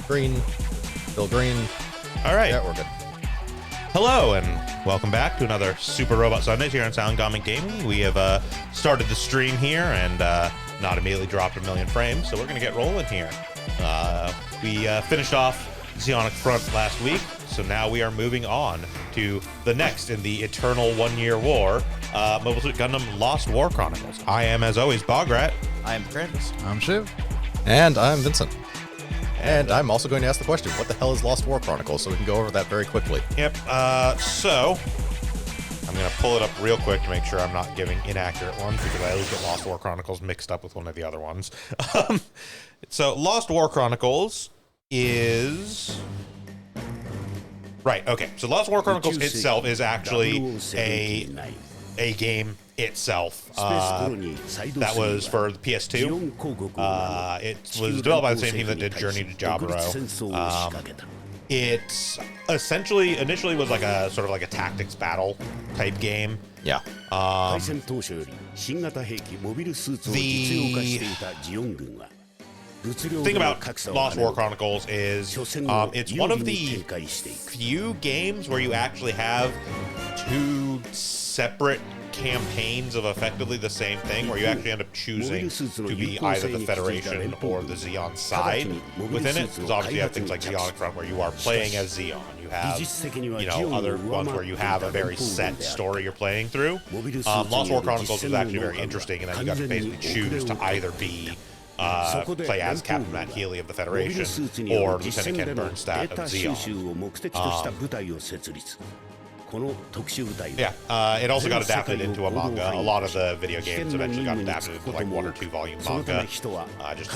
Green. Still green. All right. Yeah, we're good. Hello, and welcome back to another Super Robot Sundays here on Sound Comic Gaming. We have started the stream here and not immediately dropped a million frames, so we're going to get rolling here. We finished off Zeonic Front last week, so now we are moving on to the next in the eternal one-year war, Mobile Suit Gundam Lost War Chronicles. I am, as always, Bograt. I am Krampus. I'm Shiv. And I'm Vincent. And I'm also going to ask the question, what the hell is Lost War Chronicles? So we can go over that very quickly. Yep, so I'm going to pull it up real quick to make sure I'm not giving inaccurate ones, because I always get Lost War Chronicles mixed up with one of the other ones. So Lost War Chronicles is... Right, okay. So Lost War Chronicles itself is actually a game itself. That was for the PS2. It was developed by the same team that did Journey to Jaburo. It essentially initially was like a sort of like a tactics battle type game. Yeah. The thing about Lost War Chronicles is it's one of the few games where you actually have two separate campaigns of effectively the same thing, where you actually end up choosing to be either the Federation or the Zeon side within it. Because obviously you have things like Zeonic Front where you are playing as Zeon. You have, you know, other ones where you have a very set story you're playing through. Lost War Chronicles was actually very interesting, and then you got to basically choose to either be play as Captain Matt Healy of the Federation or Lieutenant Ken Bernstadt of Zeon. It also got adapted into a manga. A lot of the video games eventually got adapted into like 1 or 2 volume manga, just to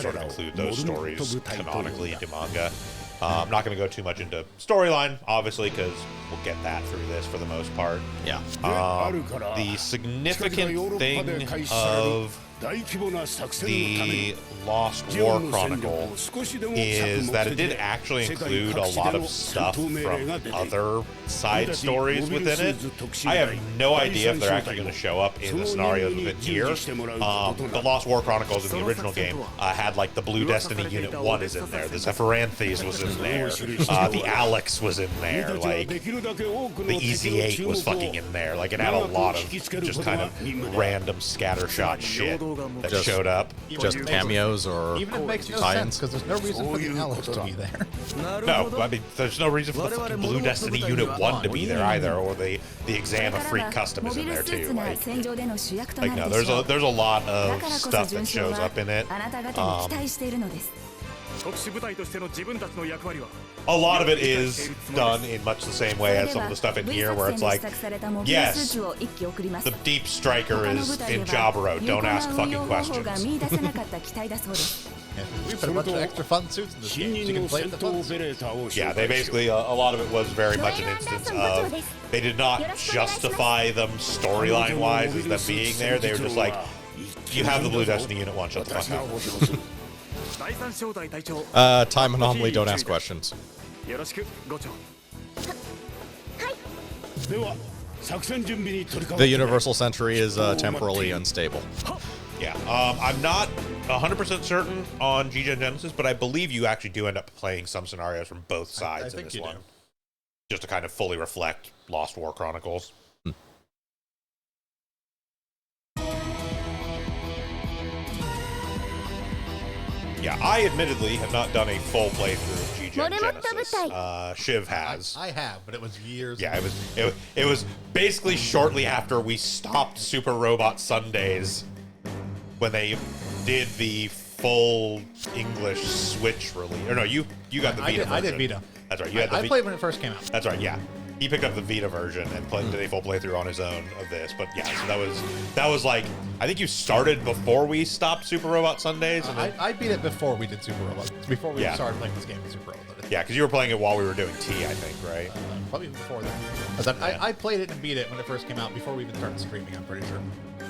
sort of include those stories canonically into manga. I'm not going to go too much into storyline, obviously, because we'll get that through this for the most part. Yeah. The significant thing of the Lost War Chronicle is that it did actually include a lot of stuff from other side stories within it. I have no idea if they're actually going to show up in the scenarios within here. The Lost War Chronicles in the original game had like the Blue Destiny Unit 1 is in there, the Zephyranthes was in there, the Alex was in there, like the EZ8 was fucking in there. Like it had a lot of just kind of random scattershot shit that showed up. Just cameos or Even it makes no sense, because there's no reason for the Alex to be there. No, I mean, there's no reason for the fucking Blue Destiny Unit 1 to be there either, or the Exam of Freak Custom is in there too. Like no, there's a lot of stuff that shows up in it. A lot of it is done in much the same way as some of the stuff in here, where it's like, yes, the Deep Striker is in Jaburo, don't ask fucking questions. We put a bunch of extra fun suits in this game. You can play with the fun suits. Yeah, they basically, a lot of it was very much an instance of, they did not justify them storyline-wise as them being there. They were just like, you have the Blue Destiny Unit 1, shut the fuck up. Time anomaly, don't ask questions. The Universal Sentry is temporarily unstable. Yeah, I'm not 100% certain on G-Gen Genesis, but I believe you actually do end up playing some scenarios from both sides in this one. Just to kind of fully reflect Lost War Chronicles. Yeah, I admittedly have not done a full playthrough of G-Gen Genesis. Shiv has. I have, but it was years Yeah, ago. it was basically shortly after we stopped Super Robot Sundays when they did the full English Switch release. Or no, you got the Vita version. I did Vita. That's right. You had the I played when it first came out. That's right, yeah. He picked up the Vita version and did a full playthrough on his own of this. But yeah, so that was like, I think you started before we stopped Super Robot Sundays. And I beat it before we did Super Robot. Before we Yeah. started playing this game in Super Robot. Yeah, because you were playing it while we were doing T, I think, right? Probably before that. 'Cause I played it and beat it when it first came out, before we even started streaming, I'm pretty sure.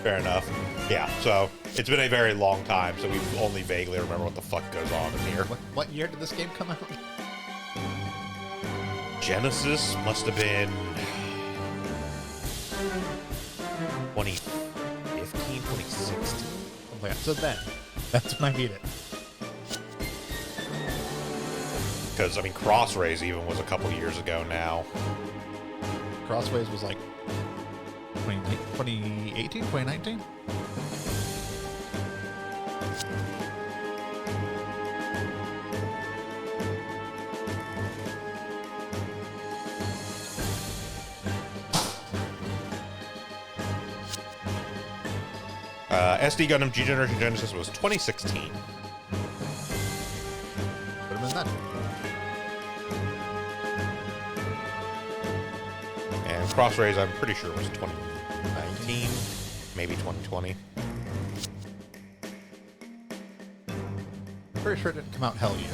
Fair enough. Yeah, so it's been a very long time, so we only vaguely remember what the fuck goes on in here. What year did this game come out? Genesis must have been 2015, 2016. Oh my God. So then, that's when I beat it. Because, I mean, Crossrays even was a couple years ago now. Crossways was like 2018, 2019? SD Gundam G Generation Genesis was 2016. Would have been that. And Crossrays, I'm pretty sure was 2019, maybe 2020. Pretty sure it didn't come out Hell Year.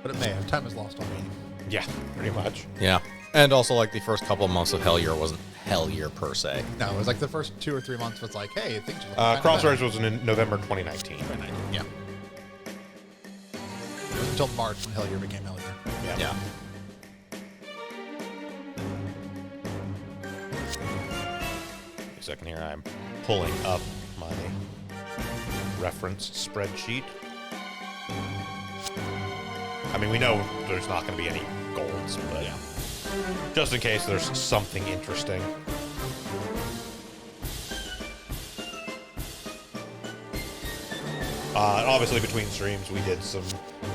But it may have. Time is lost on me. Yeah, pretty much. Yeah. And also, like, the first couple of months of Hell Year wasn't Hell Year per se. No, it was like the first 2 or 3 months was like, hey, things are looking Crossrays was in November 2019. Yeah. It was until March when Hell Year became Hell Year. Yeah. A second here, I'm pulling up my reference spreadsheet. I mean, we know there's not going to be any golds, but Yeah. just in case there's something interesting. Obviously, between streams, we did some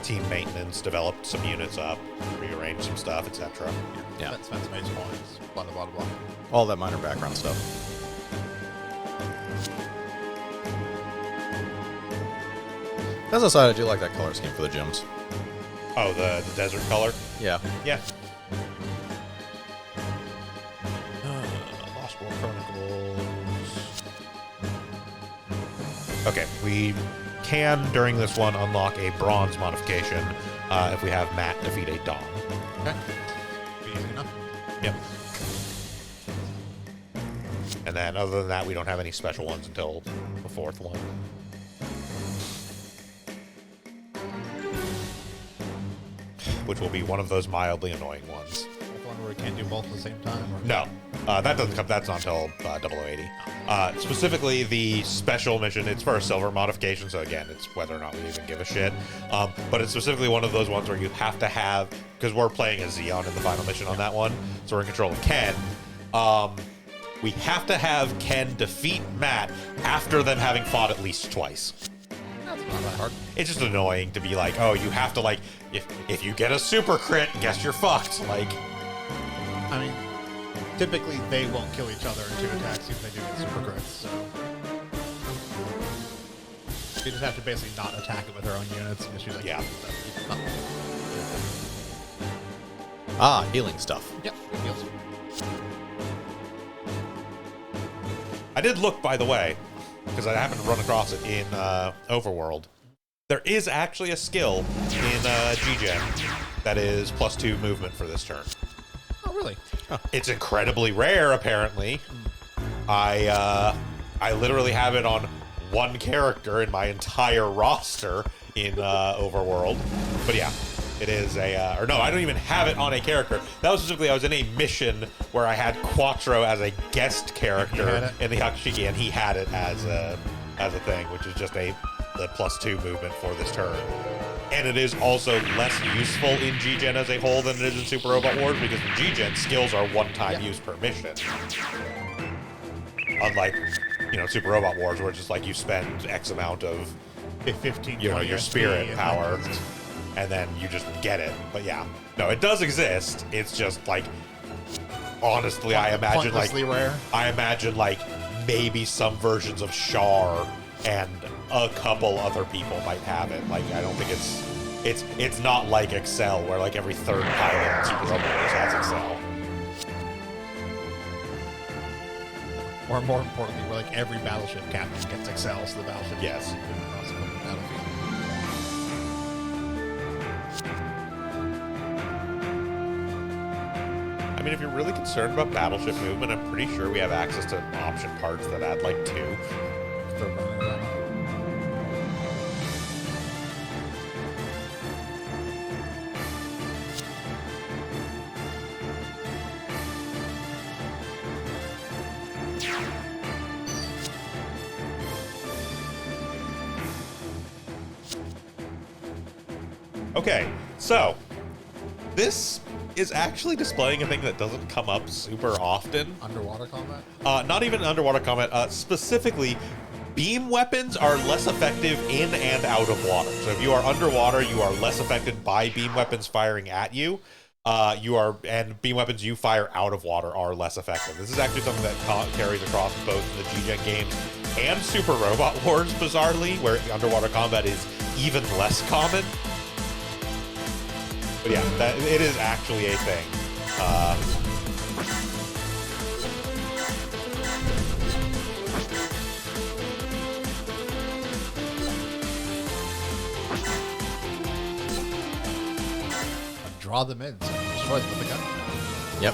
team maintenance, developed some units up, rearranged some stuff, etc. Yeah. Spent some ace points, blah, blah, blah, blah. All that minor background stuff. As a side, I do like that color scheme for the gyms. Oh, the desert color? Yeah. Yeah. Lost War Chronicles. Okay, we can, during this one, unlock a bronze modification if we have Matt defeat a Dawn. Okay. Easy enough. Yep. And then, other than that, we don't have any special ones until the fourth one. Which will be one of those mildly annoying ones. Like one where we can't do both at the same time? Or? No, that doesn't come. That's not until 0080. Specifically, the special mission. It's for a silver modification, so again, it's whether or not we even give a shit. But it's specifically one of those ones where you have to have, because we're playing as Xeon in the final mission on that one, so we're in control of Ken. We have to have Ken defeat Matt after them having fought at least twice. That's not that hard. It's just annoying to be like, oh, you have to, like, if you get a super crit, guess you're fucked. Like, I mean, typically they won't kill each other in 2 attacks if they do get super crits, so. You just have to basically not attack it with their own units and just use like Yeah. stuff. Ah, healing stuff. Yep, good deals. I did look, by the way, because I happened to run across it in Overworld. There is actually a skill in G-Gen that is +2 movement for this turn. Oh, really? It's incredibly rare, apparently. I literally have it on one character in my entire roster in Overworld. But yeah, it is a... or no, I don't even have it on a character. That was specifically, I was in a mission where I had Quattro as a guest character in the Hakushiki, and he had it as a thing, which is just the +2 movement for this turn. And it is also less useful in G-Gen as a whole than it is in Super Robot Wars, because in G-Gen, skills are one-time use per mission. Unlike, Super Robot Wars, where it's just like you spend X amount of, 15, your spirit power, and then you just get it. But yeah, no, it does exist. It's just like, honestly, I imagine rare. I imagine maybe some versions of Char and a couple other people might have it. Like, I don't think it's not like Excel, where every third pilot in Super Robot Wars has Excel. Or more importantly, where every battleship captain gets Excel, so the battleship Yes. can cross the battlefield. I mean, if you're really concerned about battleship movement, I'm pretty sure we have access to option parts that add 2. For running around. Okay, so this is actually displaying a thing that doesn't come up super often. Underwater combat? Not even underwater combat. Specifically, beam weapons are less effective in and out of water. So if you are underwater, you are less affected by beam weapons firing at you. And beam weapons you fire out of water are less effective. This is actually something that carries across both the G-Gen games and Super Robot Wars, bizarrely, where underwater combat is even less common. But yeah, it is actually a thing. Draw them in, so destroy them with a gun. Yep.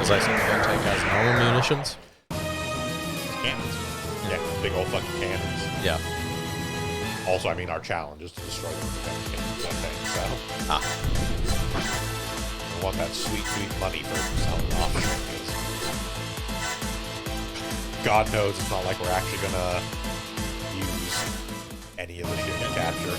As I said, the gun tank has normal munitions. Cannons. Yeah, big old fucking cannons. Yeah. Also, I mean, our challenge is to destroy them with cannons, I think, so. I want that sweet, sweet money for selling off shit, 'cause God knows it's not like we're actually gonna use any of the shit to capture.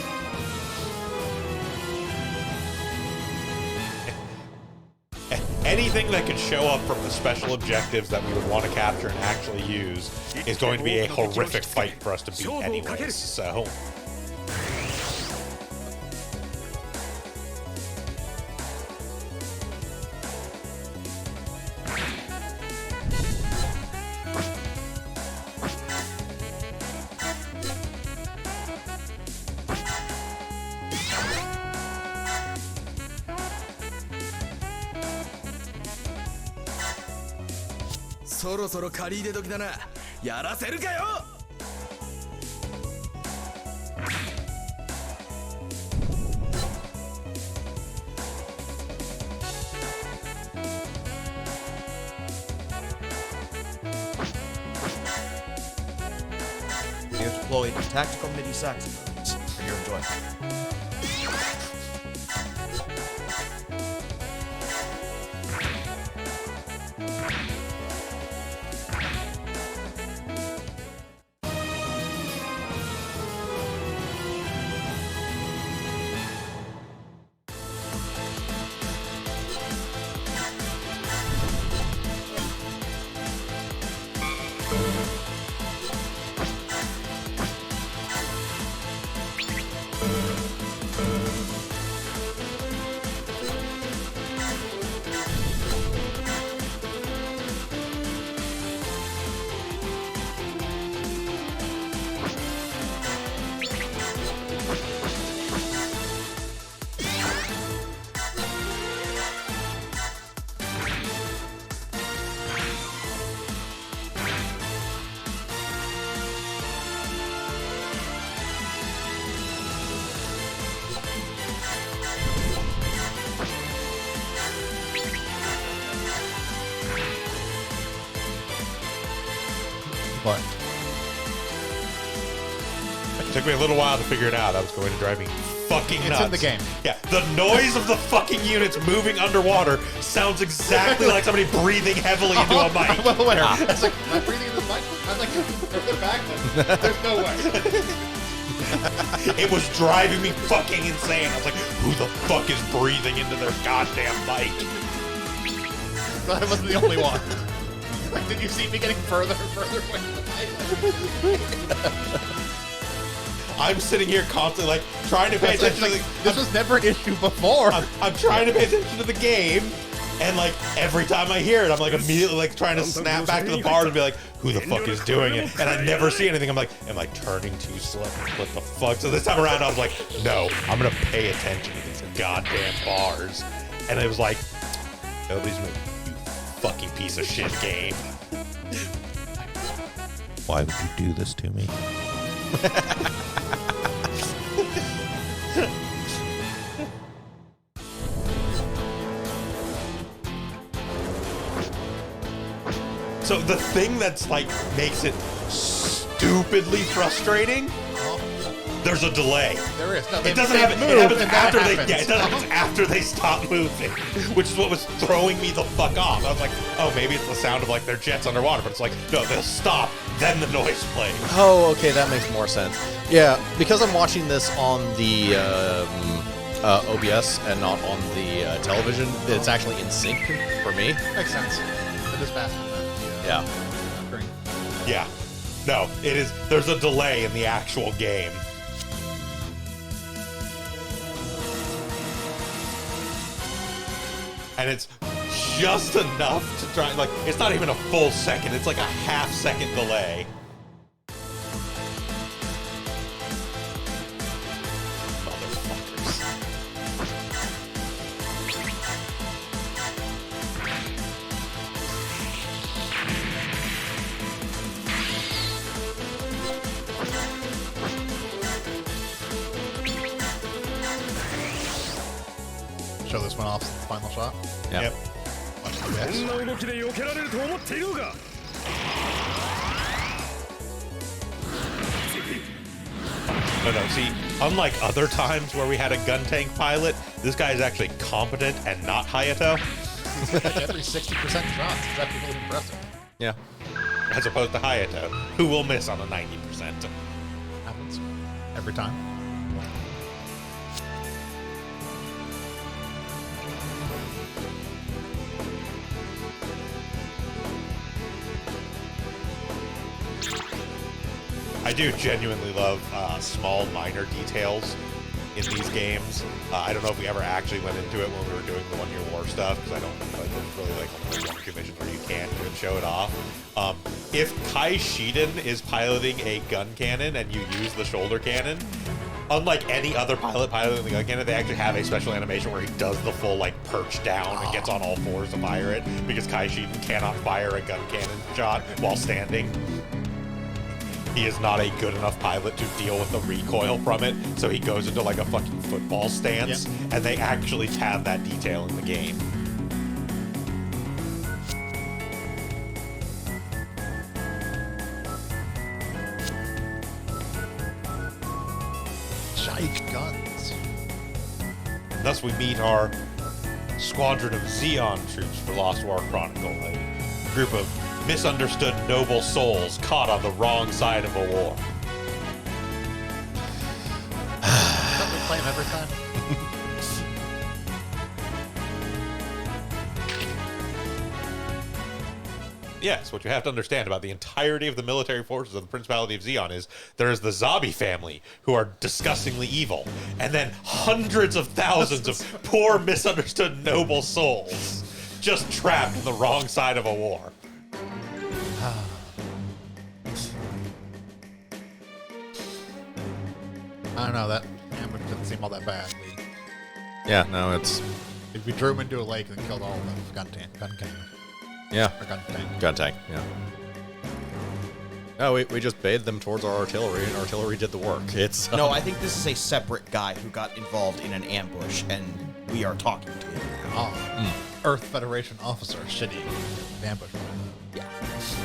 Anything that can show up from the special objectives that we would want to capture and actually use is going to be a horrific fight for us to beat anyways, so... We have deployed tactical midi-saxon modes for your enjoyment. But It took me a little while to figure it out. That was going to drive me fucking nuts. It's in the game. Yeah, the noise of the fucking units moving underwater sounds exactly like somebody breathing heavily into a mic. Well, whatever. I was like, am I breathing in the mic? I was like, further back then. There's no way. It was driving me fucking insane. I was like, who the fuck is breathing into their goddamn mic? I wasn't the only one. Like, did you see me getting further and further away from the mic? I'm sitting here constantly, like, trying to pay attention to the... This was never an issue before. I'm trying to pay attention to the game, and, like, every time I hear it, I'm, like, immediately, like, trying to snap back to the bar and be like, who the fuck is doing it? And I never see anything. I'm like, am I turning too slow? What the fuck? So this time around, I was like, no, I'm gonna pay attention to these goddamn bars. And it was like, nobody's moving, you fucking piece of shit game. Why would you do this to me? So the thing that's like makes it stupidly frustrating there's a delay. There is. No, It doesn't happen. It happens after they. Yeah, it happens after they stop moving, which is what was throwing me the fuck off. I was like, oh, maybe it's the sound of like their jets underwater, but it's like, no, they'll stop, then the noise plays. Oh, okay, that makes more sense. Yeah, because I'm watching this on the OBS and not on the television, it's actually in sync for me. Makes sense. It is faster than Yeah. screen. Yeah, no, it is. There's a delay in the actual game. And it's just enough to try, like, it's not even a full second, it's like a half-second delay. Motherfuckers. Show this one off final shot. Yeah. Yep. Watch the best. こんな動きで避けられると思っているのか No, see, unlike other times where we had a gun tank pilot, this guy is actually competent and not Hayato, Like every 60% shots. It's actually really impressive. Yeah. as opposed to Hayato, who will miss on a 90%. Happens every time. I do genuinely love small, minor details in these games. I don't know if we ever actually went into it when we were doing the One Year War stuff, because I don't know if it's really like one of those conventions where you can't even show it off. If Kai Shiden is piloting a gun cannon and you use the shoulder cannon, unlike any other pilot piloting the gun cannon, they actually have a special animation where he does the full like perch down and gets on all fours to fire it, because Kai Shiden cannot fire a gun cannon shot while standing. He is not a good enough pilot to deal with the recoil from it, so he goes into like a fucking football stance, and they actually have that detail in the game. Giant guns. And thus we meet our squadron of Xeon troops for Lost War Chronicle, a group of misunderstood noble souls caught on the wrong side of a war. Don't we play them every time? Yes, what you have to understand about the entirety of the military forces of the Principality of Xeon is there is the Zabi family, who are disgustingly evil, and then hundreds of thousands of poor, misunderstood noble souls just trapped on the wrong side of a war. I don't know, that ambush doesn't seem all that bad. Yeah, no, it's... We drew them into a lake and killed all of them. Gun cannon. Yeah. Or gun tank. Gun tank, yeah. No, we just bathed them towards our artillery, and artillery did the work. It's... No, I think this is a separate guy who got involved in an ambush, and we are talking to him now. Oh. Earth Federation officer, shitty ambush. Yeah.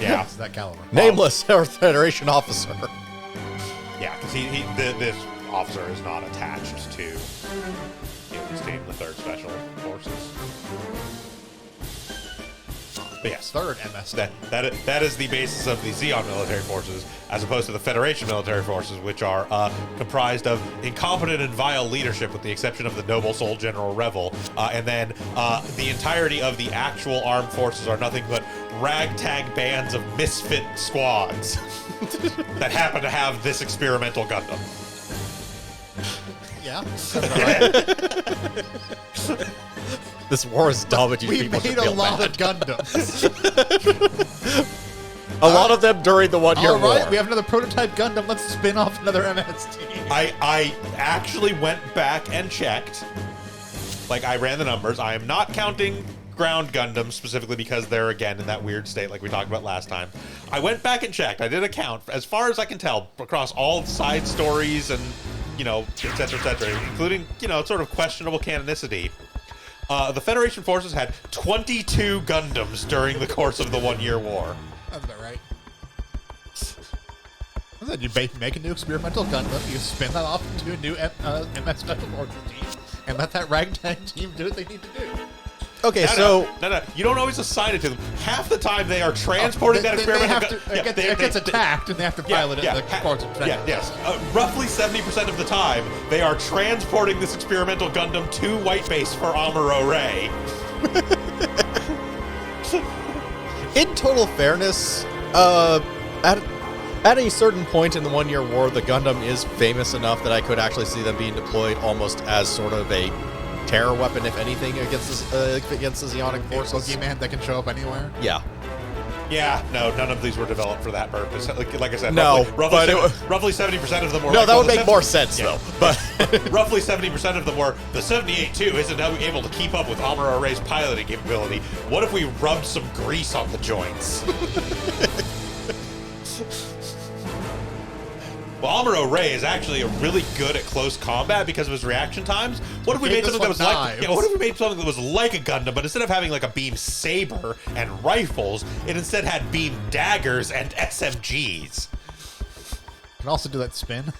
Yeah. It's that caliber. Nameless Earth Federation officer. Yeah, because this officer is not attached to his team, the 3rd Special Forces. But yes, Third MS. that is the basis of the Xeon military forces, as opposed to the Federation military forces, which are comprised of incompetent and vile leadership, with the exception of the noble soul General Revel, and then the entirety of the actual armed forces are nothing but ragtag bands of misfit squads that happen to have this experimental Gundam. Yeah. This war is dumb, and you We people should made a feel lot bad. of Gundams. A lot of them during the one-year All right, war. we have another prototype Gundam. Let's spin off another MST. I actually went back and checked. Like, I ran the numbers. I am not counting ground Gundams specifically because they're, again, in that weird state like we talked about last time. I went back and checked. I did a count. As far as I can tell, across all side stories and, you know, et cetera, including, you know, sort of questionable canonicity, the Federation forces had 22 Gundams during the course of the one-year war. That's about right. Then you make a new experimental Gundam, you spin that off to a new MS Special Forces team, and let that ragtag team do what they need to do. Okay, No. You don't always assign it to them. Half the time they are transporting that experimental It gets attacked, and they have to pilot it. Yes. Roughly 70% of the time, they are transporting this experimental Gundam to White Base for Amuro Ray. in total fairness, at a certain point in the 1 Year War, the Gundam is famous enough that I could actually see them being deployed almost as sort of a terror weapon, if anything, against the Zeonic forces. Boogeyman that can show up anywhere. Yeah. Yeah, no, none of these were developed for that purpose. Like I said, No, roughly 70% of them were. No, like, that well, would make more sense, though. But roughly 70% of them were, the 78-2 isn't able to keep up with Amuro Ray's piloting capability. What if we rubbed some grease on the joints? Well, Amuro Ray is actually really good at close combat because of his reaction times. What if we made something that was what if we made something that was like a Gundam, but instead of having like a beam saber and rifles, it instead had beam daggers and SMGs? You can also do that spin.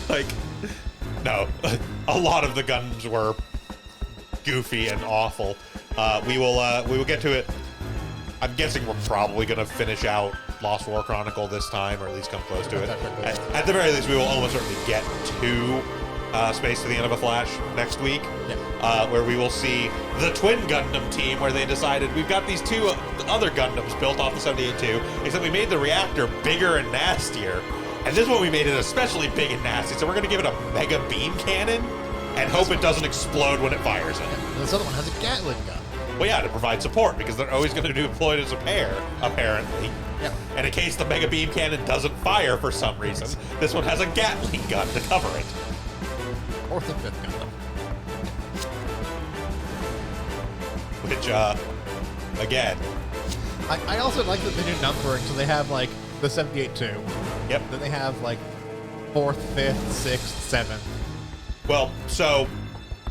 Like, no, a lot of the Gundams were goofy and awful. We will get to it. I'm guessing we're probably going to finish out Lost War Chronicle this time, or at least come close to it. At the very least, we will almost certainly get to Space to the End of a Flash next week, where we will see the Twin Gundam team, where they decided we've got these two other Gundams built off the 78-2, except we made the reactor bigger and nastier, and this one we made it especially big and nasty, so we're going to give it a mega beam cannon and hope it doesn't explode when it fires it. This other one has a Gatling gun. Well, yeah, to provide support, because they're always going to be deployed as a pair, apparently. Yeah. And in case the Mega Beam Cannon doesn't fire for some reason, this one has a Gatling gun to cover it. Fourth and fifth Gundam. Which, again... I also like the new numbering, so they have, like, the 78-2. Yep. Then they have, like, 4th, 5th, 6th, 7th. Well, so...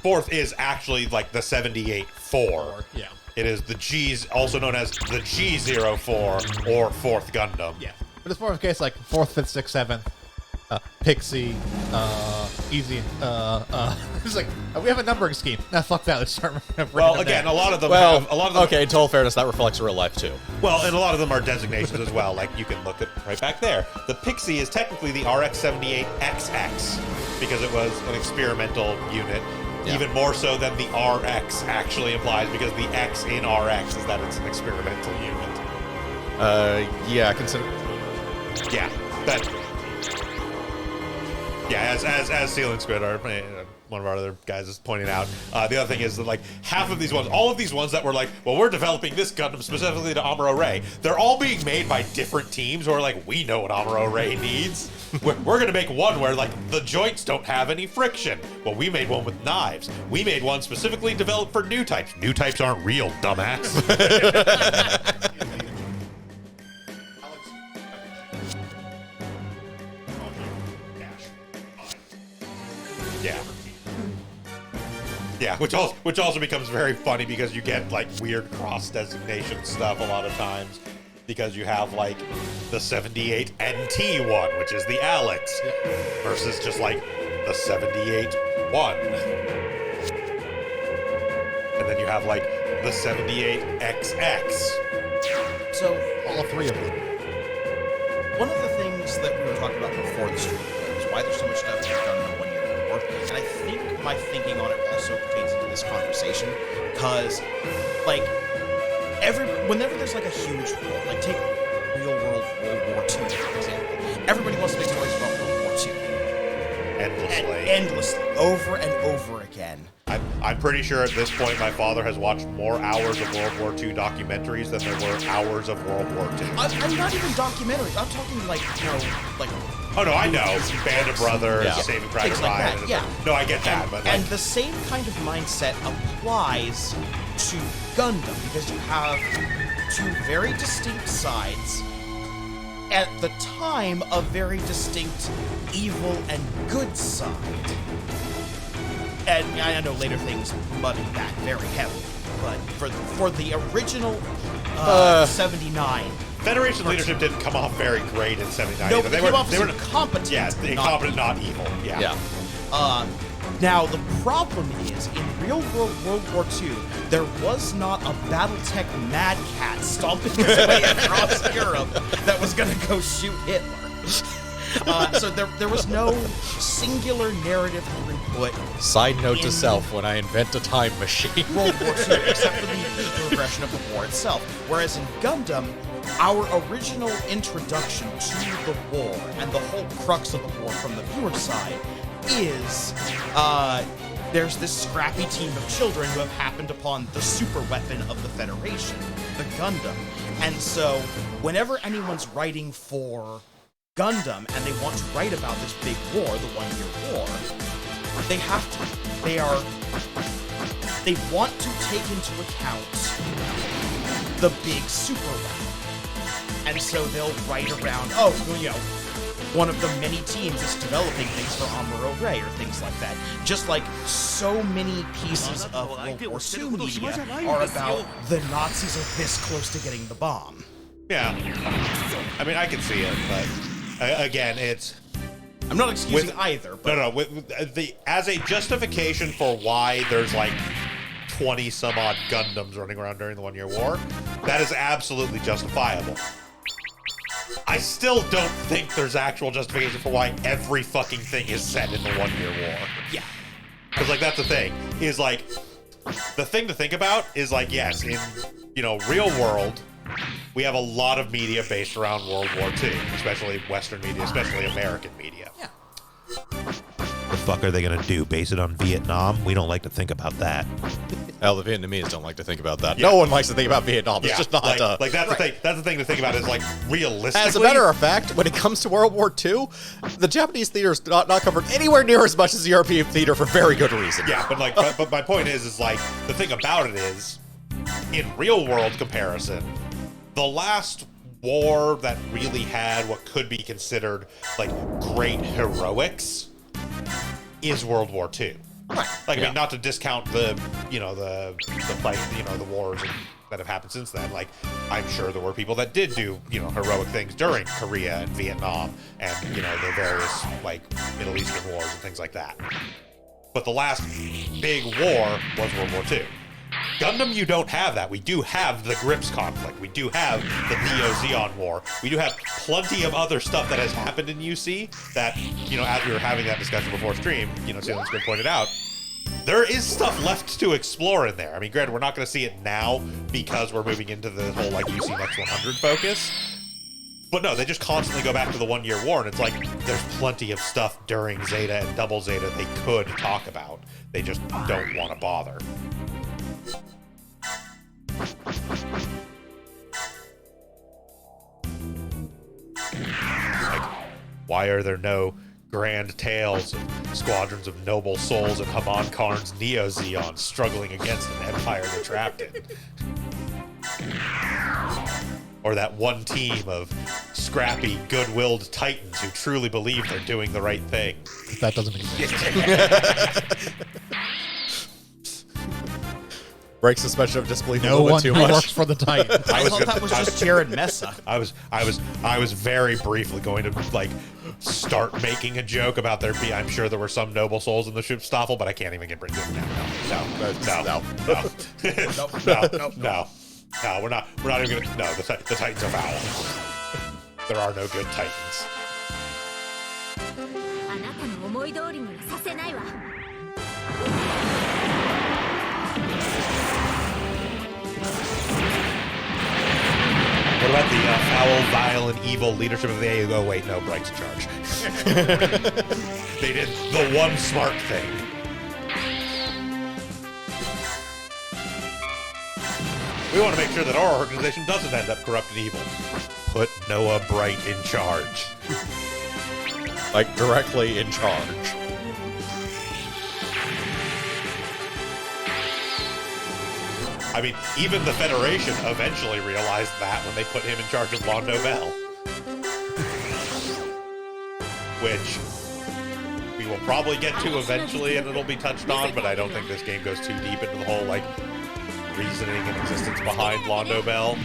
4th is actually like the 78-4. Yeah. It is the G's, also known as the G04 or 4th Gundam. Yeah. But it's more of a case like 4th, 5th, 6th, 7th, Pixie, Easy, it's like, we have a numbering scheme. Nah, fuck that, let's start. Well, again, a lot of them okay, in total fairness, that reflects real life, too. Well, and a lot of them are designations as well. Like, you can look at right back there. The Pixie is technically the RX-78XX because it was an experimental unit. Yeah. Even more so than the RX actually implies, because the X in RX is that it's an experimental unit. Yeah, consider. Yeah, but yeah, as Seal and Squid are one of our other guys is pointing out. The other thing is that, like, half of these ones, all of these ones that were like, well, we're developing this Gundam specifically to Amuro Ray, they're all being made by different teams who are like, we know what Amuro Ray needs. We're going to make one where, like, the joints don't have any friction. Well, we made one with knives. We made one specifically developed for new types. New types aren't real, dumbass. Yeah. Yeah, which also becomes very funny because you get, like, weird cross-designation stuff a lot of times. Because you have, like, the 78 NT one, which is the Alex, versus just, like, the 78 1. And then you have, like, the 78 XX. So, all three of them. One of the things that we were talking about before the stream is why there's so much stuff that's done in 1 year war, and I think my thinking on it also pertains into this conversation, because, like, whenever there's like a huge war, like take real world World War II, for example, everybody wants to make stories about World War II. Endlessly, over and over again. I'm pretty sure at this point my father has watched more hours of World War II documentaries than there were hours of World War II. I'm not even documentaries. I'm talking like, like... Oh, no, I know. Band of Brothers, Saving Private Ryan. Yeah. No, I get that. But and the same kind of mindset applies to Gundam, because you have two very distinct sides, at the time a very distinct evil and good side. And I know later things muddy that very heavily, but for the original 79, Federation leadership didn't come off very great in 79. No, either. but they were incompetent. Yeah, incompetent, not evil. Yeah. Now, the problem is, in real world World War II, there was not a Battletech Mad Cat stomping his way across Europe that was going to go shoot Hitler. So there was no singular narrative throughput. Side note to self, when I invent a time machine. World War II, except for the progression of the war itself. Whereas in Gundam, our original introduction to the war and the whole crux of the war from the viewer side is there's this scrappy team of children who have happened upon the super weapon of the Federation, the Gundam. And so whenever anyone's writing for Gundam and they want to write about this big war, the 1 Year War, they want to take into account the big super weapon. And so they'll write around, one of the many teams is developing things for Amuro Ray or things like that. Just like so many pieces of World War II media are about the Nazis are this close to getting the bomb. Yeah. I mean, I can see it, but again, it's... I'm not excusing either, but... No, as a justification for why there's like 20-some-odd Gundams running around during the 1 Year War, that is absolutely justifiable. I still don't think there's actual justification for why every fucking thing is set in the 1 Year War. Yeah. Because, like, that's the thing. Is, like, the thing to think about is, like, yes, in, real world, we have a lot of media based around World War II, especially Western media, especially American media. Yeah. The fuck are they going to do? Base it on Vietnam? We don't like to think about that. Hell, the Vietnamese don't like to think about that. Yeah. No one likes to think about Vietnam. It's just not... Like that's the thing. That's the thing to think about is, like, realistically... As a matter of fact, when it comes to World War II, the Japanese theater is not covered anywhere near as much as the European theater for very good reason. Yeah, but, like, but my point is, like, the thing about it is, in real-world comparison, the last war that really had what could be considered, like, great heroics is World War II. Right. Like, I mean, not to discount the fight, the wars that have happened since then. Like, I'm sure there were people that did do, heroic things during Korea and Vietnam and, the various, like, Middle Eastern wars and things like that. But the last big war was World War II. Gundam, you don't have that. We do have the Grips conflict. We do have the Neo-Zeon War. We do have plenty of other stuff that has happened in UC that, as we were having that discussion before stream, Salem's good pointed out, there is stuff left to explore in there. I mean, granted, we're not going to see it now because we're moving into the whole, like, UC Next 100 focus. But no, they just constantly go back to the 1 Year War, and it's like, there's plenty of stuff during Zeta and Double Zeta they could talk about. They just don't want to bother. Like, why are there no grand tales of squadrons of noble souls in Haman Karn's Neo-Zeon struggling against an empire they're trapped in? Or that one team of scrappy, good-willed titans who truly believe they're doing the right thing? That doesn't exist. Breaks suspension of disbelief no a little one too much. works for the Titans. I thought that was just Jared Mesa. I was very briefly going to, like, start making a joke about there be. I'm sure there were some noble souls in the Schutzstaffel, but I can't even get into it now. No, we're not even gonna. No, the Titans are foul. There are no good Titans. What about the foul, vile, and evil leadership of the AU? Oh, wait, no, Bright's in charge. They did the one smart thing. We want to make sure that our organization doesn't end up corrupt and evil. Put Noah Bright in charge. Like, directly in charge. I mean, even the Federation eventually realized that when they put him in charge of Lon Nobel. Which we will probably get to eventually, and it'll be touched on, but I don't think this game goes too deep into the whole, like, reasoning and existence behind Londo Bell.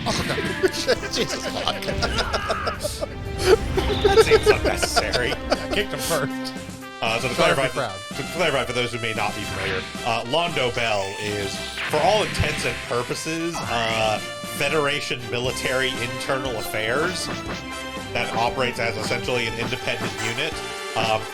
Jesus fuck. That seems unnecessary. I kicked him first. So to Sorry, clarify, be proud. to clarify for those who may not be familiar, Londo Bell is, for all intents and purposes, Federation military internal affairs that operates as essentially an independent unit,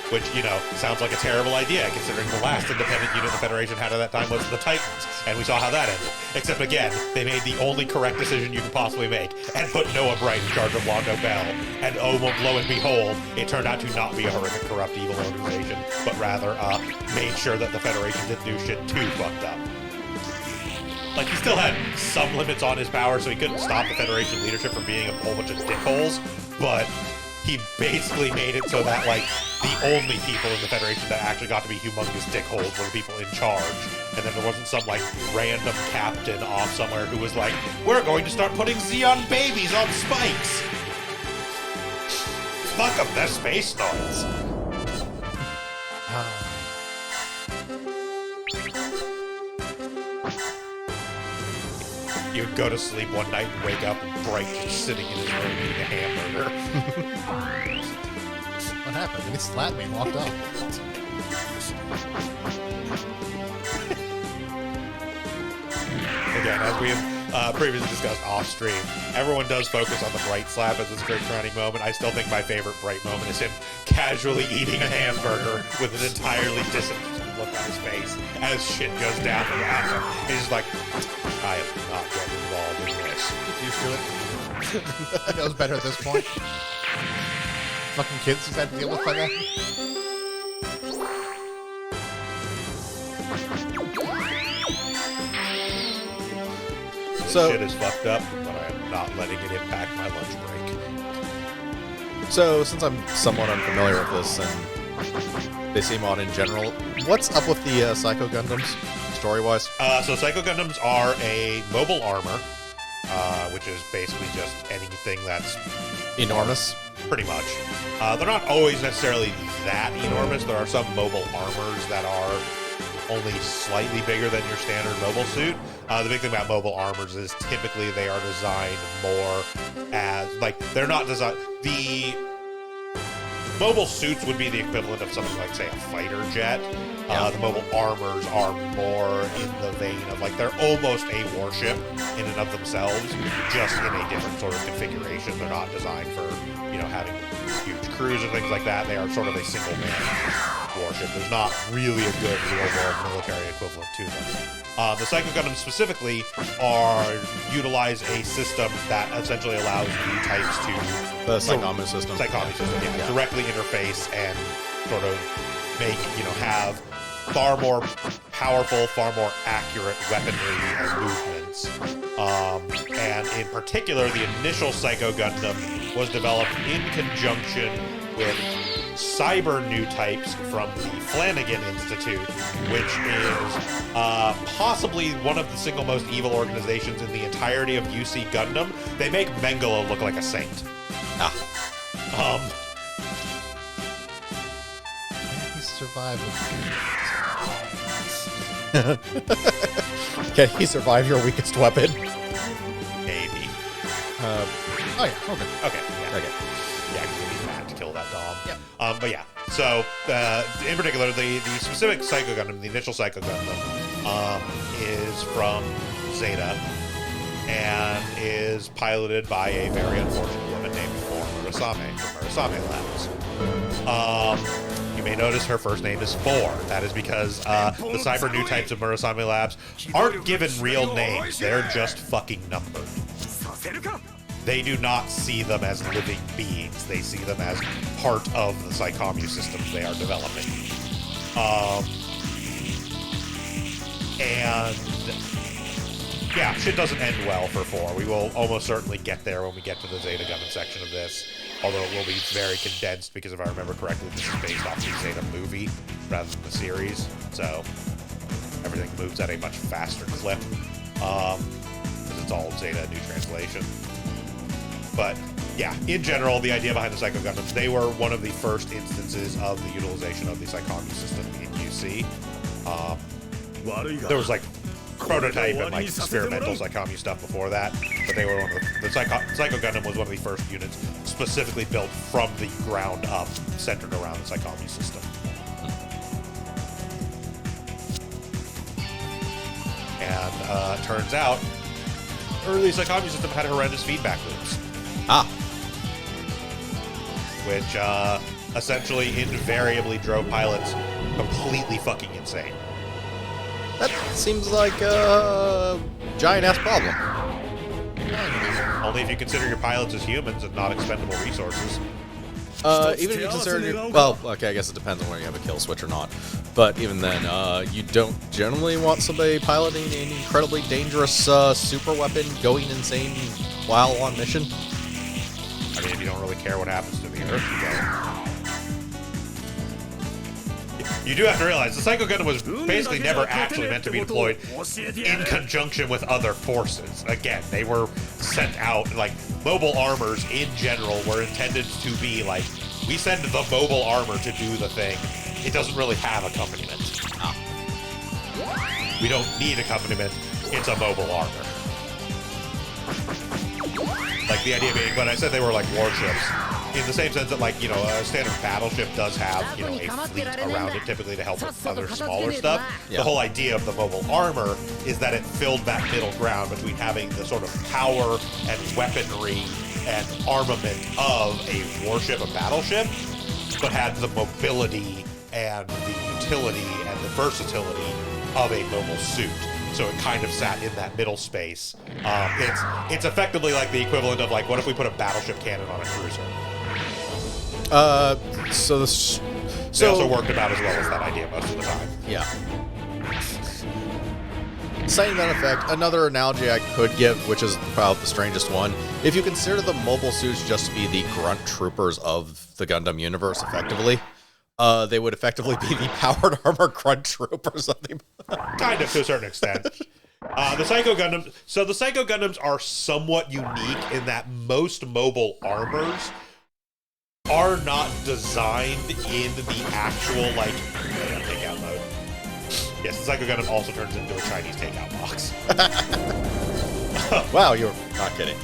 which, you know, sounds like a terrible idea, considering the last independent unit the Federation had at that time was the Titans, and we saw how that ended. Except, again, they made the only correct decision you could possibly make, and put Noah Bright in charge of Londo Bell, and oh, lo and behold, it turned out to not be a horrific, corrupt, evil organization, but rather made sure that the Federation didn't do shit too fucked up. Like, he still had some limits on his power, so he couldn't stop the Federation leadership from being a whole bunch of dickholes, but he basically made it so that, like, the only people in the Federation that actually got to be humongous dickholes were the people in charge. And then there wasn't some, like, random captain off somewhere who was like, we're going to start putting Xeon babies on spikes! Fuck them, they're space noise! You would go to sleep one night and wake up and Bright just sitting in his room eating a hamburger. What happened? He slapped me and walked off. Again, as we have previously discussed off stream, everyone does focus on the Bright slap as this great crowning moment. I still think my favorite Bright moment is him casually eating a hamburger with an entirely disinterested look on his face as shit goes down around him. He's just like, I am not getting involved in this. Used to it. It knows better at this point. Fucking kids he's had to deal with by then. So- Shit is fucked up, but I am not letting it impact my lunch break. So, since I'm somewhat unfamiliar with this and they seem odd in general, what's up with the Psycho Gundams, story-wise? So Psycho Gundams are a mobile armor, which is basically just anything that's Enormous. pretty much. They're not always necessarily that enormous. There are some mobile armors that are only slightly bigger than your standard mobile suit. The big thing about mobile armors is typically they are designed more as, like, they're not designed... The mobile suits would be the equivalent of something like, say, a fighter jet. The mobile armors are more in the vein of, like, they're almost a warship in and of themselves, just in a different sort of configuration. They're not designed for, you know, having huge crews or things like that. They are sort of a single-man warship. There's not really a good real-world military equivalent to them. The Psycho Gundams specifically utilize a system that essentially allows new types to... The Psychomu system. Psychomu system, yeah. Directly interface and sort of make, you know, have far more powerful, far more accurate weaponry and movements. And in particular, the initial Psycho Gundam was developed in conjunction with cyber new types from the Flanagan Institute, which is possibly one of the single most evil organizations in the entirety of UC Gundam. They make Mengele look like a saint. He survived. Can he survive your weakest weapon? Maybe. Oh yeah, okay. Okay, yeah. Okay. Yeah, because we need Matt to kill that dom. Yep. But yeah, so in particular, the specific Psycho Gundam, the initial Psycho Gundam, is from Zeta and is piloted by a very unfortunate woman named Murasame from Murasame Labs. You may notice her first name is Four. That is because the cyber new types of Murasame Labs aren't given real names. They're just fucking numbered. They do not see them as living beings. They see them as part of the Psychomu systems they are developing. And yeah, shit doesn't end well for 4. We will almost certainly get there when we get to the Zeta Gundam section of this, although it will be very condensed because if I remember correctly, this is based off the Zeta movie rather than the series, so everything moves at a much faster clip because it's all Zeta new translation. But yeah, in general, the idea behind the Psycho Gundams, they were one of the first instances of the utilization of the Psychomu system in UC. There was like prototype and like experimental Psychomu stuff before that, but they were one of the Psycho Gundam was one of the first units specifically built from the ground up, centered around the Psychomu system. And turns out, early Psychomu system had horrendous feedback loops. Which essentially invariably drove pilots completely fucking insane. That seems like a giant-ass problem. Only if you consider your pilots as humans and not expendable resources. Even if you consider well, okay, I guess it depends on whether you have a kill switch or not. But even then, you don't generally want somebody piloting an incredibly dangerous super weapon going insane while on mission. I mean, if you don't really care what happens to the Earth, you don't. You do have to realize the Psycho Gundam was basically never actually meant to be deployed in conjunction with other forces. Again, they were sent out, like, mobile armors in general were intended to be like, we send the mobile armor to do the thing. It doesn't really have accompaniment. We don't need accompaniment. It's a mobile armor. Like, the idea being, when I said they were like warships, in the same sense that, like, you know, a standard battleship does have, you know, a fleet around it typically to help with other smaller stuff. Yeah. The whole idea of the mobile armor is that it filled that middle ground between having the sort of power and weaponry and armament of a warship, a battleship, but had the mobility and the utility and the versatility of a mobile suit. So it kind of sat in that middle space. It's effectively like the equivalent of, like, what if we put a battleship cannon on a cruiser? They also worked about as well as that idea most of the time. Yeah. Saying that effect, another analogy I could give, which is probably the strangest one, if you consider the mobile suits just to be the grunt troopers of the Gundam universe, effectively, they would effectively be the powered armor grunt troopers of the... Kind of, to a certain extent. The Psycho Gundams... So the Psycho Gundams are somewhat unique in that most mobile armors are not designed in the actual, like, takeout mode. Yes, the Psycho Gundam also turns into a Chinese takeout box. Wow, you're not kidding.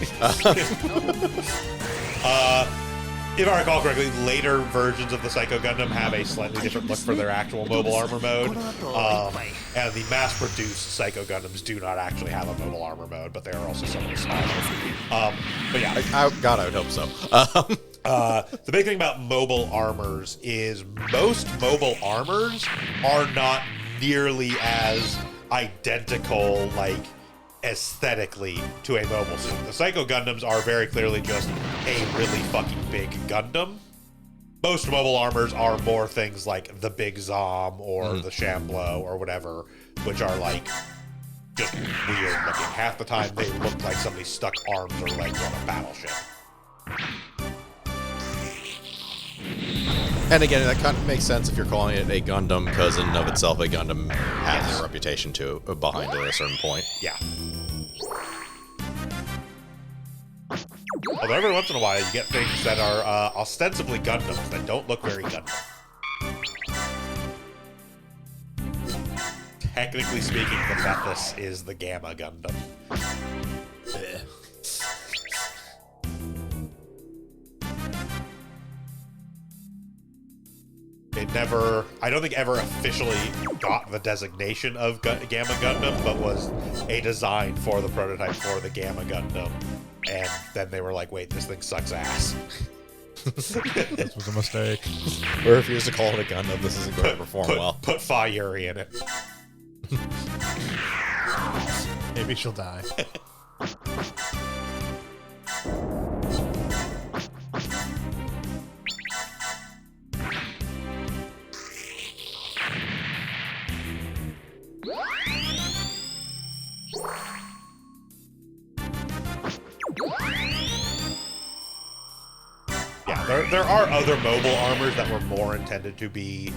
If I recall correctly, later versions of the Psycho Gundam have a slightly different look for their actual mobile armor mode. And the mass-produced Psycho Gundams do not actually have a mobile armor mode, but they are also somewhat smaller. But yeah. God, I would hope so. The big thing about mobile armors is most mobile armors are not nearly as identical, like, aesthetically to a mobile suit. The Psycho Gundams are very clearly just a really fucking big Gundam. Most mobile armors are more things like the Big Zom or the Shamblo or whatever, which are, like, just weird looking. Half the time they look like somebody stuck arms or legs on a battleship. And again, that kind of makes sense if you're calling it a Gundam, because in and of itself, a Gundam has a reputation to behind it at a certain point. Yeah. Although every once in a while you get things that are ostensibly Gundams that don't look very Gundam. Technically speaking, the Methus is the Gamma Gundam. It never, I don't think ever officially got the designation of Gamma Gundam, but was a design for the prototype for the Gamma Gundam. And then they were like, wait, this thing sucks ass. This was a mistake. We refuse to call it a Gundam. This isn't going to perform well. Put Fa Yuri in it. Maybe she'll die. Yeah, there are other mobile armors that were more intended to be,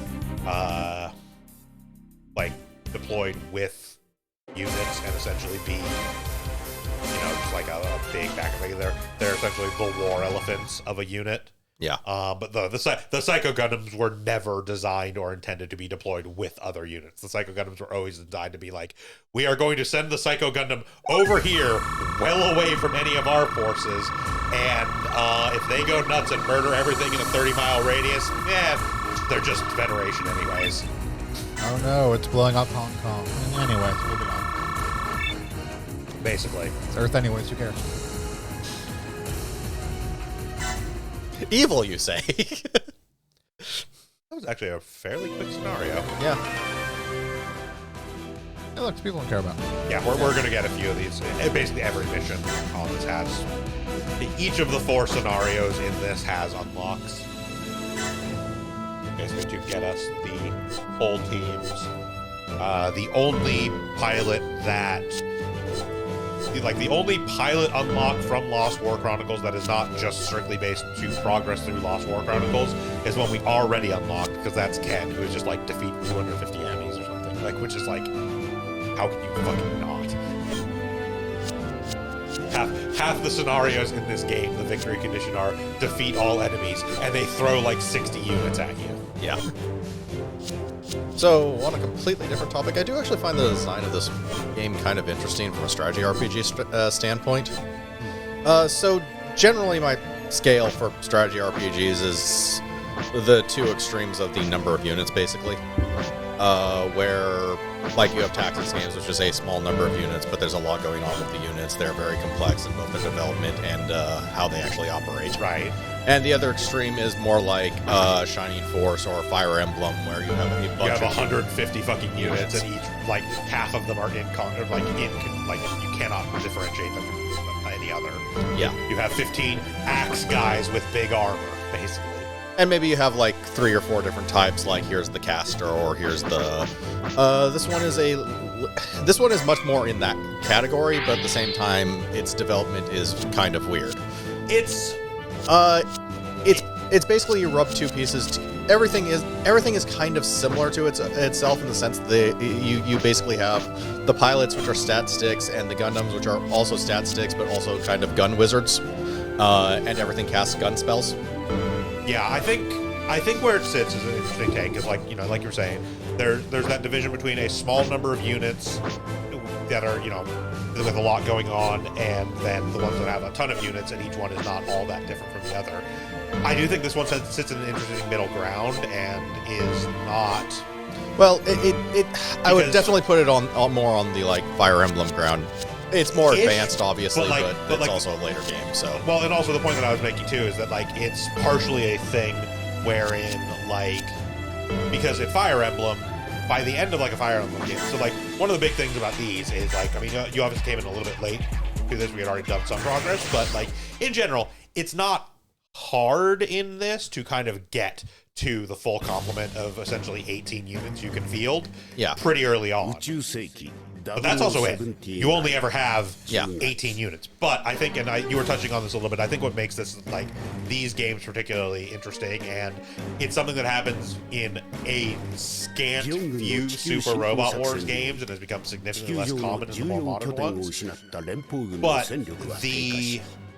like, deployed with units and essentially be, you know, just like a big back. Like they're essentially the war elephants of a unit. Yeah. But the Psycho Gundams were never designed or intended to be deployed with other units. The Psycho Gundams were always designed to be like, we are going to send the Psycho Gundam over here, well away from any of our forces, and if they go nuts and murder everything in a 30-mile radius, they're just Federation anyways. Oh no, it's blowing up Hong Kong. Anyways, moving on. Basically. It's Earth anyways, who cares? Evil, you say? That was actually a fairly quick scenario. Yeah. Hey, look, people don't care about. Yeah, we're going to get a few of these. Basically, every mission on this has... Each of the 4 scenarios in this has unlocks. Basically, to get us the whole teams. The only pilot that... the only pilot unlock from Lost War Chronicles that is not just strictly based to progress through Lost War Chronicles is one we already unlocked, because that's Ken, who is just like defeat 250 enemies or something. Like, which is like, how can you fucking not? Half the scenarios in this game, the victory condition are defeat all enemies, and they throw like 60 units at you. Yeah. So, on a completely different topic, I do actually find the design of this game kind of interesting from a strategy RPG standpoint. So, generally, my scale for strategy RPGs is the 2 extremes of the number of units, basically. Where, like, you have Tactics games, which is a small number of units, but there's a lot going on with the units. They're very complex in both their development and how they actually operate. Right. And the other extreme is more like Shining Force or Fire Emblem, where you have a bunch You have of 150 fucking units, and each, like, half of them are you cannot differentiate them from any other. Yeah. You have 15 axe guys with big armor, basically. And maybe you have like 3 or 4 different types, like here's the caster, or here's the this one is much more in that category, but at the same time its development is kind of weird. It's basically you rub 2 pieces. Everything is kind of similar to itself in the sense that you basically have the pilots, which are stat sticks, and the Gundams, which are also stat sticks, but also kind of gun wizards, and everything casts gun spells. Yeah, I think where it sits is an interesting take, because like you were saying, there's that division between a small number of units that are with a lot going on, and then the ones that have a ton of units, and each one is not all that different from the other. I do think this one sits in an interesting middle ground and is not. Well, I would definitely put it on more on the like Fire Emblem ground. It's more advanced, obviously, but it's also a later game. So well, and also the point that I was making too is that like it's partially a thing wherein like because in Fire Emblem, by the end of like a Fire Emblem game, so like one of the big things about these is like you obviously came in a little bit late to this. We had already done some progress, but like in general, it's not hard in this to kind of get to the full complement of essentially 18 units you can field pretty early on. But that's also it. You only ever have 18 units. But I think, and you were touching on this a little bit, I think what makes this, like, these games particularly interesting, and it's something that happens in a scant few Super Robot Wars games and has become significantly less common in the more modern ones.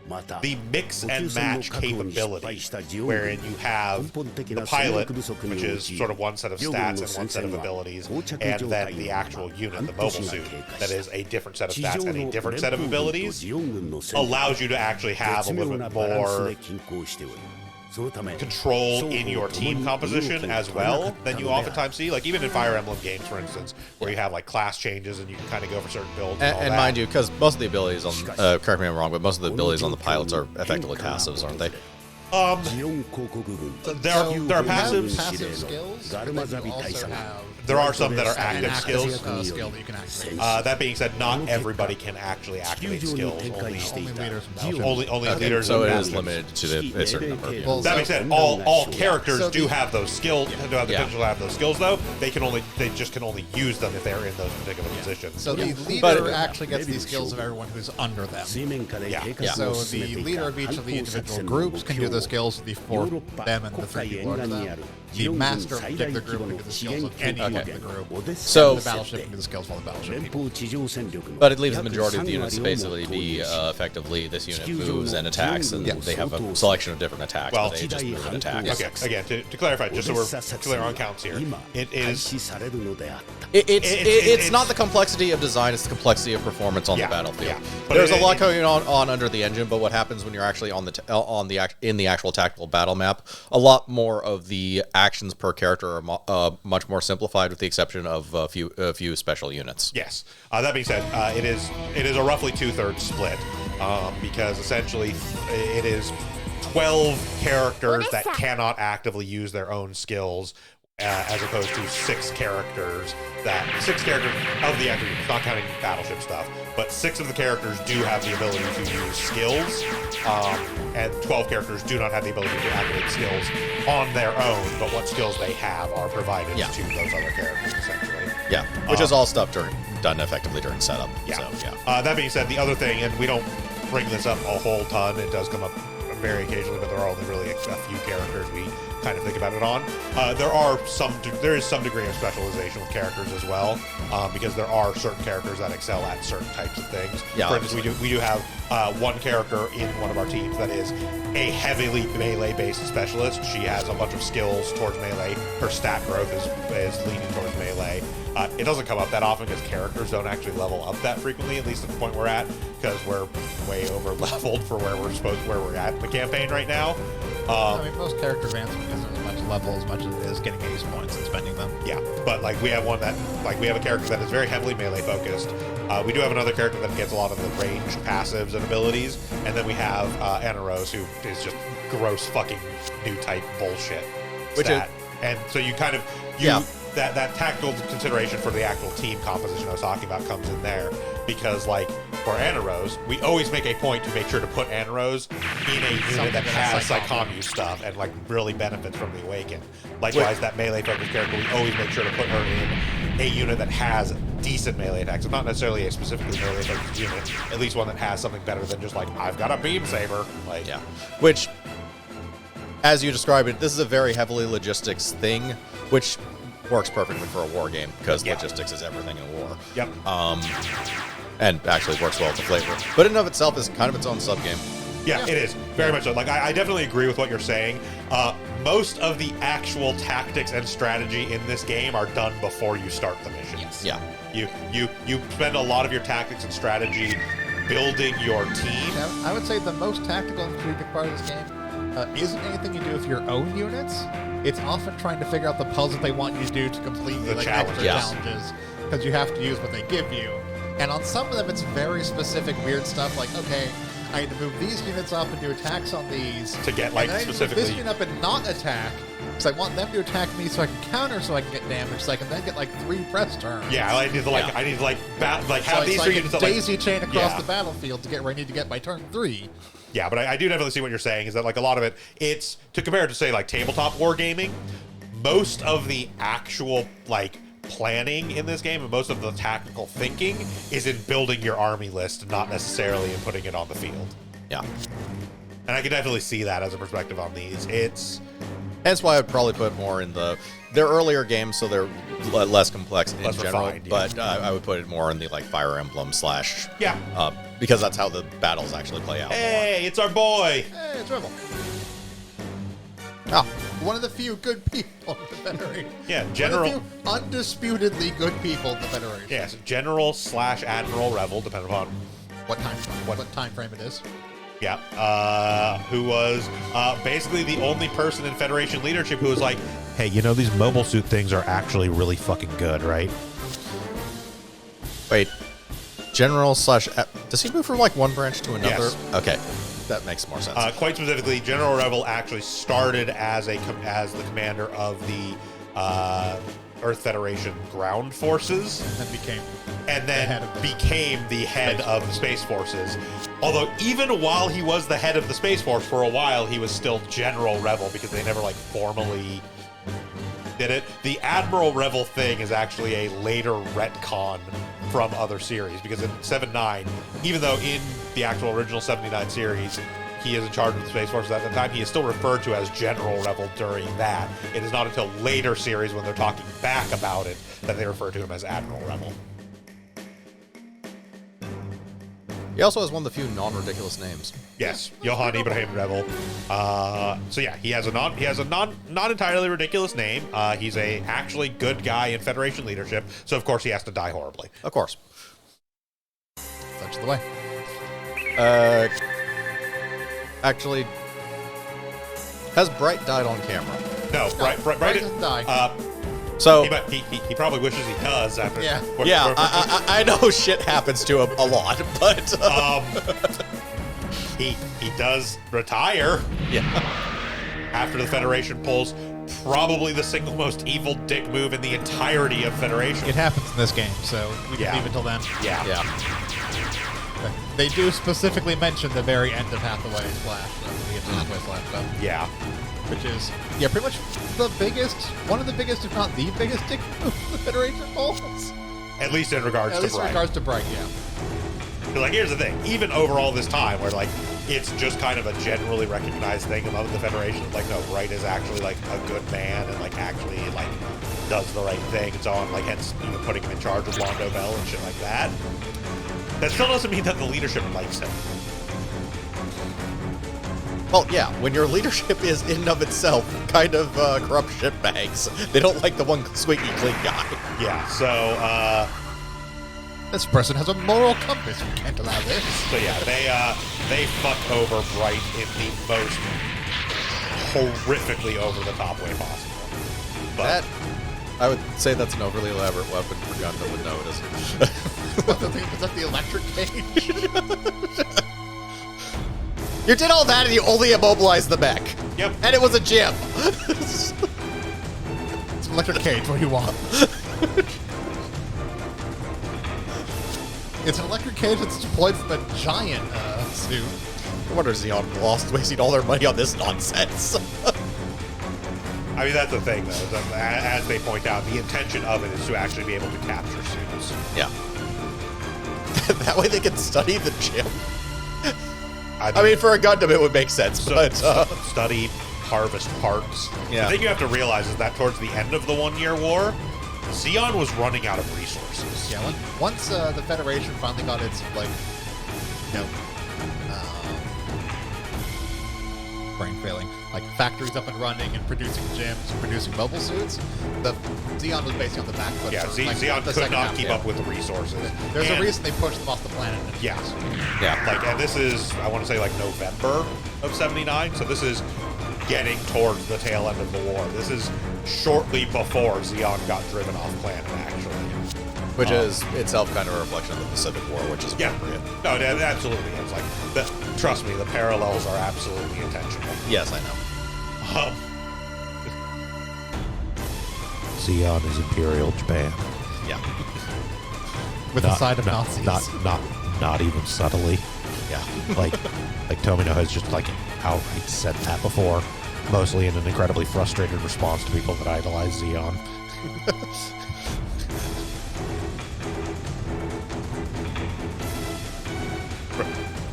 But the mix and match capability, wherein you have the pilot, which is sort of one set of stats and one set of abilities, and then the actual unit, the mobile suit, that is a different set of stats and a different set of abilities, allows you to actually have a little bit more control in your team composition as well than you oftentimes see. Like even in Fire Emblem games, for instance, where you have like class changes and you can kind of go for certain builds and mind you, because most of the abilities on correct me if I'm wrong, but most of the abilities on the pilots are effectively passives, aren't they? There are passive skills. There are some that are active skills. Skill that you can activate. That being said, not everybody can actually activate skills. Only leaders. So it is limited to a certain number of people. That being said, all characters do have those skills. Do have the potential to have those skills, though. They just can only use them if they're in those particular positions. So the leader actually gets the skills of everyone who's under them. Yeah. So the leader of each of the individual groups can do the skills of the 4 of them and the 3 people under them. the master of a particular group can do the skills of any particular group. So- The battleship can do the skills while the battleship people. But it leaves the majority of the units to basically be effectively this unit moves and attacks, and they have a selection of different attacks, Well, but they just move and attack. Okay, again, to clarify, just so we're clear on counts here, it is It's not the complexity of design; it's the complexity of performance on Yeah, the battlefield. yeah. But There's a lot going on under the engine, but what happens when you're actually in the actual tactical battle map? A lot more of the actions per character are much more simplified, with the exception of a few special units. yes. That being said, it is a roughly 2/3 split because essentially it is 12 characters that cannot actively use their own skills. As opposed to 6 characters of the active units, not counting battleship stuff, but 6 of the characters do have the ability to use skills, and 12 characters do not have the ability to activate skills on their own, but what skills they have are provided to those other characters, essentially. Yeah, which is all stuff done effectively during setup. Yeah. So, yeah. That being said, the other thing, and we don't bring this up a whole ton, it does come up very occasionally, but there are only really a few characters we kind of think about it on. There is some degree of specialization with characters as well, because there are certain characters that excel at certain types of things. Yeah, for instance, we do have one character in one of our teams that is a heavily melee-based specialist. She has a bunch of skills towards melee. Her stat growth is leaning towards melee. It doesn't come up that often because characters don't actually level up that frequently, at least at the point we're at, because we're way over leveled for where we're at in the campaign right now. I mean, most character advancement isn't as much level as much as it is getting ace points and spending them. Yeah, but we have a character that is very heavily melee focused. We do have another character that gets a lot of the ranged passives and abilities, and then we have Anna Rose, who is just gross fucking new type bullshit. And so you kind of that tactical consideration for the actual team composition I was talking about comes in there, because for Anna Rose, we always make a point to make sure to put Anna Rose in a unit that has Psychomu stuff and really benefits from the Awaken. Likewise, that melee focused character, we always make sure to put her in a unit that has decent melee attacks. So not necessarily a specifically melee focused unit, at least one that has something better than just I've got a beam saber. Which, as you described it, this is a very heavily logistics thing, which works perfectly for a war game, because logistics is everything in war. Yep. And actually works well with the flavor. But in and of itself is kind of its own subgame. Yeah, it is. Very much so. I definitely agree with what you're saying. Most of the actual tactics and strategy in this game are done before you start the missions. Yeah. You spend a lot of your tactics and strategy building your team. I would say the most tactical and strategic part of this game isn't anything you do with your own units. It's often trying to figure out the puzzle they want you to do to complete the extra challenges, because you have to use what they give you. And on some of them, it's very specific, weird stuff like, okay, I need to move these units up and do attacks on these. To get, and then I need to specifically... move this unit up and not attack, because I want them to attack me so I can counter so I can get damage, so I can then get, 3 press turns. Yeah, I need to, have these 3 units... daisy chain across the battlefield to get where I need to get by turn 3. Yeah, but I do definitely see what you're saying, is that, a lot of it, it's, to compare it to, say, tabletop wargaming, most of the actual, planning in this game and most of the tactical thinking is in building your army list, not necessarily in putting it on the field. Yeah. And I can definitely see that as a perspective on these. It's... Hence why I'd probably put more in they're earlier games, so they're less complex in general, refined, but I would put it more in the, Fire Emblem / Yeah. Because that's how the battles actually play out. Hey, it's our boy! Hey, it's Rebel. One of the few good people in the Federation. Yeah, General... One of the few undisputedly good people in the Federation. Yes, General / Admiral Revel, depending upon... What time frame it is. Yeah, who was basically the only person in Federation leadership who was like, hey, these mobile suit things are actually really fucking good, right? Wait, General / does he move from one branch to another? Yes. Okay, that makes more sense. Quite specifically, General Revel actually started as the commander of the Earth Federation ground forces, and then became the head of the Space Forces. Although even while he was the head of the Space Force for a while, he was still General Revel, because they never formally did it. The Admiral Revel thing is actually a later retcon from other series, because in 7-9, even though in the actual original 79 series he is in charge of the Space Force at the time. He is still referred to as General Rebel during that. It is not until later series when they're talking back about it that they refer to him as Admiral Rebel. He also has one of the few non-ridiculous names. Yes, Johann Ibrahim Rebel. So yeah, he has a not entirely ridiculous name. He's a actually good guy in Federation leadership, so of course he has to die horribly. Of course. Such the way. Actually, has Bright died on camera? No, Bright doesn't die. So he probably wishes he does after. Yeah. yeah, I know shit happens to him a lot, but he does retire. yeah, After the Federation pulls probably the single most evil dick move in the entirety of Federation. It happens in this game, so we can Yeah. leave it till then. Yeah. yeah. They do specifically mention the very end of Hathaway Slash, when we get to Hathaway Slash stuff, Yeah. which is, yeah, pretty much one of the biggest, if not the biggest dick move the Federation pulls. At least in regards At to least in Bright. regards to Bright, yeah. Like, here's the thing. Even over all this time, where, like, it's just kind of a generally recognized thing among the Federation. Like, no, Bright is actually, like, a good man and, like, actually, like, does the right thing and so on. Like, hence, even putting him in charge of Londo Bell and shit like that. That still doesn't mean that the leadership likes him. Well, yeah, when your leadership is in and of itself kind of corrupt shitbags, they don't like the one squeaky clean guy. Yeah, so, This person has a moral compass. We can't allow this. So yeah, they fuck over Bright in the most horrifically over the top way possible. But That, I would say that's an overly elaborate weapon for Gundam, but no, it isn't. Was that the electric cage? You did all that and you only immobilized the mech. Yep. And it was a gym. It's an electric cage. What do you want? It's an electric cage that's deployed from a giant suit. No wonder Xeon lost wasting all their money on this nonsense. I mean, that's the thing, though. As they point out, the intention of it is to actually be able to capture students. Yeah. That way they can study the gym. I I mean, for a Gundam, it would make sense, but study, harvest parts. Yeah. The thing you have to realize is that towards the end of the 1 Year War, Xeon was running out of resources. Yeah, once the Federation finally got its, like, you know, brain failing, like factories up and running and producing gyms and producing mobile suits, the Xeon was basically on the back foot. Yeah, for, like, Xeon the could second not half, keep yeah. up with the resources. There's And- a reason they pushed them off the planet. Yeah. yeah. Like, and this is, I want to say, like, November of 79, so this is getting towards the tail end of the war. This is shortly before Xeon got driven off planet, actually. Which is itself kind of a reflection of the Pacific War, which is Yeah. appropriate. No, it absolutely is. Like, trust me, the parallels are absolutely intentional. Yes, I know. Xeon is Imperial Japan. Yeah. With the side of Nazis. Not even subtly. Yeah. Like Tomino has just like outright said that before, mostly in an incredibly frustrated response to people that idolize Xeon.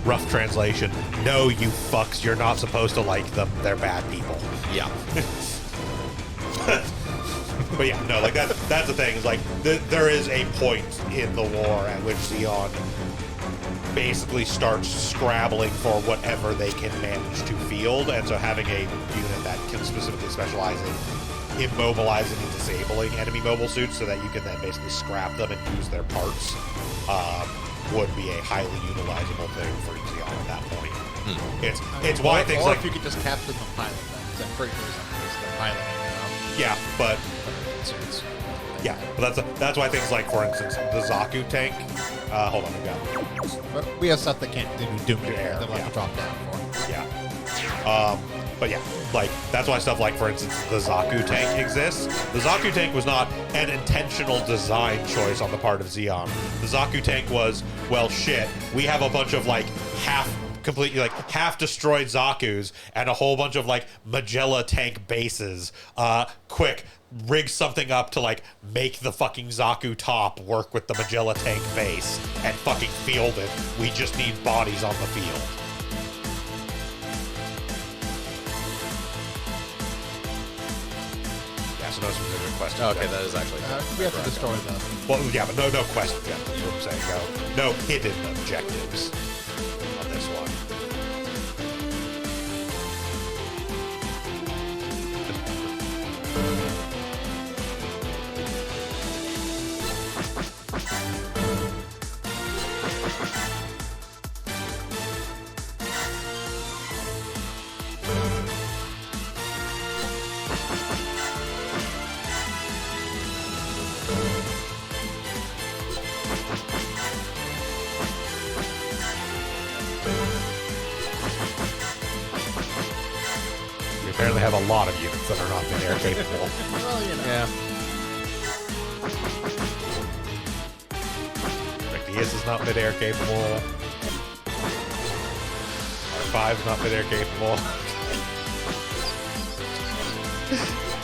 Rough translation: no, you fucks, you're not supposed to like them. They're bad people. Yeah. But yeah, no, like that's the thing. Is like there is a point in the war at which Xeon basically starts scrabbling for whatever they can manage to field, and so having a unit that can specifically specialize in immobilizing and disabling enemy mobile suits, so that you can then basically scrap them and use their parts, would be a highly utilizable thing for Xeon at that point. It's why things or like if you could just capture them and pilot them, because I'm pretty sure they're piloting. yeah, but Suits. yeah, but that's why things like, for instance, the Zaku tank. Hold on, I've got it. But we have stuff that can't do Air, that we'll have yeah. to drop down for. Yeah. But yeah, like, that's why stuff like, for instance, the Zaku tank exists. The Zaku tank was not an intentional design choice on the part of Xeon. The Zaku tank was, well, shit, we have a bunch of, like, completely, like, half-destroyed Zakus and a whole bunch of, like, Magella tank bases. Quick, rig something up to, like, make the fucking Zaku top work with the Magella tank base and fucking field it. We just need bodies on the field. so no specific quest. Okay, that is actually. We have to destroy them. Well, yeah, but no quest objectives. Is what I'm saying. No hidden objectives on this one. We apparently have a lot of units that are not mid-air capable. Well, you know. Yeah. Rectius is not mid-air capable. R5 is not mid-air capable.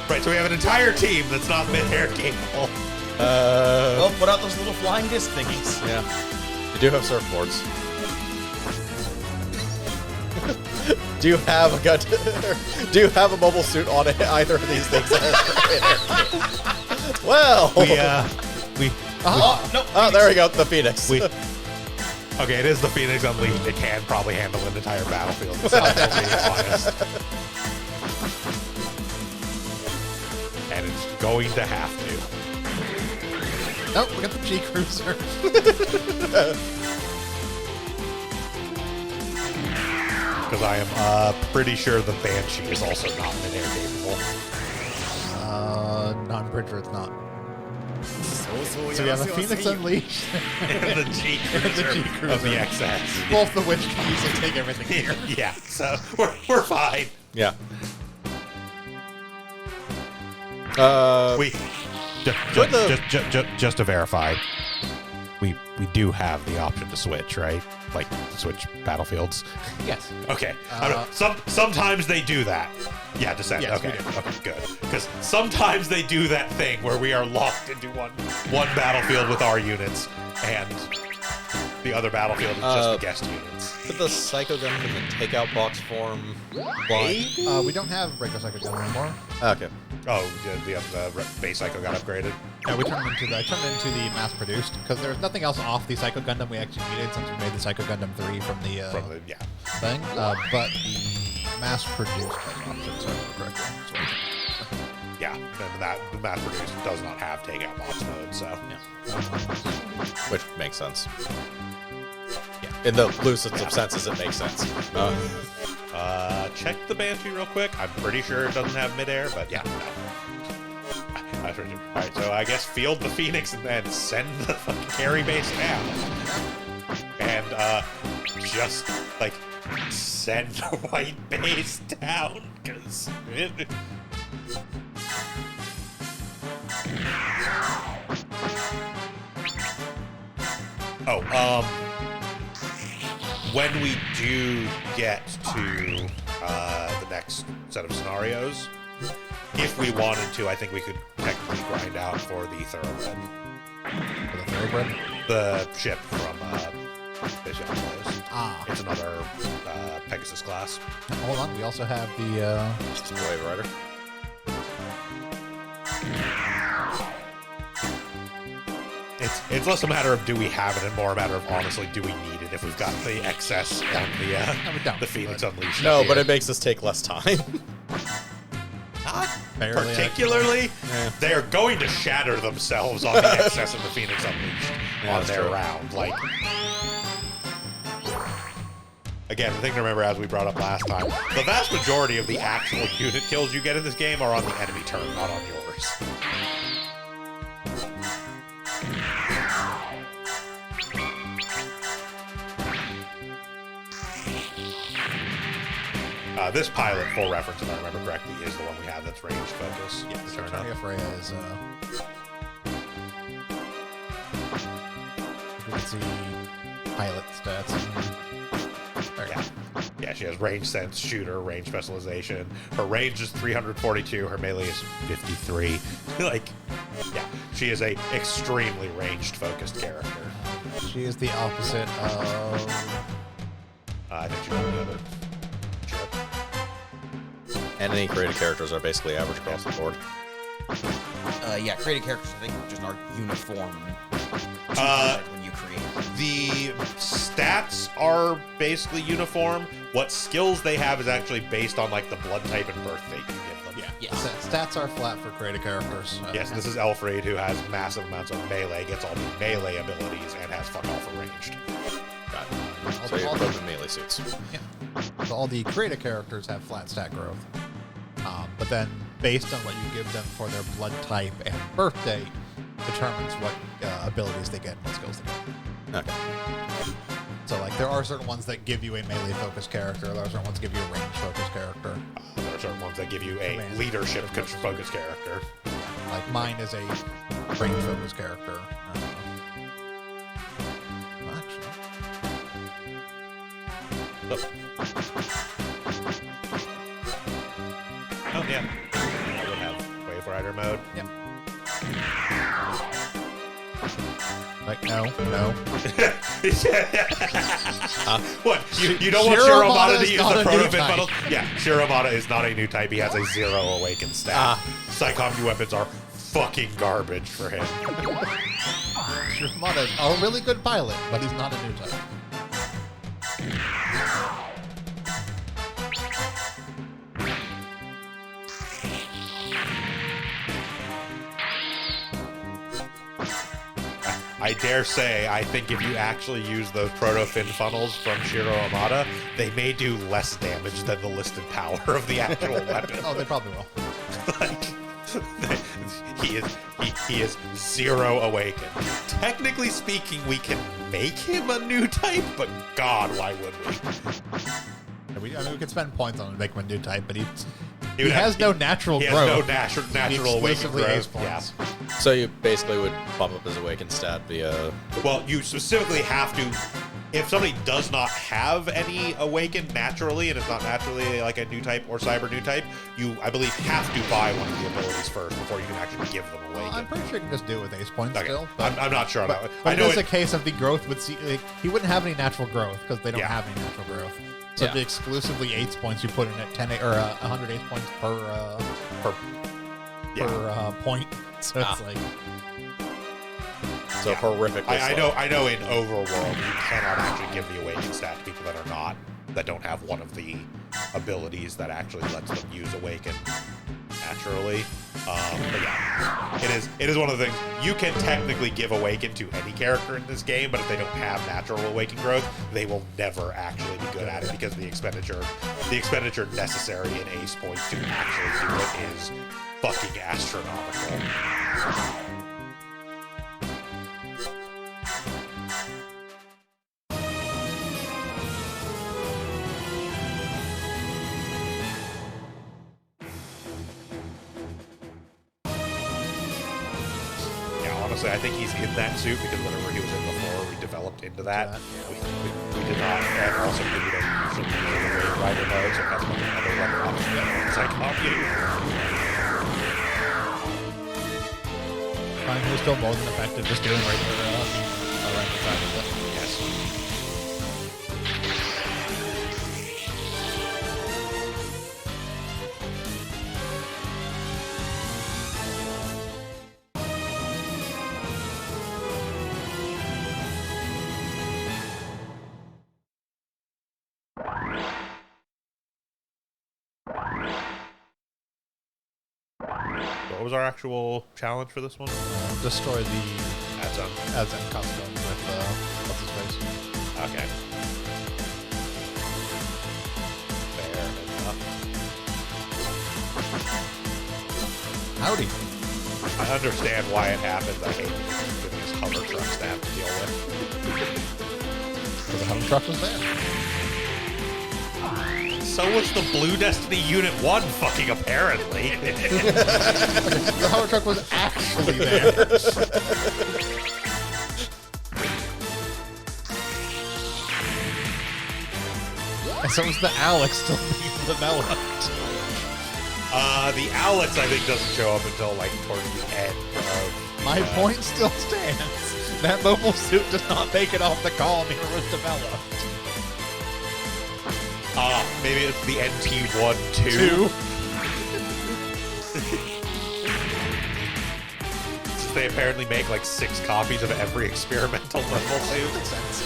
Right, so we have an entire team that's not mid-air capable. Well, put out those little flying disc thingies. Yeah. You do have surfboards. Do you have a gun? Do you have a mobile suit on either of these things? Well, No. there we go. The Phoenix. Okay, it is the Phoenix Unleashed. It can probably handle an entire battlefield itself, to be honest. And it's going to have to. Nope, we got the G Cruiser. Because I am pretty sure the Banshee is also not mid-air capable. No, I'm pretty sure it's not. So we have a Phoenix Unleashed, And the G Cruiser of the XS. both of which can easily take everything here. Yeah, so we're fine. Yeah. Just to verify, we do have the option to switch, right? Like switch battlefields. Yes. Okay. Sometimes they do that. Yeah, Descent. Yes, okay. we do. Okay, good. Because sometimes they do that thing where we are locked into one battlefield with our units, and the other battlefield is just the guest units. Put the Psycho Gun in the takeout box form. Why? We don't have regular Psycho Gun anymore. Okay. Oh, the base Psycho got upgraded. Yeah, we turned it into the mass-produced because there was nothing else off the Psycho Gundam we actually needed since we made the Psycho Gundam 3 from the thing. But the mass-produced has options, so correctly. Yeah, and the mass-produced does not have takeout box mode, so Yeah. Which makes sense. Yeah. In the loosest of senses, it makes sense. Check the Banshee real quick. I'm pretty sure it doesn't have midair, but yeah, no. Alright, so I guess field the Phoenix and then send the fucking carry base down. And, just, like, send the white base down, because... when we do get to the next set of scenarios, if we wanted to, I think we could technically grind out for the Thoroughbred. For the Thoroughbred? The ship from Space Young Boys. Ah. It's another Pegasus class. Hold on, we also have the... Wave Rider. It's less a matter of do we have it and more a matter of honestly do we need it if we've got the excess on the Phoenix Unleashed. No, up but here. it makes us take less time. Not Barely, particularly. Yeah. They're going to shatter themselves on the excess of the Phoenix Unleashed Yeah, on that's their true. round. Like, again, the thing to remember, as we brought up last time, the vast majority of the actual unit kills you get in this game are on the enemy turn, not on yours. This pilot, full reference, if I remember correctly, is the one we have that's range focus. Yes, Turn up. Freya is... you can see pilot stats. There you go. Yeah, she has range sense, shooter, range specialization. Her range is 342. Her melee is 53. Like, yeah, she is a extremely ranged focused character. She is the opposite of... I think she's on the other ship. And any created characters are basically average across the board. Yeah, created characters, I think, just are uniform when you create. The stats are basically uniform. What skills they have is actually based on like the blood type and birth date you give them. Yes. Stats are flat for created characters. Yes, this is Elfried, who has massive amounts of melee, gets all the melee abilities, and has fuck all for ranged. Got it. So you're both in melee suits. Yeah. So all the created characters have flat stat growth. But then, based on what you give them for their blood type and birth date, determines what abilities they get and what skills they get. Okay. So, like, there are certain ones that give you a melee-focused character. There are certain ones that give you a range-focused character. There are certain ones that give you a leadership-focused character. Like, mine is a range-focused character. Actually. Oh, yeah. I would have Wave Rider mode. Yep. Like, no. What? You don't want Shiromata to use the not a new proto-fin type. funnel? Yeah, Shiromata is not a new type. He has a 0 awakened stat. Psychomedy weapons are fucking garbage for him. Shiromata is a really good pilot, but he's not a new type. I dare say, I think if you actually use those proto-fin funnels from Shiro Amada, they may do less damage than the listed power of the actual weapon. Oh, they probably will. Like, he is 0 awakened. Technically speaking, we can make him a new type, but God, why would we? I mean, we could spend points on him to make him a new type, but he would has have- no natural He growth. has no natural awakened Exclusively ace growth. Yeah. points. So you basically would bump up his awakened stat via... Well, you specifically have to, if somebody does not have any awakened naturally, and it's not naturally like a new type or cyber new type, you, I believe, have to buy one of the abilities first before you can actually give them Well, I'm awakened. pretty sure you can just do it with ace points Okay. still. I'm not sure about it. But I it know is a it, case of the growth would see. Like, he wouldn't have any natural growth because they don't Yeah. have any natural growth. So Yeah. the exclusively ace points you put in at 10 or 100 ace points per point. So it's like So horrifically I know in Overworld you cannot actually give the awakened stat to people that don't have one of the abilities that actually lets them use awaken naturally. But yeah, it is one of the things you can technically give awaken to any character in this game, but if they don't have natural awaken growth, they will never actually be good at it because the expenditure necessary in ace points to actually do it is fucking astronomical. Honestly, I think he's in that suit because whatever he was in before, we developed into that. We did not, and also we don't use him in the Wave Rider mode, so that's another weapon option. It's like, He's still more than effective just doing regular attack with it. Yes. What was our actual challenge for this one? Destroy the Adzone. custom with what's his face. Okay. Fair enough. Howdy. I understand why it happens. I hate giving us hover trucks to have to deal with. Because the hover truck was there. So was the Blue Destiny Unit 1, fucking apparently. The hover truck was actually there. And so was the Alex still being developed. The Alex, I think, doesn't show up until, like, towards the end of... My point still stands. That mobile suit does not make it off the column it was developed. Maybe it's the NT1-2. they apparently make like 6 copies of every experimental mobile suit. Makes sense.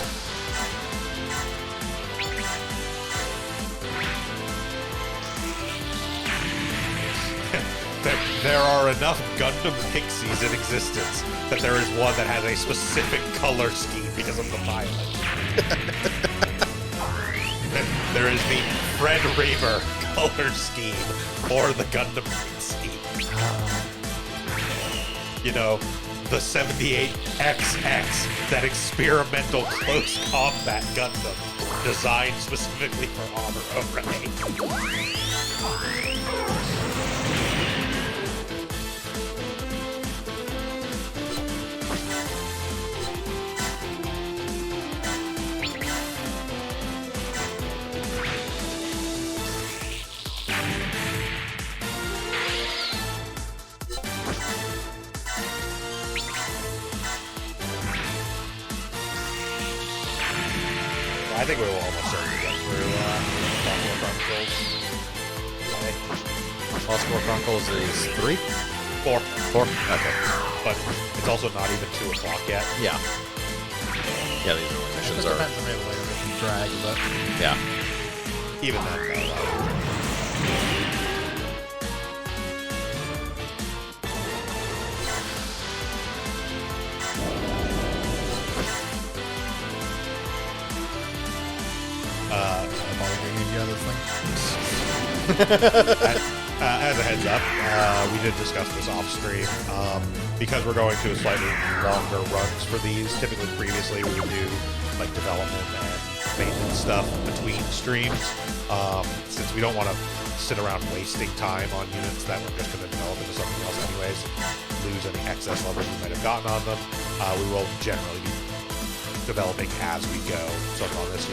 There are enough Gundam Pixies in existence that there is one that has a specific color scheme because of the violet. There is the Fred Reaver color scheme for the Gundam Pixie. You know, the 78XX, that experimental close combat Gundam designed specifically for Honor Array. I think we will almost certainly get through Lost War Chronicles. Lost War Chronicles is 3? 4. 4? Okay. But it's also not even 2 o'clock yet. Yeah. Yeah, these early It missions just are... depends on the later mission drag, but Yeah. Even then, I'm only going to give you other thing. as a heads up, we did discuss this off stream. Because we're going to slightly longer runs for these, typically previously we would do like development and maintenance stuff between streams. Since we don't want to sit around wasting time on units that we're just going to develop into something else anyways, lose any excess levels we might have gotten on them, we will generally be developing as we go. So on this,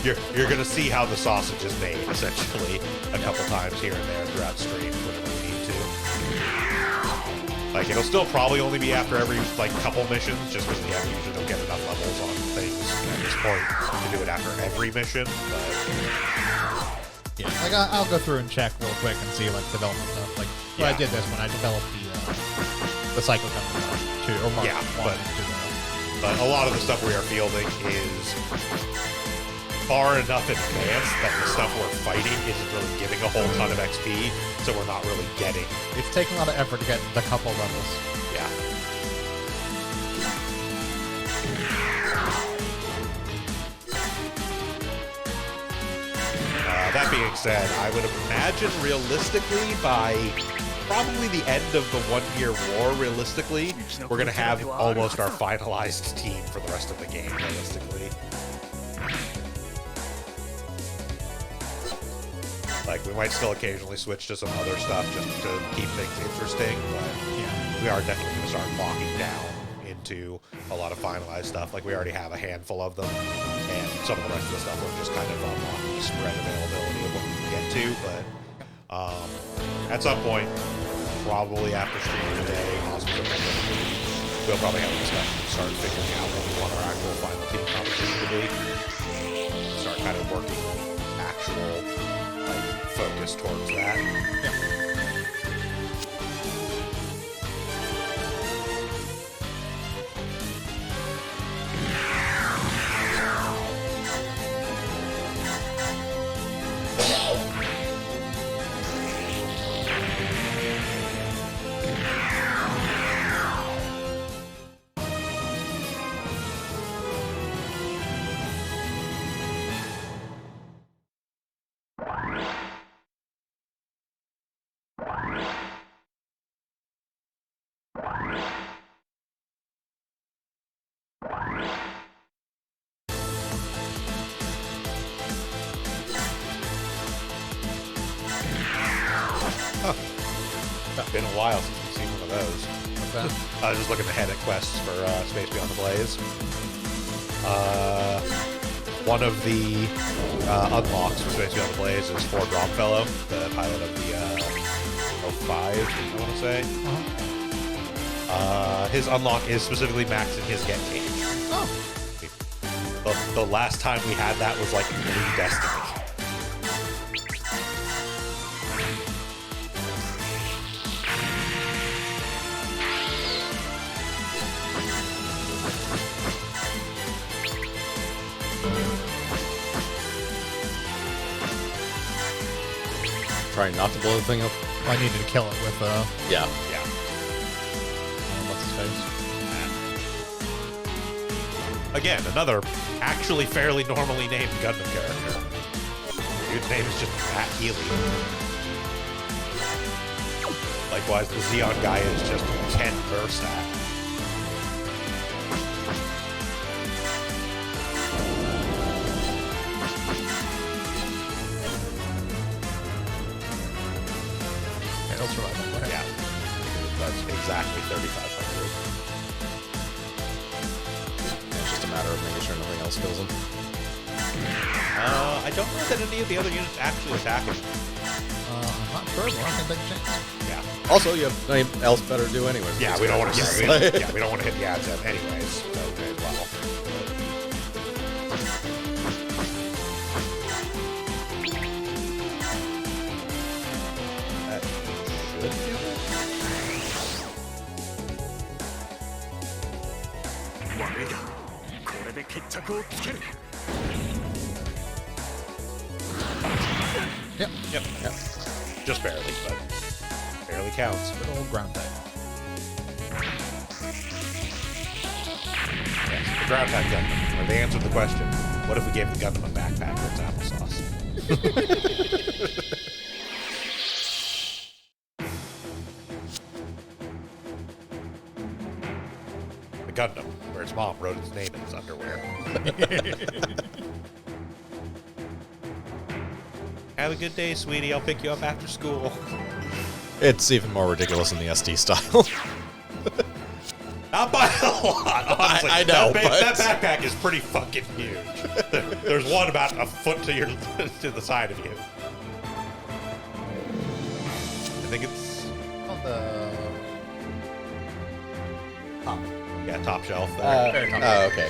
you're gonna see how the sausage is made essentially a couple times here and there throughout streams whenever we need to. Like it'll still probably only be after every like couple missions, just because we usually don't get enough levels on things at this point to do it after every mission. But Yeah, like I'll go through and check real quick and see like development stuff. Like I did this when I developed the Psycho Gundam 2 or Mark 1 into the. But a lot of the stuff we are fielding is far enough advanced that the stuff we're fighting isn't really giving a whole ton of XP, so we're not really getting. It's taking a lot of effort to get the couple levels. Yeah. That being said, I would imagine realistically by probably the end of the 1-year war, realistically, we're going to have almost our finalized team for the rest of the game, realistically. Like, we might still occasionally switch to some other stuff just to keep things interesting, but yeah, we are definitely going to start locking down into a lot of finalized stuff. Like, we already have a handful of them, and some of the rest of the stuff we're just kind of unlocking the spread availability of what we can get to, but at some point, probably after stream today, possibly we'll probably have a discussion and start figuring out what we want our actual final team composition to be. Start kind of working actual focus towards that. Yeah. Been a while since we've seen one of those. I was just looking ahead at quests for Space Beyond the Blaze. One of the unlocks for Space Beyond the Blaze is Ford Longfellow, the pilot of the 05, I want to say. His unlock is specifically maxing his get gauge. Oh. The last time we had that was like Blue Destiny. trying not to blow the thing up. I needed to kill it with Yeah. Yeah. what's his face? Again, another actually fairly normally named Gundam character. Dude's name is just Matt Healy. Likewise, the Xeon guy is just Ken Versat. Okay, he'll survive that. Go ahead. Yeah. That's exactly 3,500. It's just a matter of making sure nothing else kills him. I don't know that any of the other units actually attack him. I'm not sure, but I can take a chance. Yeah. Also, you have nothing else better to do anyway. Yeah, we don't want to. Yeah, we don't want to hit the ads up anyways. So, okay, well. That should do it. 悪いがこれで決着をつける Yep. Yep. Just barely, but barely counts. Good old ground type. Yes, the ground type Gundam. Where they answered the question, what if we gave the Gundam a backpack that's applesauce? The Gundam, where its mom wrote its name in its underwear. Have a good day, sweetie. I'll pick you up after school. It's even more ridiculous in the SD style. Not by a lot, honestly. I know, that backpack is pretty fucking huge. There's one about a foot to your to the side of you. I think it's On the top. yeah, top shelf there. Very top. Oh, okay.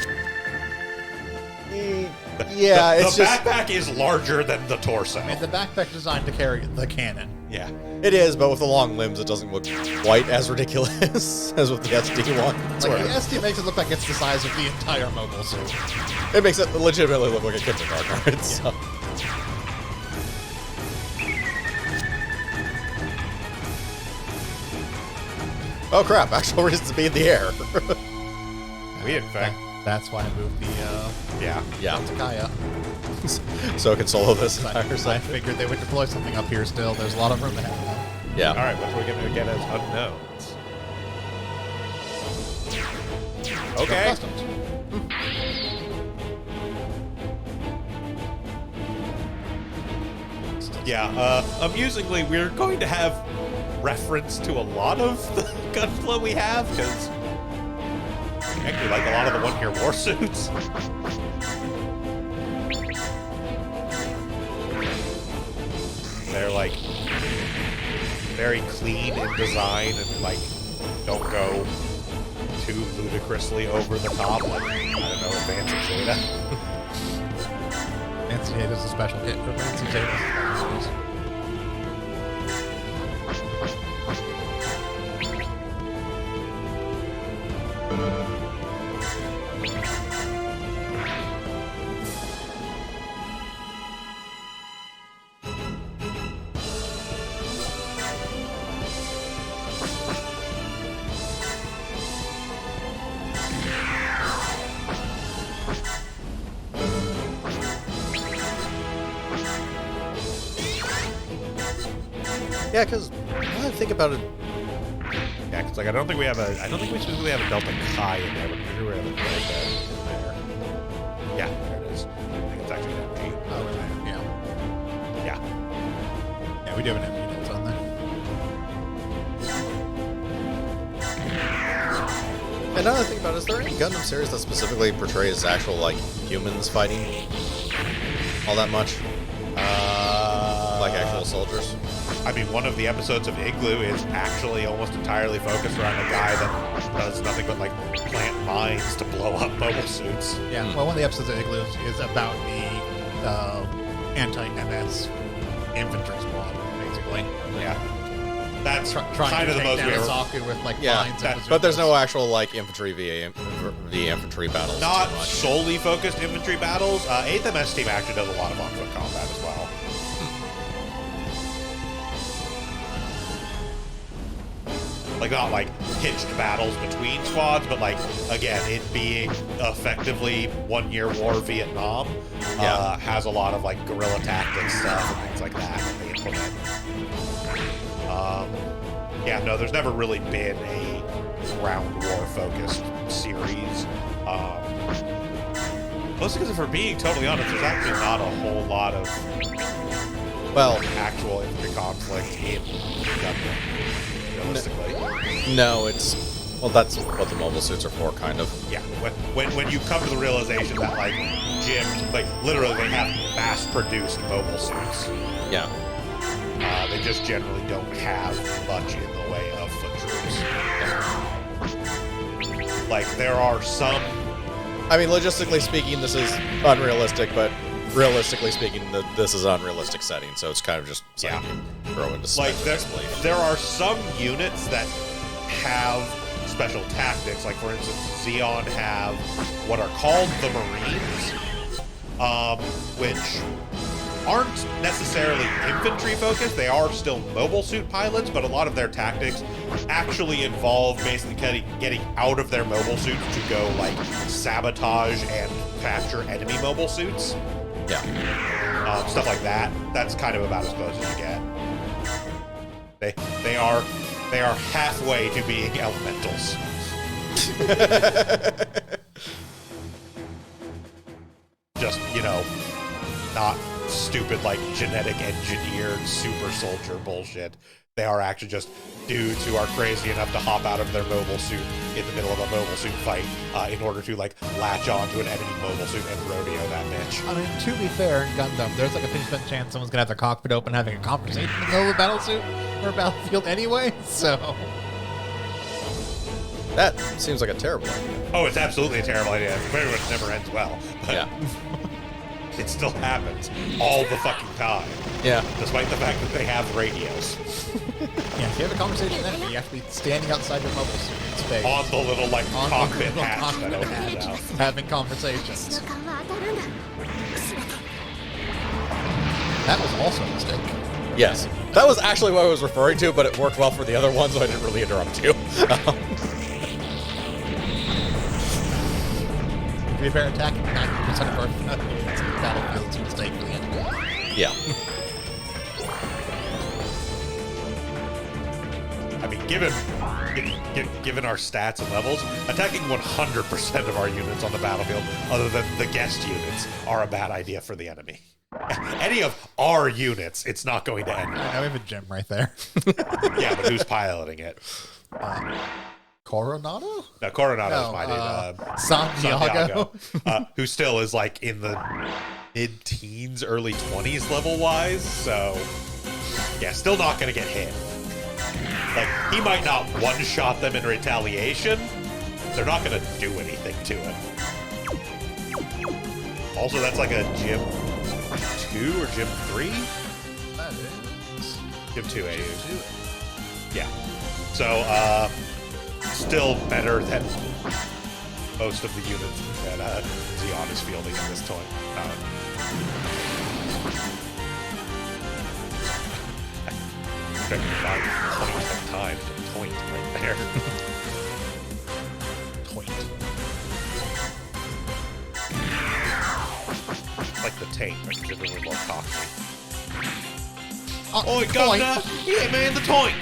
Yeah, the it's just... backpack is larger than the torso. I mean, the backpack designed to carry the cannon. Yeah. It is, but with the long limbs, it doesn't look quite as ridiculous as with the SD one. Like, the SD makes it look like it's the size of the entire mobile suit. It makes it legitimately look like a kindergartner. It's, Oh crap, actual reasons to be in the air. We in fact That's why I moved the yeah. Yeah. Takaya. So it can solo this I entire side. figured they would deploy something up here still. There's a lot of room ahead of them. Yeah. Alright, what are we gonna get as unknowns? Okay. Customs. Yeah, amusingly, we're going to have reference to a lot of the gunflow we have, because actually like a lot of the one-here war suits. They're like very clean in design and like don't go too ludicrously over the top like, I don't know, Advanced Zeta. Nancy Jada's a special kit for Nancy Jada's. Yeah, because now I think about it, Yeah, because like I don't think we specifically have a Delta Chi in there, but I'm sure we have a Delta in there. Yeah, there it is. I think it's actually an MG. Oh, yeah. Yeah. Yeah, we do have an MG that's on there. and now that I think about it, is there any Gundam series that specifically portrays actual, like, humans fighting all that much? Like actual soldiers? I mean, one of the episodes of Igloo is actually almost entirely focused around a guy that does nothing but like plant mines to blow up mobile suits. Yeah, well, one of the episodes of Igloo is about the anti-MS infantry squad, basically. Yeah. That's Trying kind to of the take most down we ever... Saku with, like, Yeah, mines and but there's no bazookas. actual, like, infantry via infantry battles. Not too much. solely focused infantry battles. 8th MS team actually does a lot of on-foot combat as well. like not like pitched battles between squads, but like again, it being effectively 1 year war Vietnam, has a lot of like guerrilla tactics stuff and things like that they implement. Yeah, no, there's never really been a ground war focused series. Mostly because if we're being totally honest, there's actually not a whole lot of actual infantry conflict in Gundam, realistically. No, that's what the mobile suits are for, kind of. Yeah, when you come to the realization that like literally they have mass-produced mobile suits. Yeah. They just generally don't have much in the way of foot troops. Like there are some. I mean, logistically speaking, this is unrealistic, but realistically speaking, this is an unrealistic setting, so it's kind of just throw into like there are some units that have special tactics. Like for instance, Xeon have what are called the Marines, which aren't necessarily infantry focused. They are still mobile suit pilots, but a lot of their tactics actually involve basically getting out of their mobile suits to go like sabotage and capture enemy mobile suits. Yeah. Stuff like that. That's kind of about as close as you get. They are halfway to being elementals. Just, not stupid like genetic engineered super soldier bullshit. They are actually just dudes who are crazy enough to hop out of their mobile suit in the middle of a mobile suit fight in order to like latch onto an enemy mobile suit and rodeo that bitch. I mean, to be fair, in Gundam, there's like a 50% chance someone's gonna have their cockpit open having a conversation in the middle of a battle suit or a battlefield anyway, so. That seems like a terrible idea. Oh, it's absolutely a terrible idea. It very much never ends well. But Yeah. it still happens all the fucking time. Yeah. Despite the fact that they have radios. Yeah, if you have a conversation then you have to be standing outside your mobile suit in space. On the little like On the cockpit little hatch cockpit that opens hatch, out. having conversations. That was also a mistake. Yes. That was actually what I was referring to, but it worked well for the other one, so I didn't really interrupt you. To be fair, attacking 90% of our battlefield's a mistake for the enemy. Yeah. I mean, given our stats and levels, attacking 100% of our units on the battlefield, other than the guest units, are a bad idea for the enemy. Any of our units, it's not going to end. I know we have a gym right there. Yeah, but who's piloting it? Coronado? No, Coronado's No, my dude. Santiago. Who still is like in the mid-teens, early 20s level-wise, so yeah, still not going to get hit. Like, he might not one-shot them in retaliation. They're not going to do anything to him. Also, that's like a Gym 2 or Gym 3? That is. Gym 2 AU. Yeah. So, still better than most of the units that Xeon is fielding at this point. Point of time to point right there. Point. Like the tank, but considerably more costly. Oi, Governor! Yeah, man, the toink!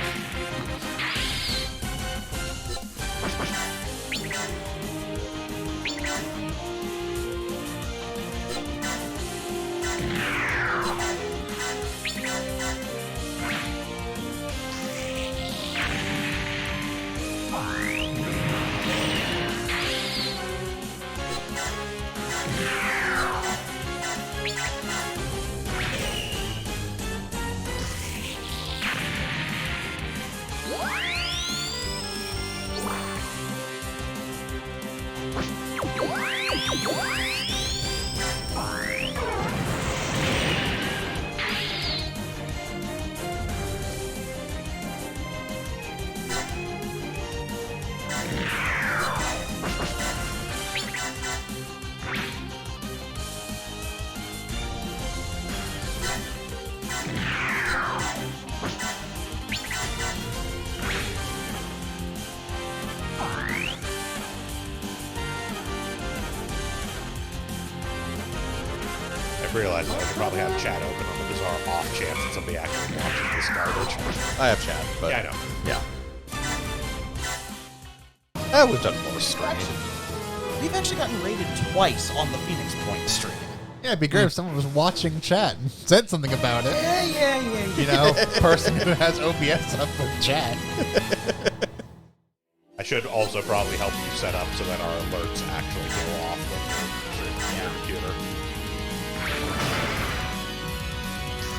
realized that I should probably have chat open on the bizarre off chance that somebody actually watches this garbage. I have chat, but Yeah, I know. Yeah. We've done more streaming. We've actually gotten rated twice on the Phoenix Point stream. Yeah, it'd be great if someone was watching chat and said something about it. Yeah. You know, person who has OBS up with chat. I should also probably help you set up so that our alerts actually go off when you're streaming your computer.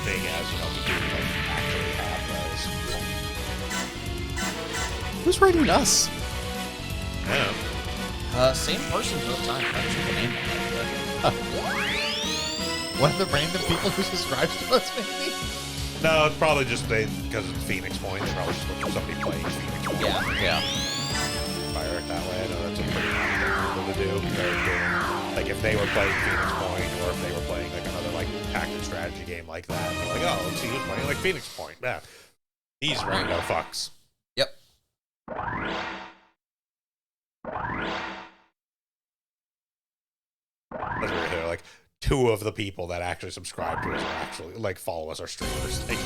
Being as, you know, we do like, actually have those. Who's rating us? Yeah. Same person both times. I don't know the name of it. One of the random people who subscribes to us, maybe? No, it's probably just because it's Phoenix Point. They probably just look for somebody playing Phoenix Point. Yeah. Fire it that way. I know that's a pretty common thing to do. They're doing, like, if they were playing Phoenix Point, or if they were playing like another like tactic strategy game like that, they're like, oh, let's see who's playing like Phoenix Point. Yeah, these rando fucks. Yep. That's weird. They're like two of the people that actually subscribe to us are actually like follow us are streamers. Like,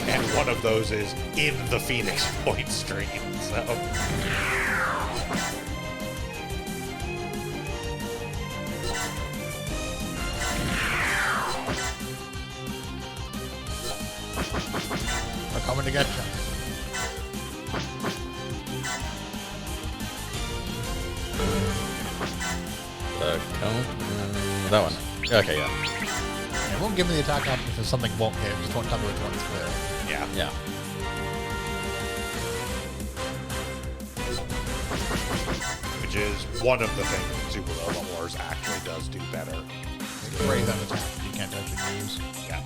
and one of those is in the Phoenix Point stream. So. We're coming to get you. The cone? That one. Okay, yeah. It won't give me the attack option if something won't hit. It just won't tell me which one's clear. Yeah. Yeah. Which is one of the things that Super Robot Wars actually does do better. Raise that attack that you can't actually use. Yeah.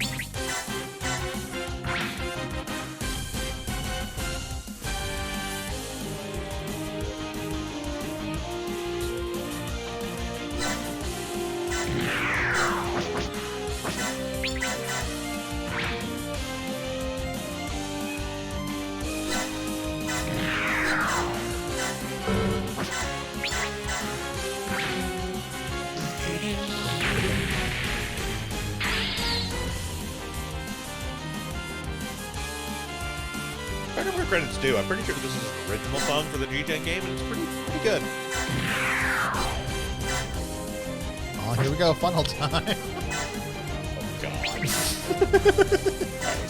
I where credit's due. I'm pretty sure this is an original song for the G10 game, and it's pretty good. Oh, here we go. Funnel time. Oh, God. Alright, let's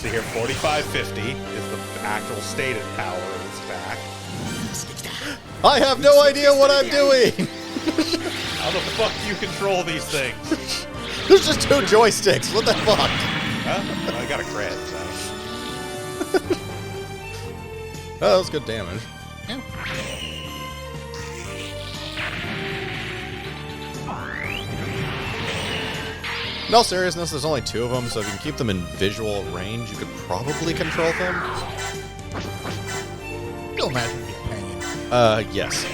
see here. 4550 is the actual stated power of this attack. I have no idea what I'm doing! How the fuck do you control these things? There's just two joysticks. What the fuck? Well, I got a crit, so. Oh, that was good damage. Yeah. In all seriousness, there's only two of them, so if you can keep them in visual range, you could probably control them. Still imagine it'd be pain. Yes.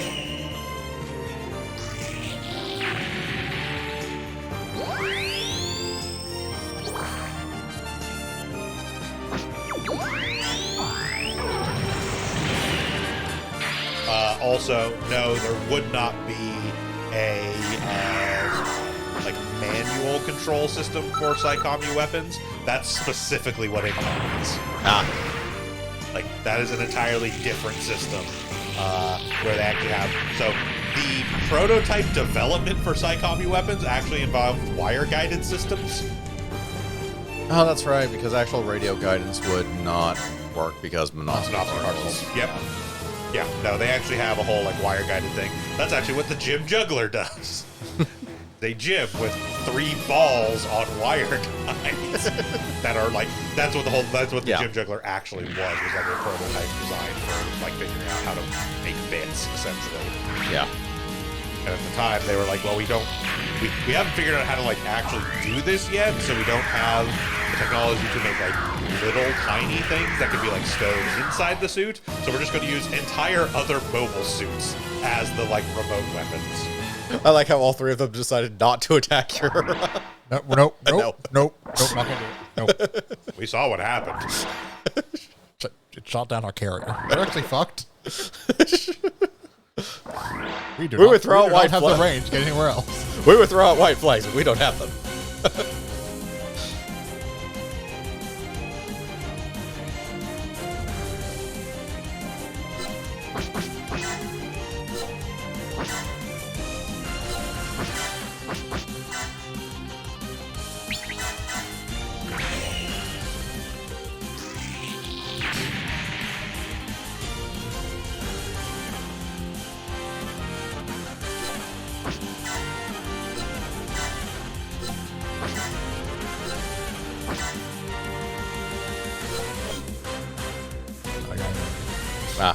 Also, no, there would not be a like manual control system for Psychomu weapons. That's specifically what it means. Like that is an entirely different system where they actually have. So the prototype development for Psychomu weapons actually involved wire-guided systems. Oh, that's right, because actual radio guidance would not work because monopoly particles. Yep. Yeah, no, they actually have a whole like wire-guided thing. That's actually what the gym juggler does. They gym with 3 balls on wire guides that are like that's what the gym juggler actually was like a prototype design for like figuring out how to make bits essentially. Yeah. And at the time they were like, well, we haven't figured out how to like actually do this yet, so we don't have the technology to make like little tiny things that could be like stowed inside the suit. So we're just going to use entire other mobile suits as the like remote weapons. I like how all 3 of them decided not to attack your... Nope, not gonna do it. Nope. We saw what happened. It shot down our carrier. They're actually fucked. We do We not, would throw we out do not white have flag. the range to get anywhere else. We would throw out white flags, but we don't have them.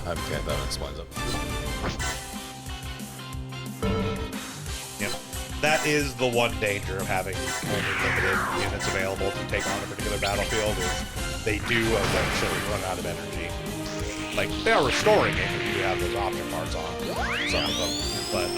Okay, that explains it. Yep. That is the one danger of having only limited units available to take on a particular battlefield is they do eventually run out of energy. Like, they are restoring it if you have those option parts on some of them, but,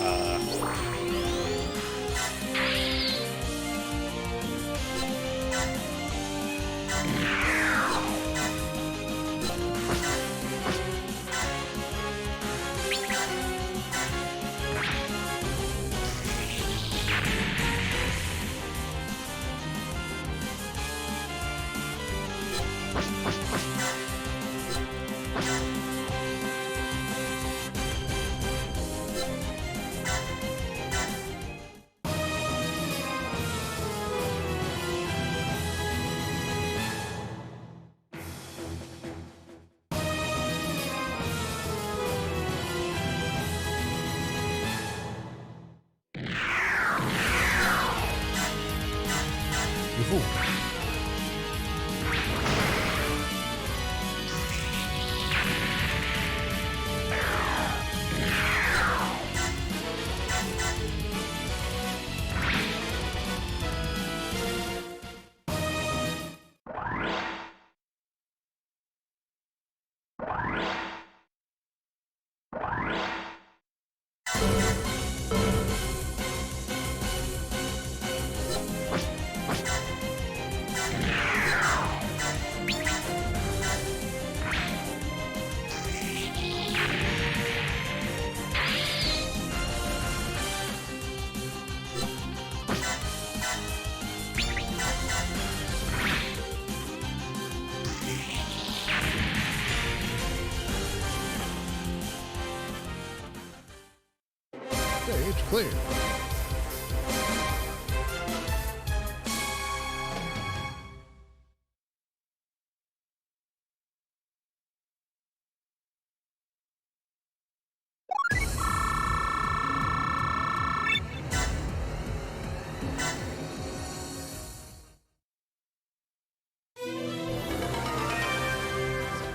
Stage clear.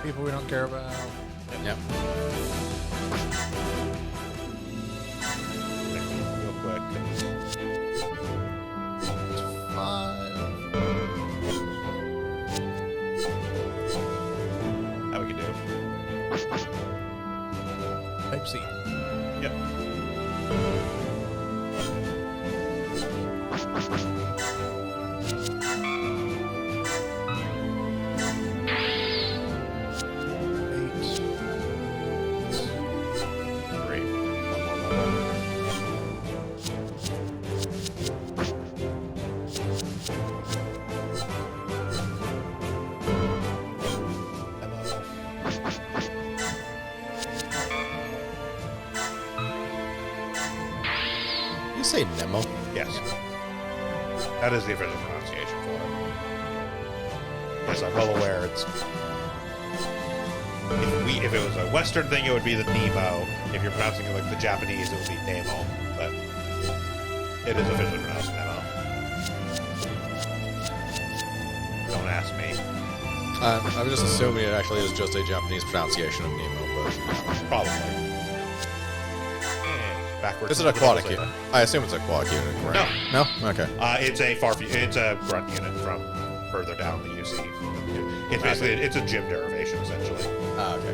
People we don't care about. Yep. real quick. 5. How we can do. Type C. Yep. You say Nemo? Yes. That is the official pronunciation for it. Yes, I'm well aware it's... If it was a Western thing, it would be the Nemo. If you're pronouncing it like the Japanese, it would be Nemo. But it is officially pronounced Nemo. Don't ask me. I'm just assuming it actually is just a Japanese pronunciation of Nemo, but Probably. Backwards. is it aquatic unit? I assume it's aquatic unit, correct? No. No? Okay. It's a grunt unit from further down the UC. It's basically it's a gym derivation essentially. Ah, okay.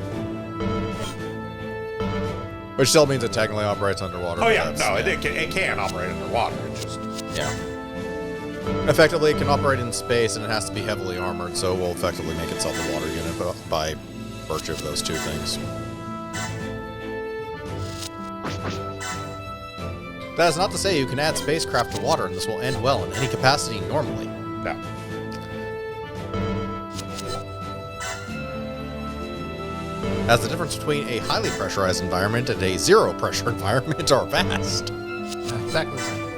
Which still means it technically operates underwater. Oh but yeah, that's- no, it can operate underwater. It's just Yeah. Effectively, it can operate in space, and it has to be heavily armored, so it will effectively make itself a water unit by virtue of those two things. That is not to say you can add spacecraft to water and this will end well in any capacity normally. No. As the difference between a highly pressurized environment and a zero pressure environment are vast. Exactly the same.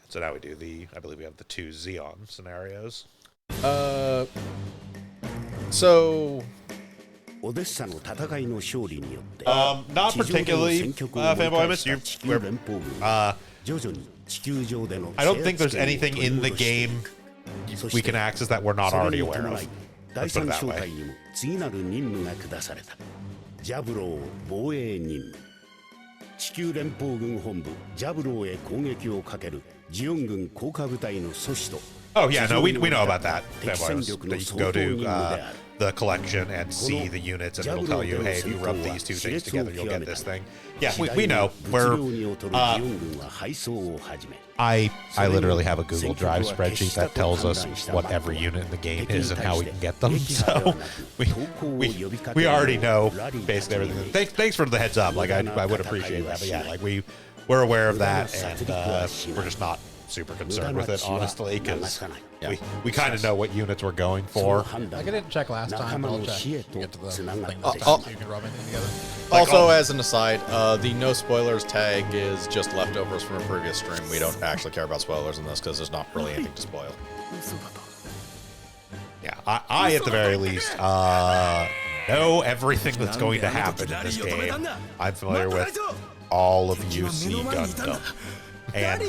So now we do I believe we have the 2 Xeon scenarios. So not particularly, fanboy miss. I don't think there's anything in the game we can access that we're not already aware of. Let's put it that way. 地球連邦軍本部ジャブローへ攻撃をかけるジオン軍降下部隊の阻止と Oh yeah, no, we know about that. You can go to the collection and see the units, and it'll tell you, hey, if you rub these 2 things together, you'll get this thing. Yeah, we know. I literally have a Google Drive spreadsheet that tells us what every unit in the game is and how we can get them. So we already know basically everything. Thanks for the heads up. Like I would appreciate that. But yeah, like we're aware of that, and we're just not super concerned with it, honestly, because we kind of know what units we're going for. Like I didn't check last time, but I'll check to get to the thing this time so you can rub anything together. Also, as an aside, the no spoilers tag is just leftovers from a previous stream. We don't actually care about spoilers in this because there's not really anything to spoil. Yeah, I at the very least know everything that's going to happen in this game. I'm familiar with all of UC Gundam. And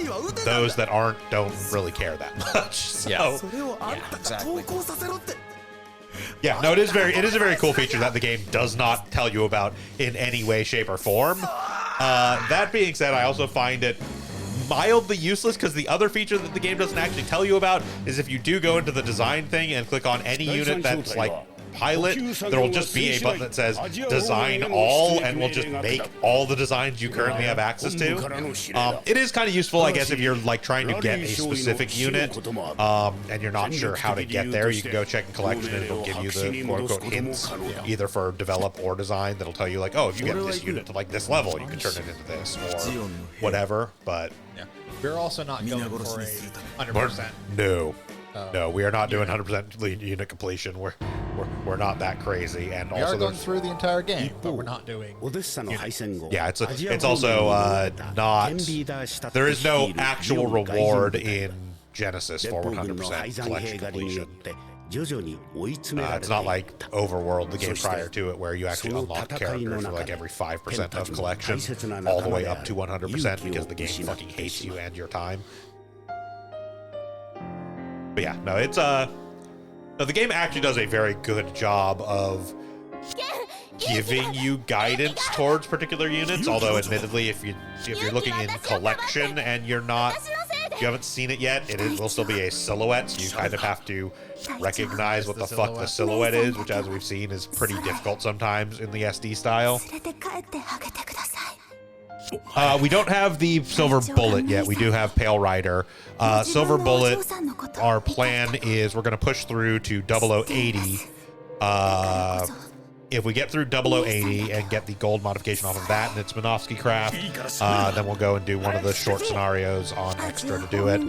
those that aren't don't really care that much. So, yeah, exactly. Yeah, no, it is a very cool feature that the game does not tell you about in any way, shape, or form. That being said, I also find it mildly useless because the other feature that the game doesn't actually tell you about is if you do go into the design thing and click on any unit that's like pilot, there will just be a button that says design all, and will just make all the designs you currently have access to. It is kind of useful, I guess, if you're like trying to get a specific unit and you're not sure how to get there. You can go check in collection and it'll give you the quote-unquote hints, either for develop or design, that'll tell you like, oh, if you get this unit to like this level, you can turn it into this or whatever. But we're also not going for a 100%. No, we are not doing 100% unit completion. We're not that crazy, and we also are going through the entire game, but we're not doing. Yeah, it's also not. There is no actual reward in Genesis for 100% collection completion. It's not like Overworld, the game prior to it, where you actually unlock characters for like every 5% of collection, all the way up to 100% because the game fucking hates you and your time. But yeah, no, it's no, the game actually does a very good job of giving you guidance towards particular units. Although, admittedly, if you're looking in collection and you haven't seen it yet, it will still be a silhouette. So you kind of have to recognize what the fuck the silhouette is, which, as we've seen, is pretty difficult sometimes in the SD style. We don't have the Silver Bullet yet. We do have Pale Rider. Silver Bullet, our plan is we're going to push through to 0080. If we get through 0080 and get the gold modification off of that and its Minovsky craft, then we'll go and do one of the short scenarios on Extra to do it.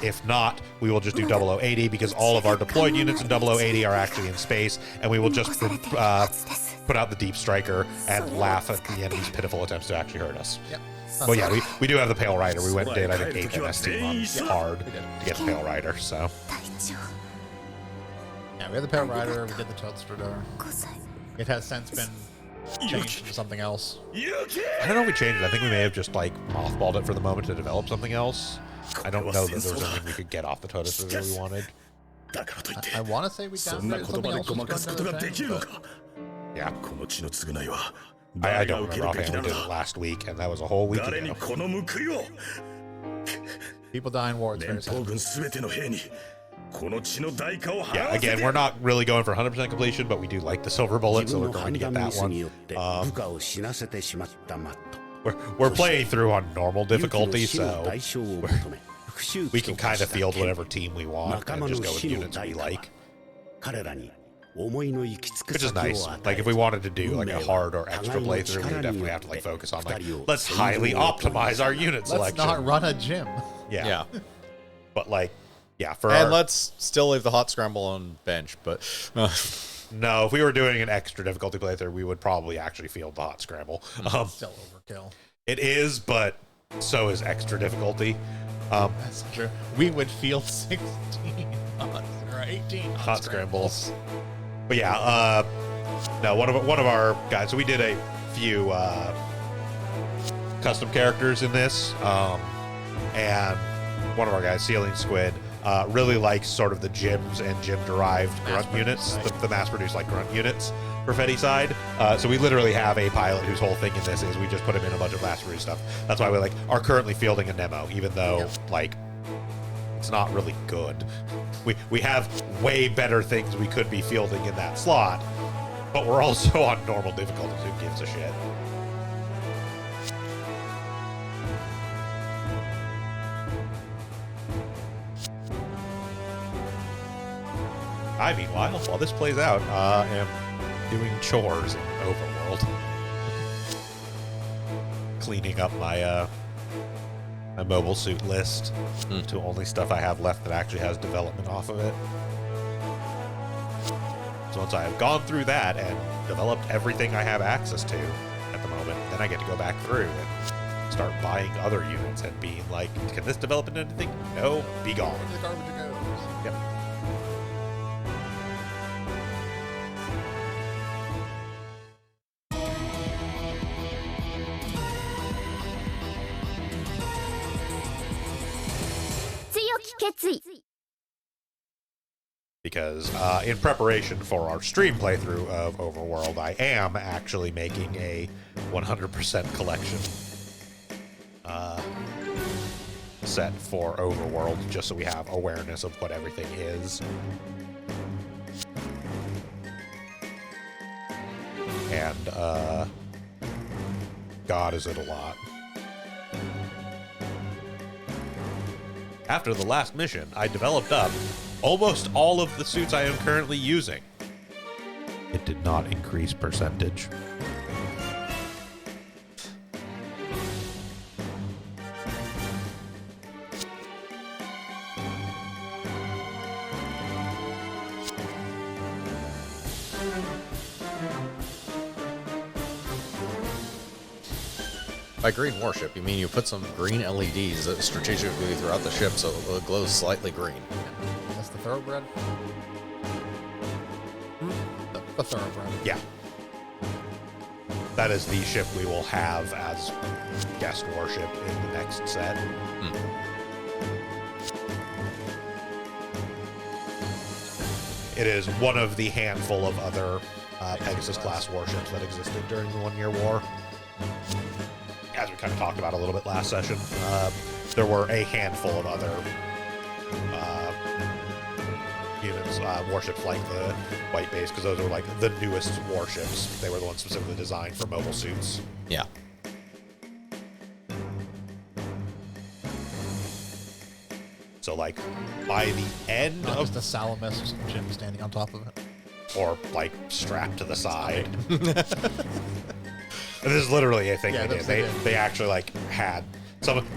If not, we will just do 0080 because all of our deployed units in 0080 are actually in space, and we will just put out the Deep Striker and laugh at the enemy's pitiful attempts to actually hurt us. Yep. Well, yeah, we do have the Pale Rider. We went and did, I think, 8 MST on hard to get the Pale Rider, so. Yeah, we had the Pale Rider, we did the Toadster. It has since been changed to something else. I don't know if we changed it. I think we may have just, like, mothballed it for the moment to develop something else. I don't know that there was anything we could get off the Toadster that we wanted. I want to say we downgraded something else. Yeah. I don't remember offhand. We did it last week, and that was a whole week ago. People die in war. It's very sad. Yeah, again, we're not really going for 100% completion, but we do like the Silver Bullet, so we're going to get that one. We're playing through on normal difficulty, so we're we can kind of field whatever team we want and just go with units we like. Which is nice. Like, if we wanted to do like a hard or extra playthrough, we would definitely have to like focus on like, let's highly optimize our unit selection. Let's not run a gym. Yeah. But like, yeah, let's still leave the hot scramble on bench, but no, if we were doing an extra difficulty playthrough, we would probably actually field the hot scramble. Still overkill. It is, but so is extra difficulty. That's true. We would field 16 or 18 hot scrambles. But yeah, no, one of our guys. So we did a few custom characters in this, and one of our guys, Ceiling Squid, really likes sort of the gyms and gym-derived grunt units, the mass-produced like grunt units for Fetty side. So we literally have a pilot whose whole thing in this is we just put him in a bunch of mass-produced stuff. That's why we like are currently fielding a Nemo, even though like it's not really good. We have way better things we could be fielding in that slot, but we're also on normal difficulty. Who gives a shit? I, meanwhile, while this plays out, am doing chores in Overworld. Cleaning up my my mobile suit list to only stuff I have left that actually has development off of it. So once I have gone through that and developed everything I have access to at the moment, then I get to go back through and start buying other units and being like, can this develop into anything? No, be gone. Where the garbage goes. Yep. Because in preparation for our stream playthrough of Overworld, I am actually making a 100% collection set for Overworld, just so we have awareness of what everything is. And God, is it a lot. After the last mission, I developed up almost all of the suits I am currently using. It did not increase percentage. By green warship, you mean you put some green LEDs strategically throughout the ship so it glows slightly green. That's the thoroughbred? The thoroughbred. Yeah. That is the ship we will have as guest warship in the next set. It is one of the handful of other Pegasus-class warships that existed during the One-Year War. As we kind of talked about a little bit last session, there were a handful of other units, warships like the White Base, because those were like the newest warships. They were the ones specifically designed for mobile suits. Yeah. So like by the end Not of just a Salamis with some Jim standing on top of it. or like strapped to the side. This is literally a thing Yeah, they did. they did. They actually like had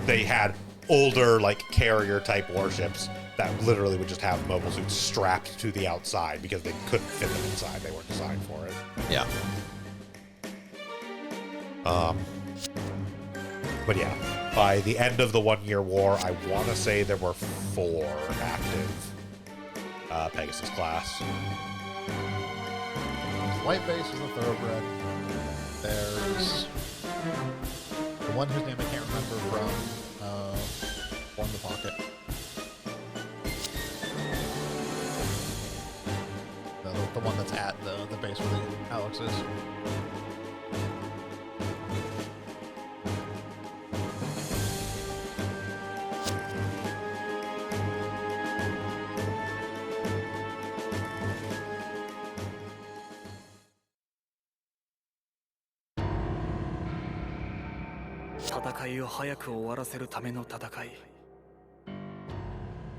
they had older like carrier type warships that literally would just have mobile suits strapped to the outside because they couldn't fit them inside. They weren't designed for it. Yeah. But yeah, by the end of the One-Year War, I want to say there were 4 active Pegasus class. White Base is a thoroughbred. There's the one whose name I can't remember from War in the Pocket. The one that's at the base where the Alex is.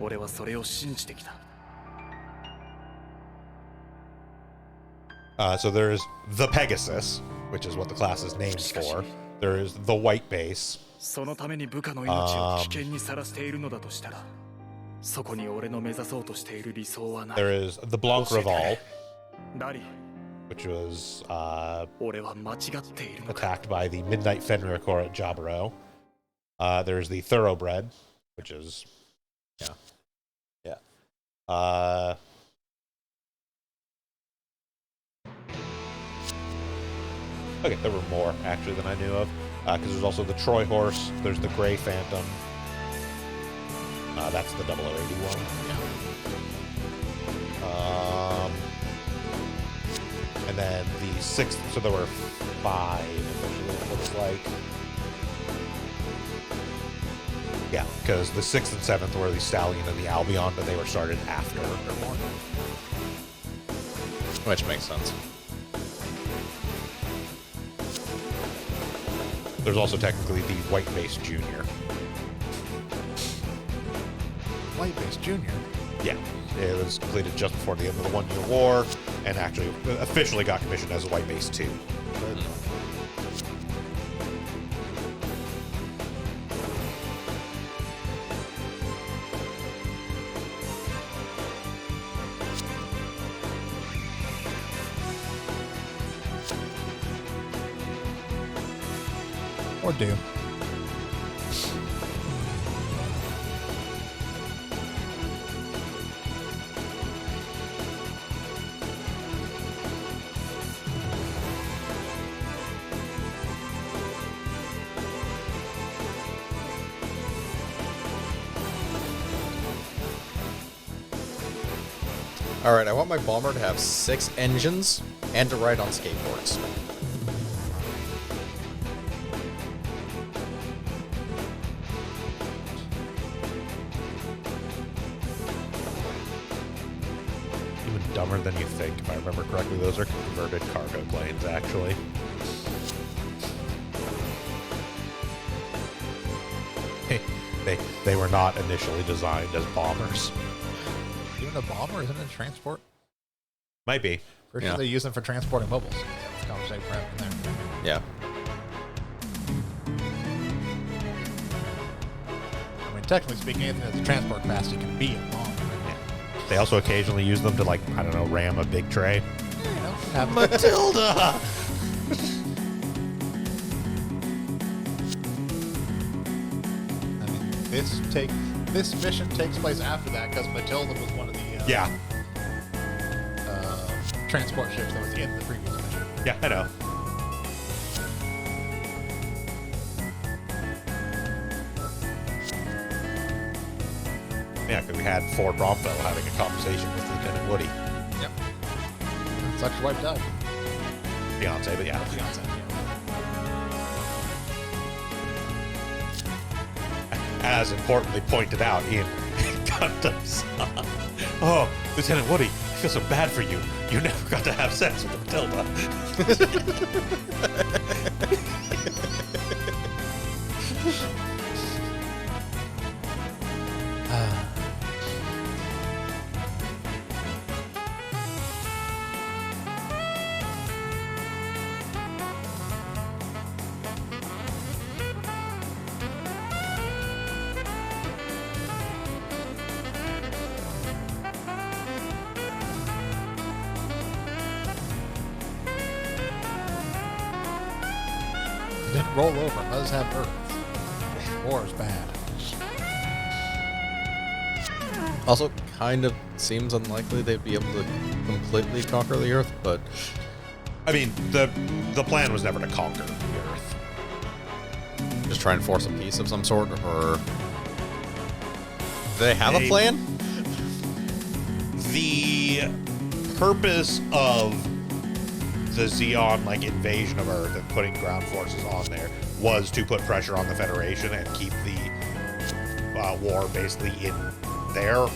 俺はそれを信じてきた。 So there's the Pegasus, which is what the class is named for. There's the White Base. そのために部下の命を危険にさらしているのだとしたら、そこに俺の目指そうとしている理想はない。 There is the Blanc Rival, ダリ、 which was 俺は間違っているのか。 attacked by the Midnight Fenrir Corps at Jaburo. There's the Thoroughbred, which is yeah. Okay, there were more actually than I knew of, because there's also the Troy Horse. There's the Grey Phantom. That's the 0081. And then the 6th. So there were 5. It looks like. Yeah, because the 6th and 7th were the Stallion and the Albion, but they were started after they're born. Which makes sense. There's also technically the White Base Junior. White Base Junior? Yeah, it was completed just before the end of the 1 Year War, and actually officially got commissioned as a White Base 2. Or do. Alright, I want my bomber to have 6 engines and to ride on skateboards. Even dumber than you think. If I remember correctly, those are converted cargo planes, actually. They were not initially designed as bombers. Even a bomber isn't it transport? Might be. Pretty sure they use them for transporting mobiles. That's conversation we're having there. Yeah. I mean, technically speaking, anything that's a transport capacity can be a bomber. They also occasionally use them to, like, I don't know, ram a big tray. Yeah, you know, happens. Matilda! I mean, this mission takes place after that because Matilda was one of the transport ships that was in the previous mission. Yeah, I know. Yeah, because we had Ford Bromfell having a conversation with Lieutenant Woody. Yep. Such your wife died. Beyonce, but yeah. Beyonce. As importantly pointed out in Gundam's. Oh, Lieutenant Woody, I feel so bad for you. You never got to have sex with Matilda. Didn't roll over. Let us have Earth. War is bad. Also, kind of seems unlikely they'd be able to completely conquer the Earth, but I mean, the plan was never to conquer the Earth. just try and force a peace of some sort, or do they have a plan? The purpose of the Zeon invasion of Earth and putting ground forces on there was to put pressure on the Federation and keep the war basically in their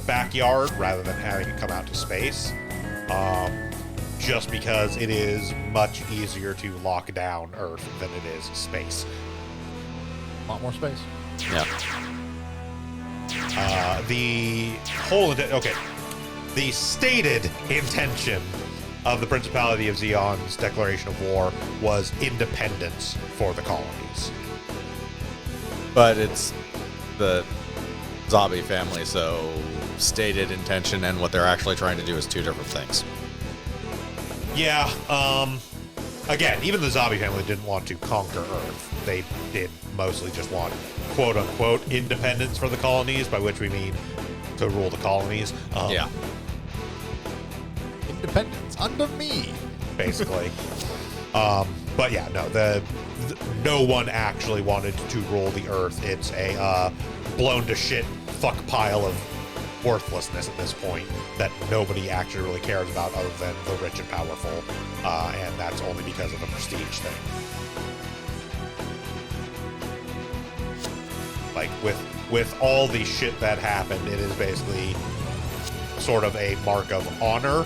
backyard rather than having it come out to space. Just because it is much easier to lock down Earth than it is space. A lot more space. Yeah. The whole the stated intention of the Principality of Zeon's declaration of war was independence for the colonies. But it's the Zabi family, so stated intention and what they're actually trying to do is two different things. Yeah, again, even the Zabi family didn't want to conquer Earth. They did mostly just want quote-unquote independence for the colonies, by which we mean to rule the colonies. Yeah. Independence under me. Basically. But yeah, no, no one actually wanted to rule the Earth. It's a blown to shit fuck pile of worthlessness at this point that nobody actually really cares about other than the rich and powerful, and that's only because of a prestige thing. Like with all the shit that happened, it is basically sort of a mark of honor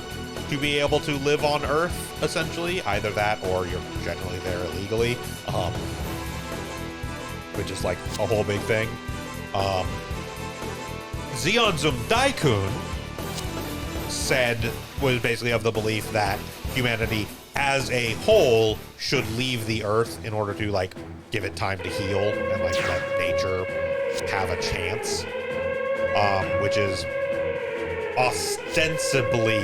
to be able to live on Earth, essentially. Either that or you're generally there illegally, which is like a whole big thing. Zeonzum Daikun was basically of the belief that humanity as a whole should leave the Earth in order to like give it time to heal and like let nature have a chance, which is ostensibly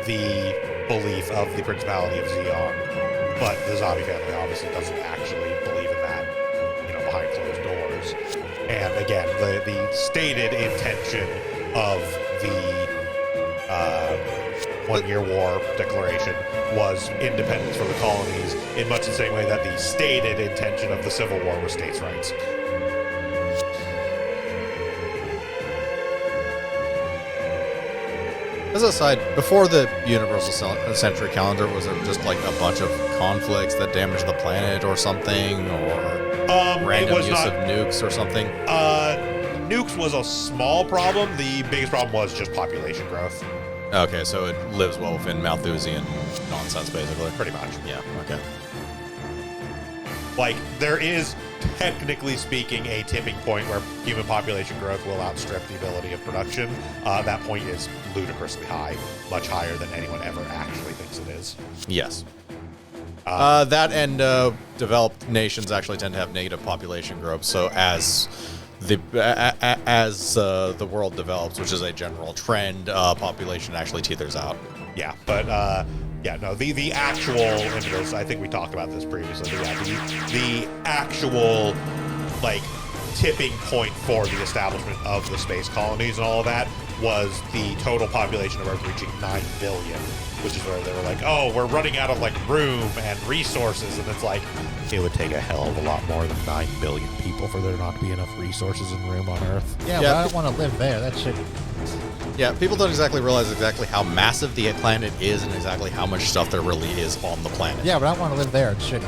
the belief of the Principality of Zeon, but the Zabi family obviously doesn't actually believe in that, behind closed doors. And again, the stated intention of the One-Year War Declaration was independence for the colonies, in much the same way that the stated intention of the Civil War was states' rights. As an aside, before the Universal Century Calendar, was there just like a bunch of conflicts that damaged the planet or something, or random use of nukes or something? Nukes was a small problem. The biggest problem was just population growth. Okay, so it lives well within Malthusian nonsense, basically. Pretty much. Yeah, okay. Like, there is, technically speaking, a tipping point where human population growth will outstrip the ability of production. That point is ludicrously high, much higher than anyone ever actually thinks it is. Yes. That and developed nations actually tend to have negative population growth, so as the world develops, which is a general trend, population actually teeters out. Yeah, but the actual impetus, I think we talked about this previously, but yeah, the actual like tipping point for the establishment of the space colonies and all of that was the total population of Earth reaching 9 billion, which is where they were like, oh, we're running out of like room and resources, and it's like, it would take a hell of a lot more than 9 billion people for there not to be enough resources and room on Earth. Yeah, but I don't want to live there. That shit. Yeah, people don't exactly realize exactly how massive the planet is and exactly how much stuff there really is on the planet. Yeah, but I want to live there. It's shitty.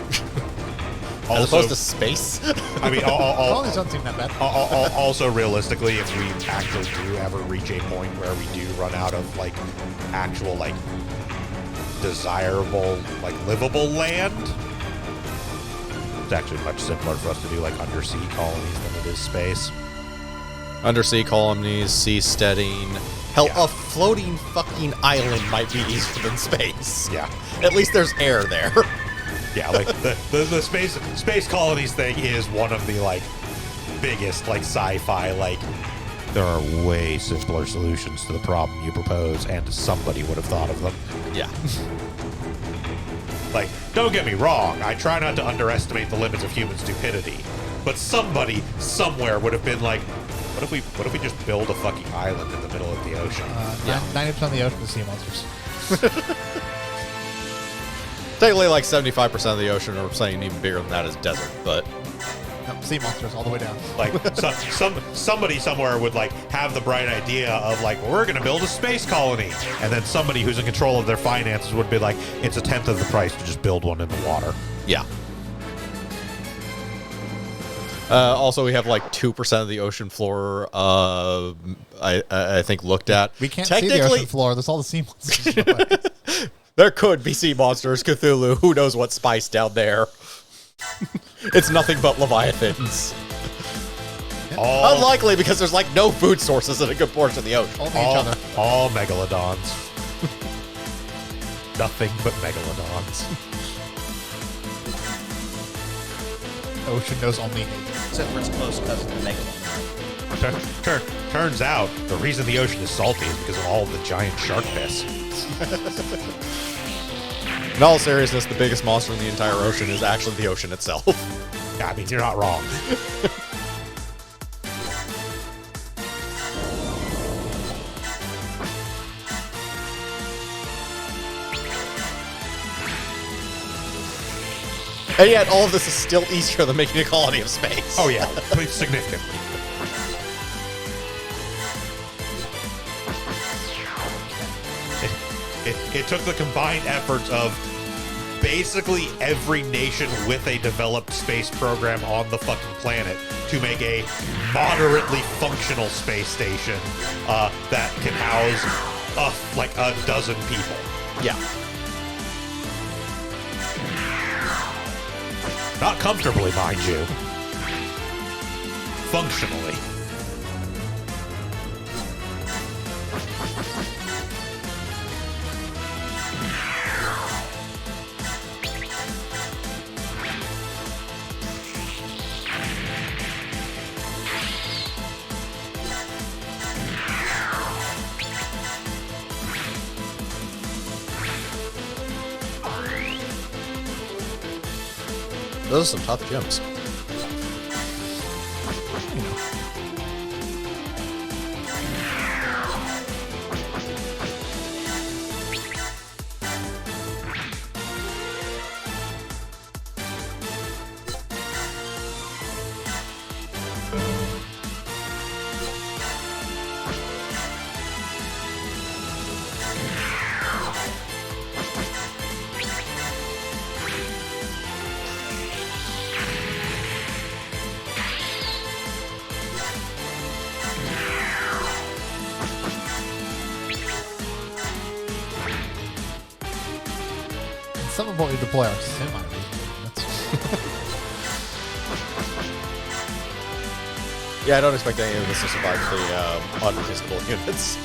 As opposed to space? I mean, colonies don't seem that bad. Also, realistically, if we actually do ever reach a point where we do run out of, like, actual, like, desirable, like, livable land, it's actually much simpler for us to do, like, undersea colonies than it is space. Undersea colonies, seasteading. Hell, a floating fucking island might be easier than space. Yeah. At least there's air there. Yeah, like the space colonies thing is one of the like biggest like sci-fi like there are way simpler solutions to the problem you propose, and somebody would have thought of them. Yeah. Like, don't get me wrong, I try not to underestimate the limits of human stupidity, but somebody somewhere would have been like, what if we just build a fucking island in the middle of the ocean? 90% of the ocean is sea monsters. Technically, like 75% of the ocean, or saying even bigger than that, is desert, but... No, sea monsters all the way down. Like, somebody somewhere would, like, have the bright idea of, like, well, we're going to build a space colony. And then somebody who's in control of their finances would be like, it's a tenth of the price to just build one in the water. Yeah. Also, we have, like, 2% of the ocean floor, I think, looked at. We can't see the ocean floor. There's all the sea monsters. There could be sea monsters, Cthulhu. Who knows what spice down there? It's nothing but leviathans. Yeah, Unlikely, because there's like no food sources in a good portion of the ocean. Only each other. All megalodons. Nothing but megalodons. Ocean knows only hate. Except for its close cousin, the megalodon. Turns out the reason the ocean is salty is because of all the giant shark piss. In all seriousness, the biggest monster in the entire ocean is actually the ocean itself. I mean, you're not wrong. And yet, all of this is still easier than making a colony of space. Oh yeah, significantly. It took the combined efforts of basically every nation with a developed space program on the fucking planet to make a moderately functional space station that can house like a dozen people. Yeah. Not comfortably, mind you. Functionally. Those are some tough gyms. Some of what we deploy are semi-reasonable units. Yeah, I don't expect any of this to survive the unreasonable units.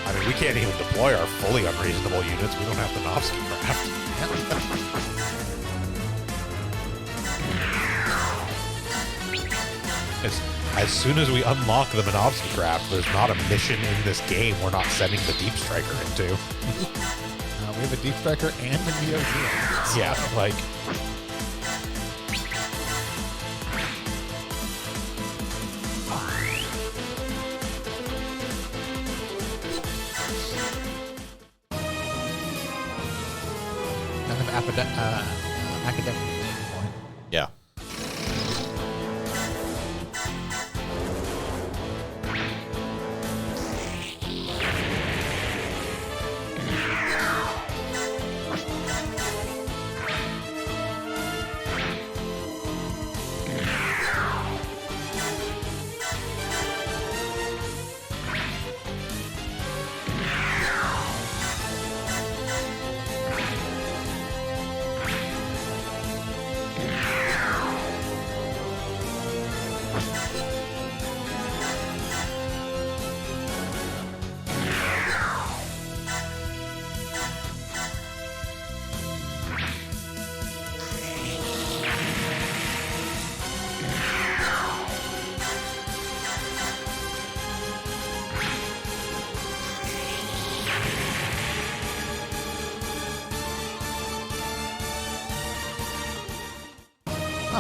I mean, we can't even deploy our fully unreasonable units. We don't have the Novsky craft. As soon as we unlock the Minovsky craft, there's not a mission in this game we're not sending the Deep Striker into. We have a Deep Striker and the Neo Geo. Yeah, like... Kind of academic point. Yeah.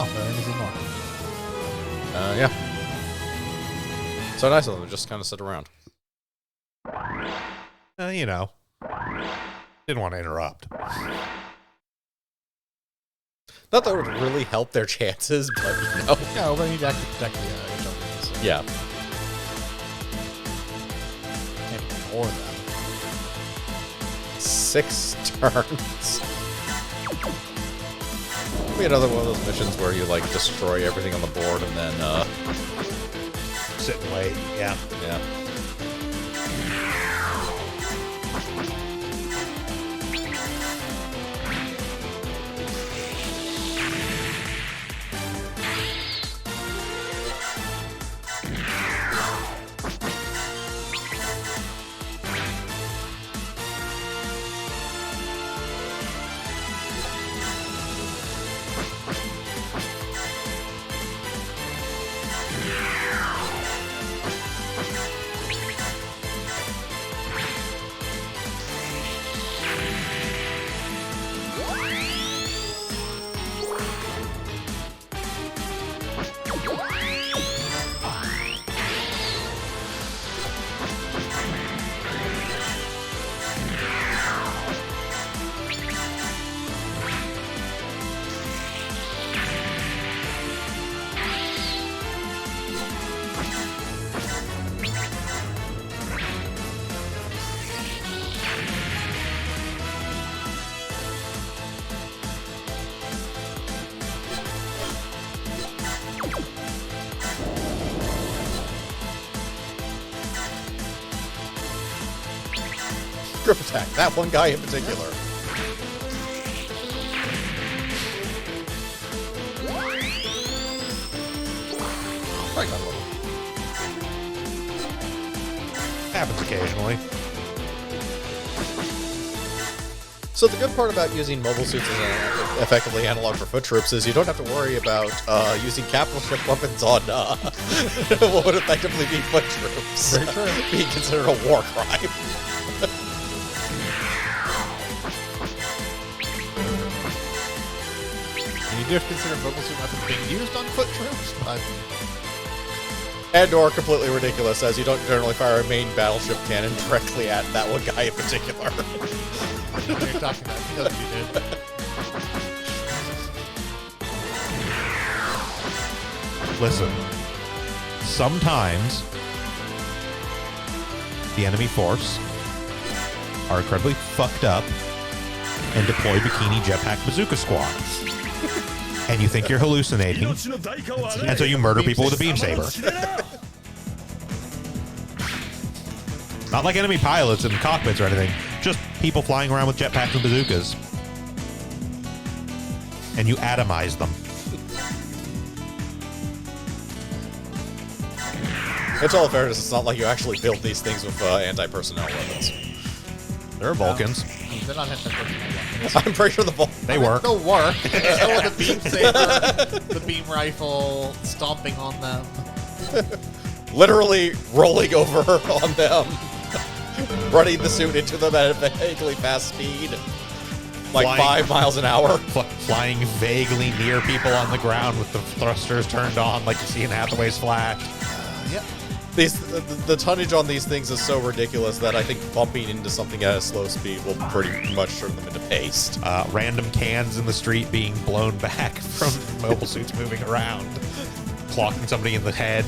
Oh, there is more. Yeah. So nice of them to just kind of sit around. You know. Didn't want to interrupt. Not that it would really help their chances, but you know. Yeah, we need to actually protect the HLPs. Yeah. And ignore them. 6 turns. Be another one of those missions where you like destroy everything on the board and then Sit and wait. Yeah. yeah. grip attack. That one guy in particular. Probably got a little. Happens occasionally. So the good part about using mobile suits as effectively analog for foot troops is you don't have to worry about using capital ship weapons on what would effectively be foot troops. Very true. Being considered a war crime. You do have to consider mobile suit weapons being used on foot troops, but And or completely ridiculous, as you don't generally fire a main battleship cannon directly at that one guy in particular. what are you talking about? He knows what you did. Listen, sometimes the enemy force are incredibly fucked up and deploy bikini jetpack bazooka squads. And you think you're hallucinating, and so you murder people with a beam saber. Not like enemy pilots and cockpits or anything, just people flying around with jetpacks and bazookas. And you atomize them. It's all fairness, it's not like you actually build these things with anti-personnel weapons. There are Vulcans. They're not anti-personnel weapons. I'm pretty sure the They work. They'll work. So with the beam saber, the beam rifle, stomping on them. literally rolling over on them, running the suit into them at a vaguely fast speed, like Flying. 5 miles an hour. Flying vaguely near people on the ground with the thrusters turned on like you see in Hathaway's Flash. Yep. The tonnage on these things is so ridiculous that I think bumping into something at a slow speed will pretty much turn them into paste. Random cans in the street being blown back from mobile suits moving around, clocking somebody in the head.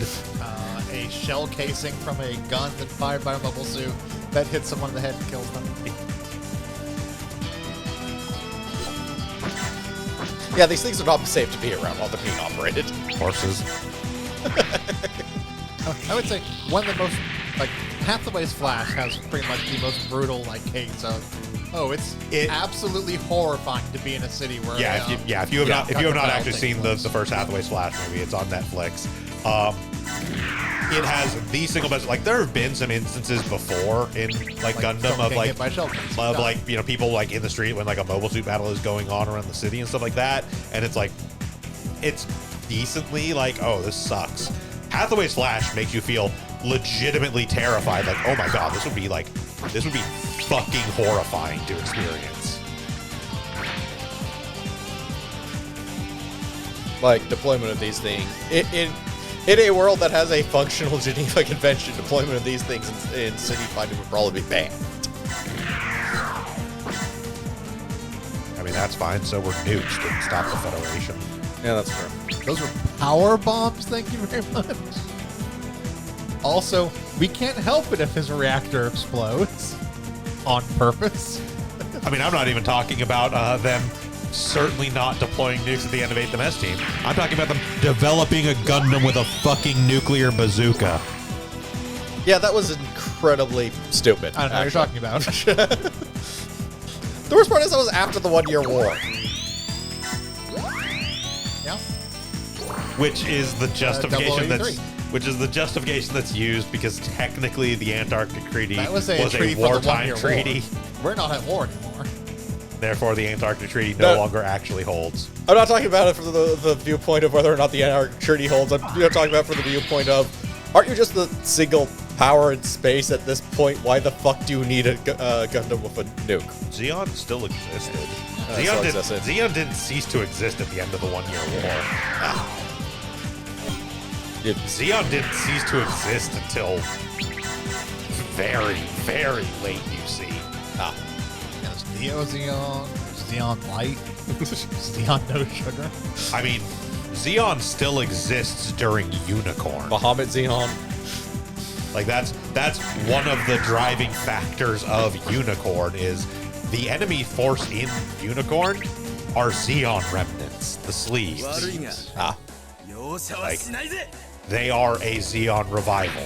A shell casing from a gun that's fired by a mobile suit that hits someone in the head and kills them. Yeah, these things are not safe to be around while they're being operated. Horses. I would say one of the most, like, Hathaway's Flash has pretty much the most brutal, like, case of, it's absolutely horrifying to be in a city where if you have not actually seen the first Hathaway's Flash movie, it's on Netflix. It has the single best. Like, there have been some instances before in like Gundam of like people like in the street when like a mobile suit battle is going on around the city and stuff like that, and it's like it's decently like, oh, this sucks. Hathaway's Flash makes you feel legitimately terrified. Like, oh my god, this would be fucking horrifying to experience. Like, deployment of these things in a world that has a functional Geneva Convention, deployment of these things in city fighting would probably be banned. I mean, that's fine. So were nukes. Didn't stop the Federation. Yeah, that's true. Those were power bombs, thank you very much. Also, we can't help it if his reactor explodes. On purpose. I mean, I'm not even talking about them certainly not deploying nukes at the end of 8th MS Team. I'm talking about them developing a Gundam with a fucking nuclear bazooka. Yeah, that was incredibly stupid. I don't know what you're talking about. The worst part is that was after the 1 Year War. Yeah. Which is the justification 0083. which is the justification that's used because technically the Antarctic Treaty was a treaty for the wartime 1 Year treaty. War. We're not at war anymore. Therefore, the Antarctic Treaty no longer actually holds. I'm not talking about it from the viewpoint of whether or not the Antarctic Treaty holds. I'm talking about from the viewpoint of, aren't you just the single power in space at this point? Why the fuck do you need a Gundam with a nuke? Zeon still existed. Existed. Zeon didn't cease to exist at the end of the 1 Year War. Zeon didn't cease to exist until very, very late UC. There's Neo Zeon, there's Zeon Light, Zeon No Sugar. I mean, Zeon still exists during Unicorn. Bahamut Zeon. Like that's one of the driving factors of Unicorn is the enemy force in Unicorn are Zeon remnants, the sleeves. Like, they are a Zeon revival.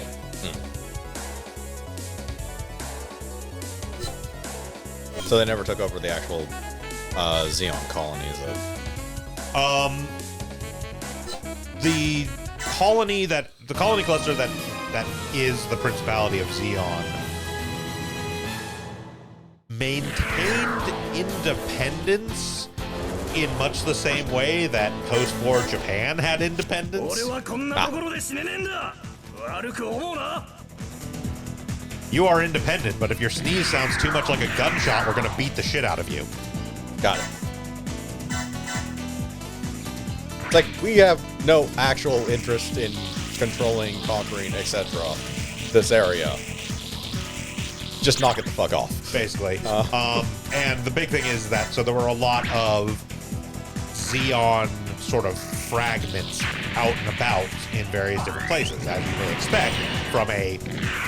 So they never took over the actual Xeon colonies. The colony cluster that is the Principality of Xeon maintained independence in much the same way that post-war Japan had independence. You are independent, but if your sneeze sounds too much like a gunshot, we're gonna beat the shit out of you. Got it. It's like, we have no actual interest in controlling, conquering, etc. this area. Just knock it the fuck off. Basically. And the big thing is that, so there were a lot of Xeon sort of fragments out and about in various different places, as you may expect from a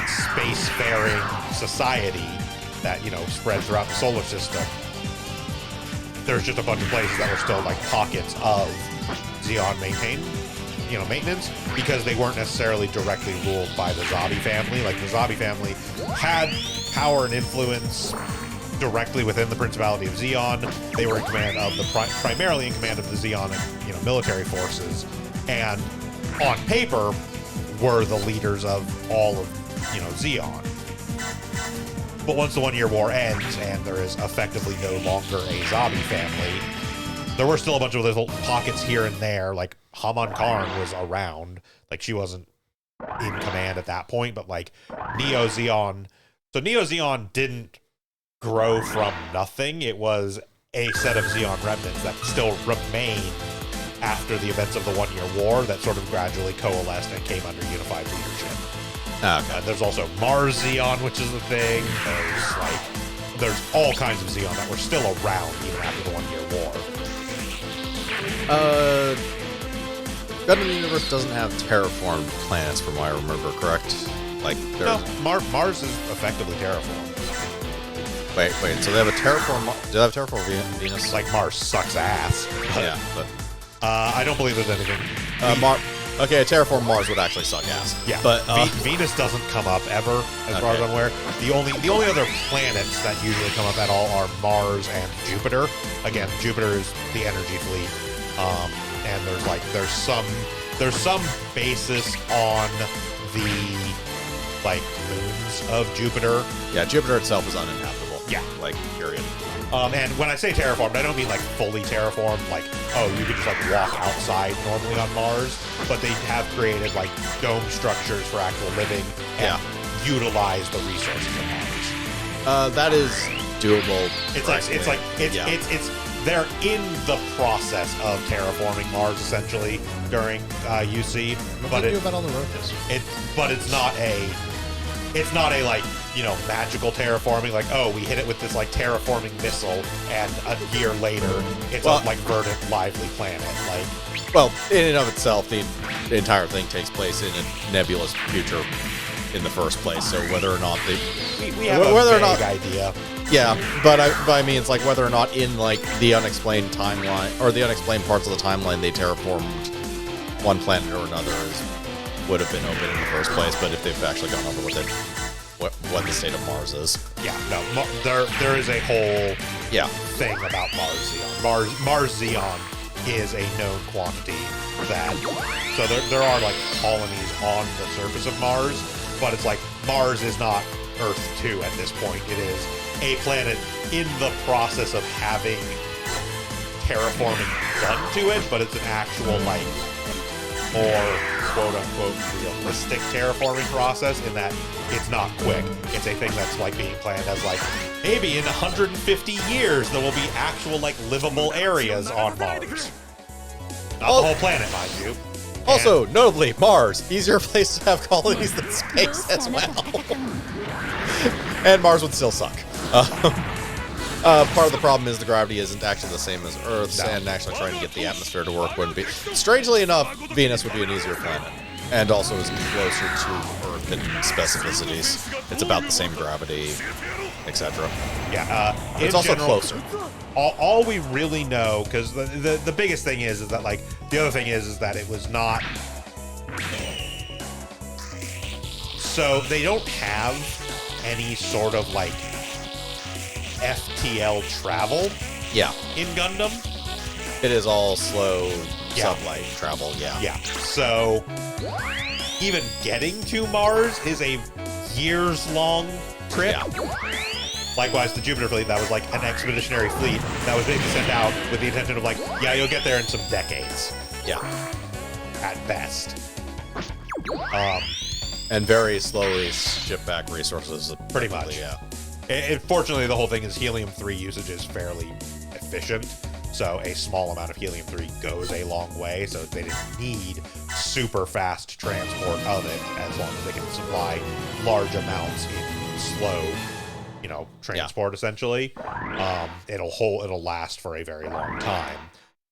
spacefaring society that, you know, spread throughout the solar system. There's just a bunch of places that were still like pockets of Xeon maintenance, because they weren't necessarily directly ruled by the Zabi family. Like, the Zabi family had power and influence directly within the Principality of Xeon. They were in command of primarily in command of the Xeonic, military forces, and on paper were the leaders of all of, Xeon. But once the 1 Year War ends and there is effectively no longer a Zabi family, there were still a bunch of little pockets here and there. Like, Haman Karn was around. Like, she wasn't in command at that point, but like Neo Xeon. So Neo Xeon didn't grow from nothing. It was a set of Xeon remnants that still remain after the events of the 1 Year War that sort of gradually coalesced and came under unified leadership. Okay. There's also Mars Xeon, which is the thing. There's all kinds of Xeon that were still around even after the 1 Year War. Gundam Universe doesn't have terraformed planets, from what I remember, correct? Like, no, Mars is effectively terraformed. Wait, so they have a terraform? Do they have terraform Venus? Like, Mars sucks ass. Yeah, but I don't believe there's anything. Okay, a terraform Mars would actually suck ass. Yeah, but Venus doesn't come up ever, as far as I'm aware. The only other planets that usually come up at all are Mars and Jupiter. Again, Jupiter is the energy fleet, and there's some basis on the moons of Jupiter. Yeah, Jupiter itself is uninhabitable. Yeah, period. And when I say terraformed, I don't mean fully terraformed, you could just walk outside normally on Mars, but they have created dome structures for actual living and utilize the resources of Mars. That is doable. They're in the process of terraforming Mars essentially during UC. But do about all the road history? But it's not a magical terraforming, we hit it with this terraforming missile, and a year later it's a verdant, lively planet. Well, in and of itself, the entire thing takes place in a nebulous future in the first place. So whether or not we have a vague idea. Yeah, but I mean, it's whether or not in the unexplained timeline or the unexplained parts of the timeline they terraformed one planet or another would have been open in the first place. But if they've actually gone over with it, what the state of Mars is. Yeah, no, there is a whole thing about Mars Xeon. Mars Xeon is a known quantity so there are colonies on the surface of Mars, but it's Mars is not Earth 2 at this point. It is a planet in the process of having terraforming done to it, but it's an actual more quote-unquote realistic terraforming process in that it's not quick. It's a thing that's being planned as maybe in 150 years there will be actual livable areas on Mars. Not the whole planet, mind you. Also, notably, Mars, easier place to have colonies than space as well. And Mars would still suck. Part of the problem is the gravity isn't actually the same as Earth's, and actually trying to get the atmosphere to work wouldn't be. Strangely enough, Venus would be an easier planet, and also is closer to Earth in specificities. It's about the same gravity, etc. Yeah, it's also closer. All we really know, because the biggest thing is that the other thing is that it was not. So they don't have any sort of FTL travel Yeah. in Gundam. It is all slow Yeah. sublight travel, yeah. Yeah. So even getting to Mars is a years-long trip. Yeah. Likewise, the Jupiter fleet, that was like an expeditionary fleet that was maybe sent out with the intention of like, yeah, you'll get there in some decades Yeah. at best. And very slowly ship back resources. Pretty much. Yeah. And fortunately, the whole thing is helium-3 usage is fairly efficient. So a small amount of helium-3 goes a long way. So they didn't need super fast transport of it as long as they can supply large amounts in slow, transport essentially. It'll last for a very long time.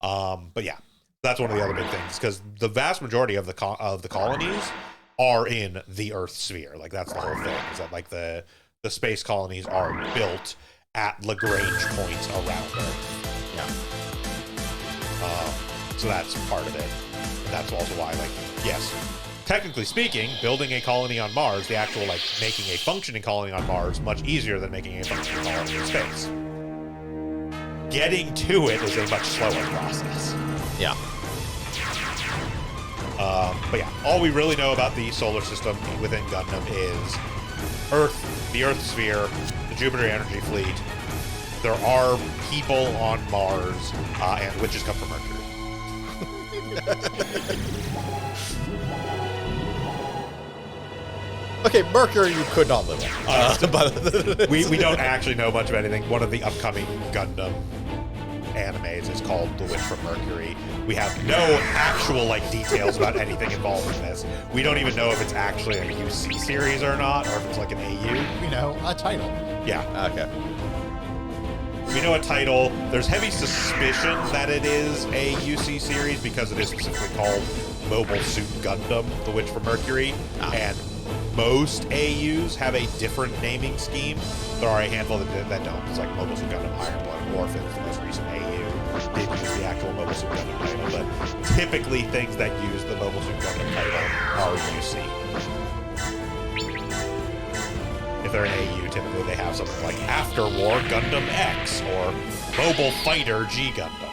But yeah, that's one of the other big things because the vast majority of the colonies are in the Earth sphere. Like that's the whole thing. Is that like the space colonies are built at Lagrange points around Earth. Yeah. So that's part of it. And that's also why, like, yes, technically speaking, building a colony on Mars, the actual, like, making a functioning colony on Mars, much easier than making a functioning colony in space. Getting to it is a much slower process. Yeah. But yeah, all we really know about the solar system within Gundam is Earth, the Earth sphere, the Jupiter energy fleet. There are people on Mars, and witches come from Mercury. Okay, Mercury you could not live on. But We don't actually know much of anything. One of the upcoming Gundam animes is called The Witch from Mercury. We have no actual details about anything involved in this. We don't even know if it's actually a UC series or not, or if it's like an AU. A title. Yeah. okay. We know a title. There's heavy suspicion that it is a UC series because it is specifically called Mobile Suit Gundam, The Witch from Mercury. And most AUs have a different naming scheme. There are a handful that don't. It's like Mobile Suit Gundam Iron Blood Orphans, the most recent AU, did use the actual Mobile Suit Gundam title. But typically things that use the Mobile Suit Gundam title are UC. If they're an AU, typically they have something like After War Gundam X or Mobile Fighter G Gundam.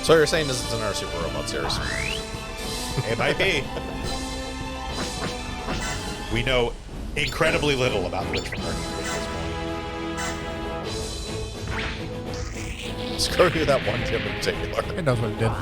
So you're saying this is another Super Robot series? It might be. We know incredibly little about the Witch from Mercury at this point. Screw you, that one tip in particular. It knows what it did.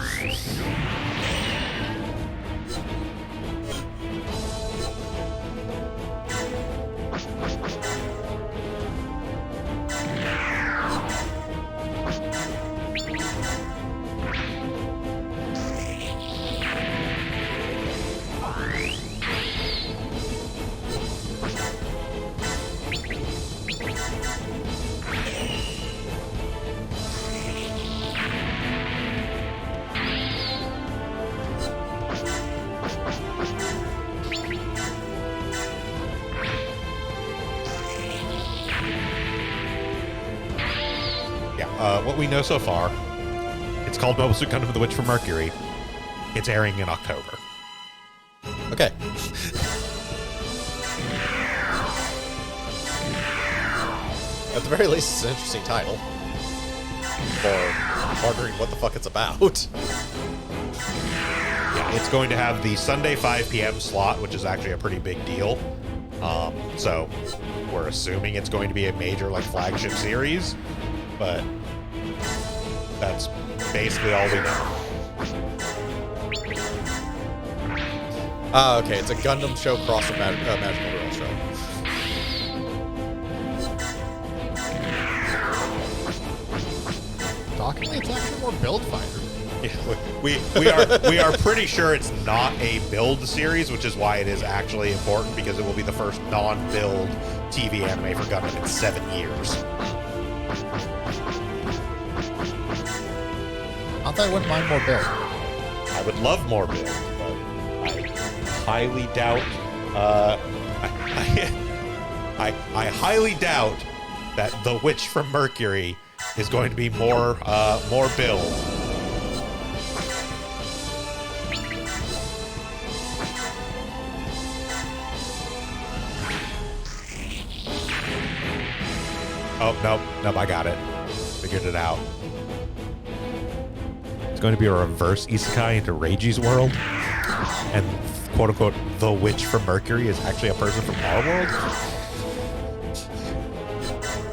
What we know so far, it's called Mobile Suit Gundam: The Witch from Mercury. It's airing in October. Okay. At the very least, it's an interesting title. For wondering what the fuck it's about. Yeah, it's going to have the Sunday 5 p.m. slot, which is actually a pretty big deal. So we're assuming it's going to be a major flagship series, but that's basically all we know. Okay, it's a Gundam show cross a Magical Girl show. Shockingly, it's actually more build fighter. Yeah, we are pretty sure it's not a build series, which is why it is actually important, because it will be the first non-build TV anime for Gundam in 7 years. I thought I wouldn't mind more build. I would love more build, but I highly doubt. I highly doubt that The Witch from Mercury is going to be more build. Oh, nope, I got it. Figured it out. It's going to be a reverse isekai into Reiji's world. And quote-unquote, the witch from Mercury is actually a person from our world.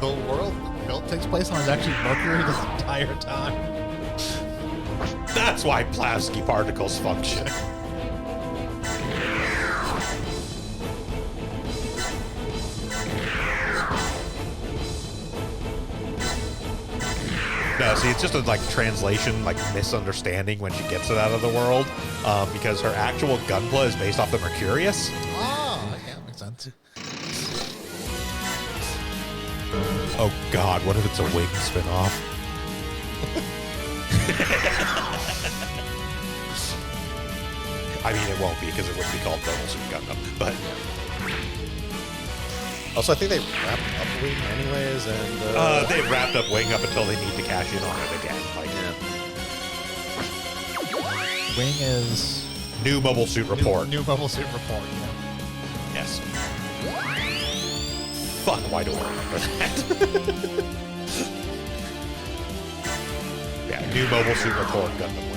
The world Milt takes place on is actually Mercury this entire time. That's why Plavsky particles function. No, see, it's just a translation, misunderstanding when she gets it out of the world, because her actual Gunpla is based off the Mercurius. Oh, yeah, makes sense. Oh God, what if it's a wing spinoff? I mean, it won't be because it wouldn't be called Double Suit Gundam, but Also, I think they wrapped up Wing anyways, and they wrapped up Wing up until they need to cash in on it again. Wing is New Mobile Suit Report. New Mobile Suit Report. Yeah. Yes. Fuck, why do I remember that? Yeah, New Mobile Suit Report Gundam Wing.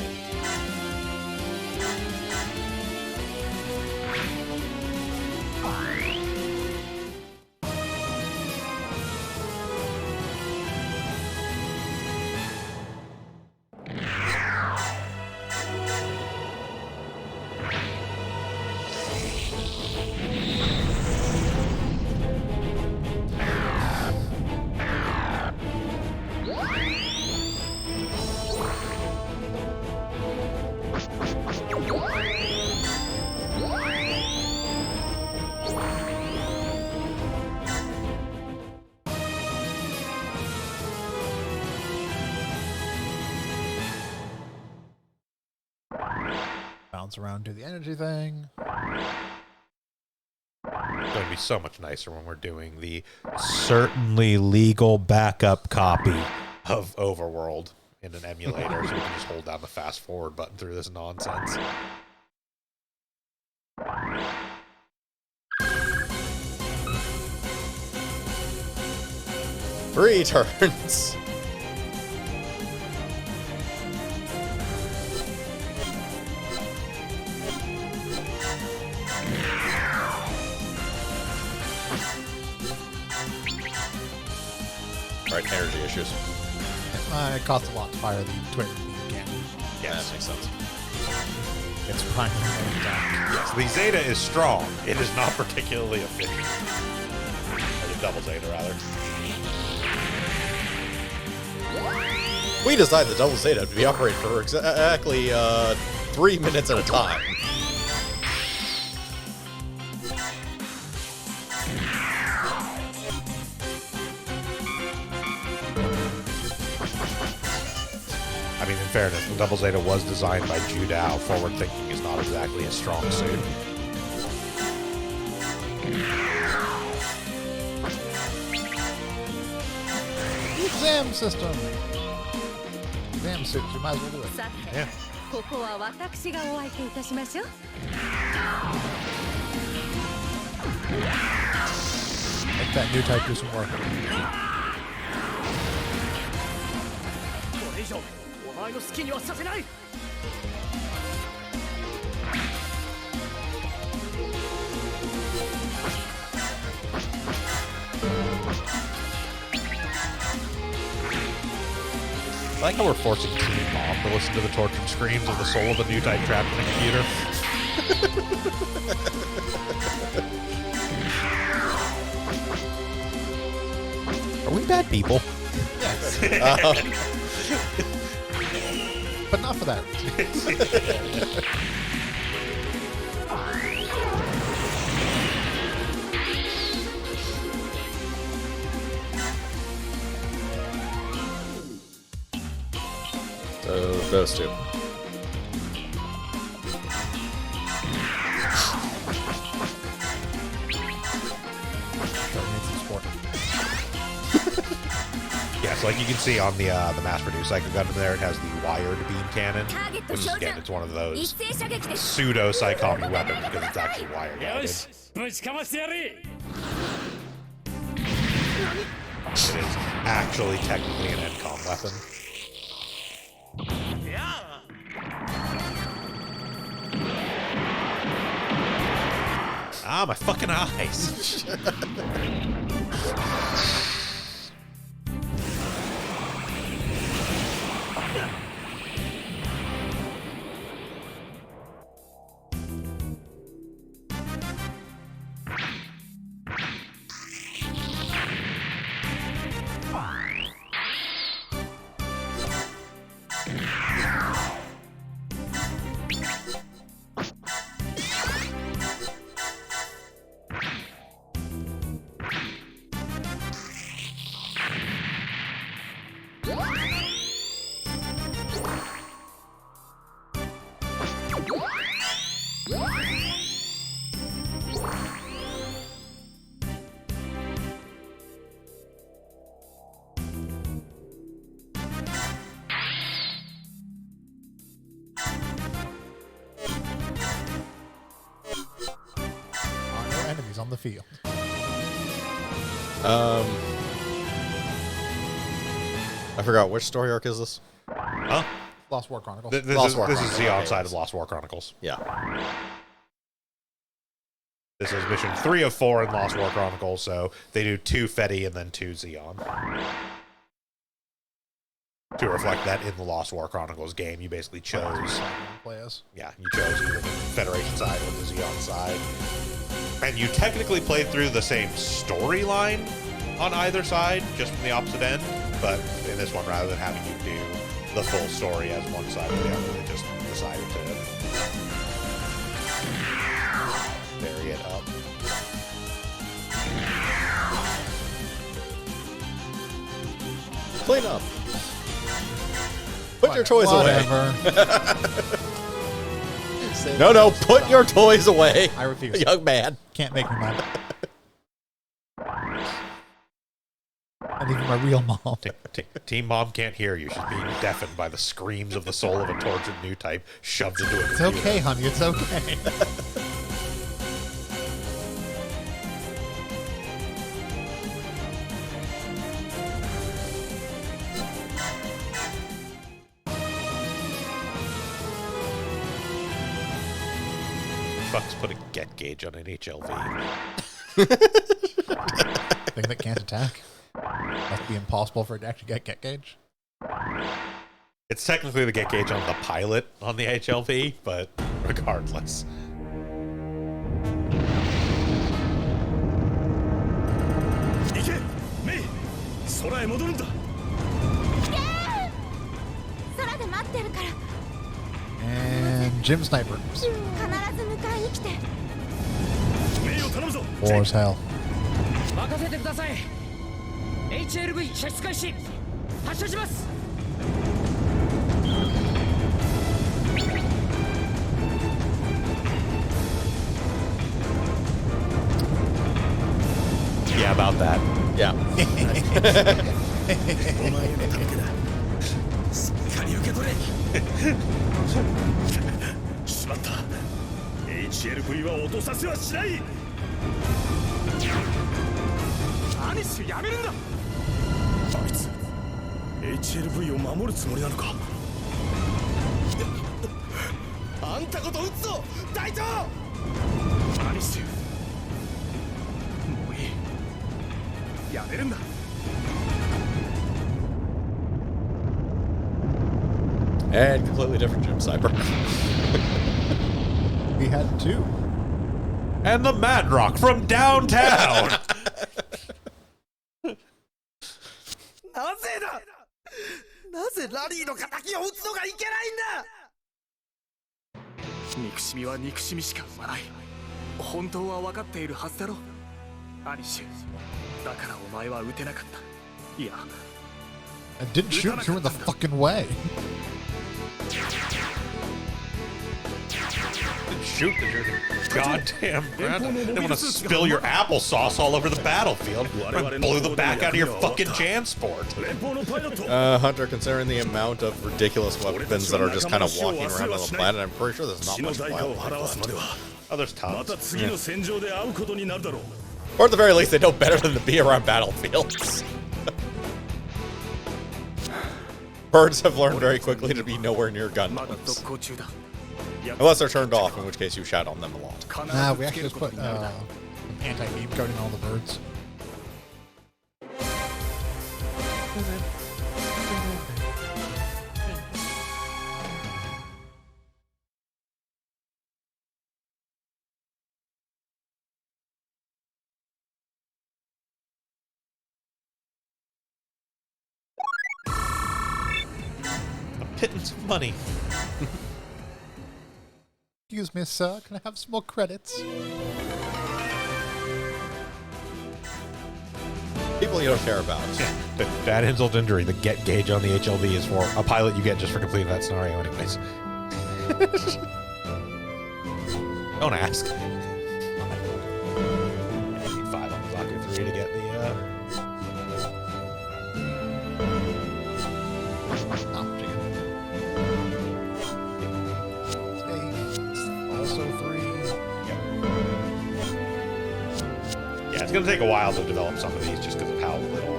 Bounce around, do the energy thing. It's going to be so much nicer when we're doing the certainly legal backup copy of Overworld in an emulator, so we can just hold down the fast forward button through this nonsense. Three turns. Right, energy issues. It costs a lot to fire the twin beam cannon. Yeah, that makes sense. It's primary attack. Yes, the Zeta is strong. It is not particularly efficient. Or the double Zeta, rather. We designed the double Zeta to be operated for exactly 3 minutes at a time. I mean, in fairness, the double Zeta was designed by Judao. Forward thinking is not exactly a strong suit. Exam system. Exam suit. You might as well do it. Yeah. ここは私がお相手いたしましょう。 Make that new type do some work. これ以上お前の好きにはさせない。 I like how we're forcing Team Mom to listen to the tortured screams of the soul of a new type trapped in a computer. Are we bad people? Yes. But not for that. So, those two. Yeah, so like you can see on the mass-produced Psycho Gundam there, it has the wired beam cannon, which is, again, it's one of those pseudo-Psychomi weapons because it's actually wired. It is. actually technically an endcom weapon. Ah, my fucking eyes. Enemies on the field. I forgot which story arc is this? Huh? Lost War Chronicles. This Lost War is Chronicles. Xeon Okay, side yes. of Lost War Chronicles. Yeah. This is mission 3 of 4 in Lost War Chronicles, so they do 2 Fetty and then 2 Xeon. To reflect that in the Lost War Chronicles game, you basically chose... Players. Yeah, you chose either the Federation side or the Xeon side. And you technically played through the same storyline on either side, just from the opposite end. But in this one, rather than having you do the full story as one side or the other, they just decided to vary it up. Clean up. Put your toys Whatever. away. No, put your toys away. I refuse. Young man. Can't make me mad. Not even my real mom. Team Mom can't hear you. She's being deafened by the screams of the soul of a tortured new type shoved into a It's computer. okay, honey. It's okay. Fuck's put a get gauge on an HLV. Thing that can't attack. Must be impossible for it to actually get gauge. It's technically the get gauge on the pilot on the HLV, but regardless. And Gym Sniper. War as hell. 任せてください HLV 射出開始発射します Yeah, about that. Yeah. お前のためだしっかり受け取れしまった HLV は落とさせはしないアニッシュやめるんだあいつ HLV を守るつもりなのかあんたこと撃つぞ隊長アニッシュもういいやめるんだ And completely different Gym Sniper. We had 2. And the Madrock from downtown! なぜだなぜラリーの敵を撃つのがいけないんだ憎しみは憎しみしか生まない本当は分かっているはずだろアニッシュだからお前は撃てなかったいや I didn't shoot you in the fucking way. Shoot because you're goddamn ground. They want to spill your applesauce all over the battlefield. Blow the back out of your fucking Jansport. Hunter, considering the amount of ridiculous weapons that are just kind of walking around on the planet, I'm pretty sure there's not much violence left. Oh, there's tons. Or at the very least, they know better than to be around battlefields. Birds have learned very quickly to be nowhere near Gundams. Unless they're turned off, in which case you shout on them a lot. Nah, we actually just put anti-beam coating on all the birds. A pittance of money. Excuse me, sir. Can I have some more credits? People you don't care about. Yeah. Bad insult to injury. The get gauge on the HLV is for a pilot you get just for completing that scenario anyways. Don't ask. I need 5 on the Zaku 3 to get the Also 3. Yeah, it's going to take a while to develop some of these just because of how little.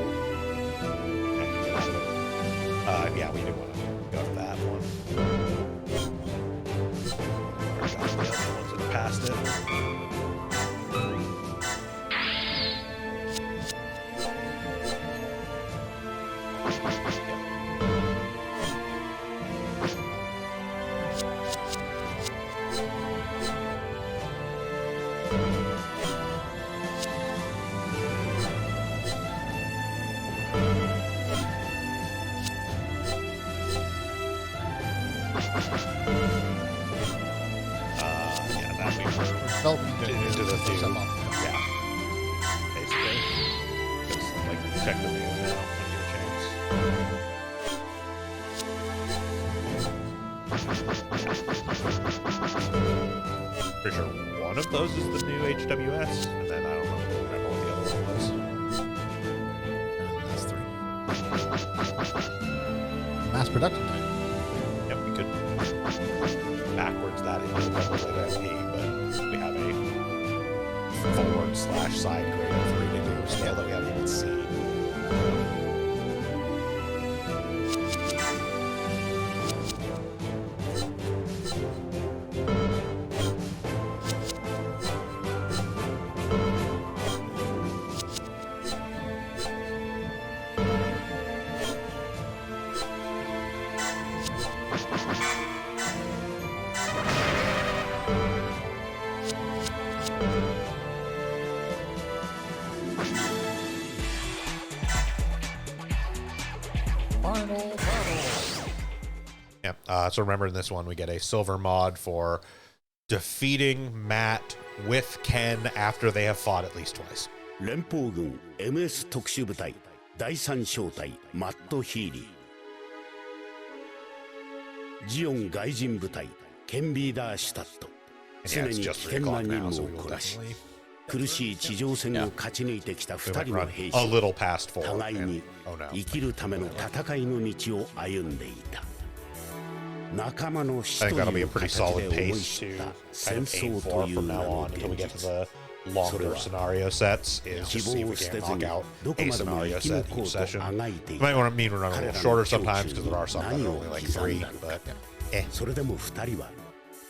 Yeah, we do want to go to that one. Got the other ones that have passed it. Yeah, that we were into the theme. Yeah. Basically. Just like check the mail now when you chance. Pretty sure one of those is the new HWS, and then I don't remember what the other one was. That's 3. Mass production time. Yep, we could backwards that into the double SP, but we have a forward/side grade of 3 to do scale that we haven't even seen. Yeah, so remember in this one we get a silver mod for defeating Matt with Ken after they have fought at least twice. 連邦軍 MS 特殊部隊第三小隊マット・ヒーリージオン外人部隊ケンビーダーシュタット And 常 yeah, に it's 危 just 3険な o'clock 任 now, so 務 we を will こなし definitely 苦しい地上戦を勝ち抜いてきた2 we might 人の run 兵 a 士 little past 4. 互いに Oh no. 生きるための戦いの道を歩んでいた仲間の死 I と think that'll be い a う pretty 形で solid 思い pace 知っ to た kind 戦 of aim 争 for という from 名 now の on until we 現 get to 実 the longer scenario sets is 希 just see 望 if を we 捨て can ず knock に out どこ a までも scenario 生き set 抜こ each うと session. あがいてい Might た want to mean we're running a little shorter sometimes because there are some that are only like 3, but それでも2人は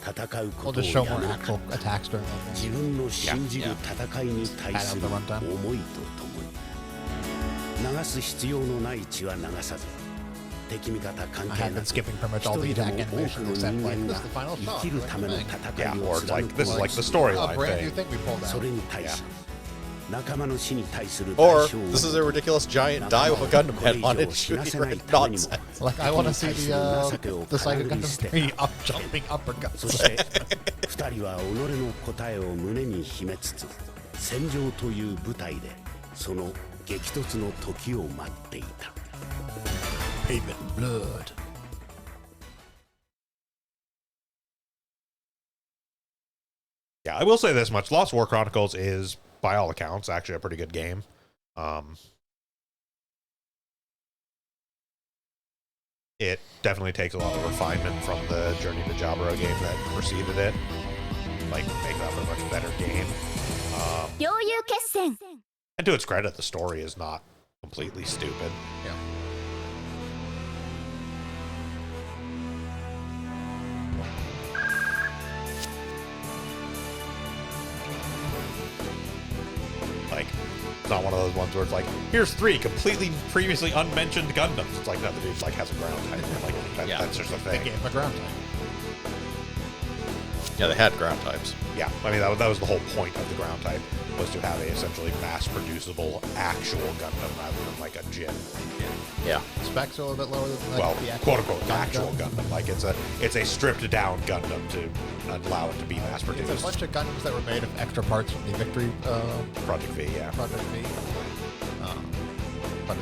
戦うこ We'll とを just show や more め actual attacks during the 自分の信じる戦いに対する Yeah. 思いとともに流す必要のない血は流さず敵味方関 I 係 have な been く skipping pretty much 一 all the 人で attack も多く animations の except 人 like 間 this が is the final 生 shot. きるための yeah, 戦い or を it's like 貫 this is く like the あ storyline brand new thing. thing we pulled そ out. れに対し仲間の死に対する Or 代償を this is a ridiculous giant die with a Gundam head on it shooting red nonsense. Like I want to see the Psycho Gundam 3 up jumping uppercuts. そして2人は己の答えを胸に秘めつつ戦場という舞台でその激突の時を待っていた Pavement blood. Yeah, I will say this much. Lost War Chronicles is, by all accounts, actually a pretty good game. It definitely takes a lot of refinement from the Journey to Jaburo game that preceded it. Like, make that a much better game. 領有決戦 And to its credit, the story is not completely stupid. It's not one of those ones where it's like, here's 3 completely previously unmentioned Gundams. It's like, no, the dude like has a ground type. Like, that's just a They thing. gave him a ground type. Yeah, they had ground types. Yeah, I mean, that was the whole point of the ground type, was to have a essentially mass-producible actual Gundam rather than like a Jin. Yeah. Specs are a little bit lower than like, Well, the quote-unquote actual Gundam. Like, it's a stripped-down Gundam to allow it to be It's a mass-produced. bunch of Gundams that were made of extra parts from the Victory Project V, yeah. Project V. But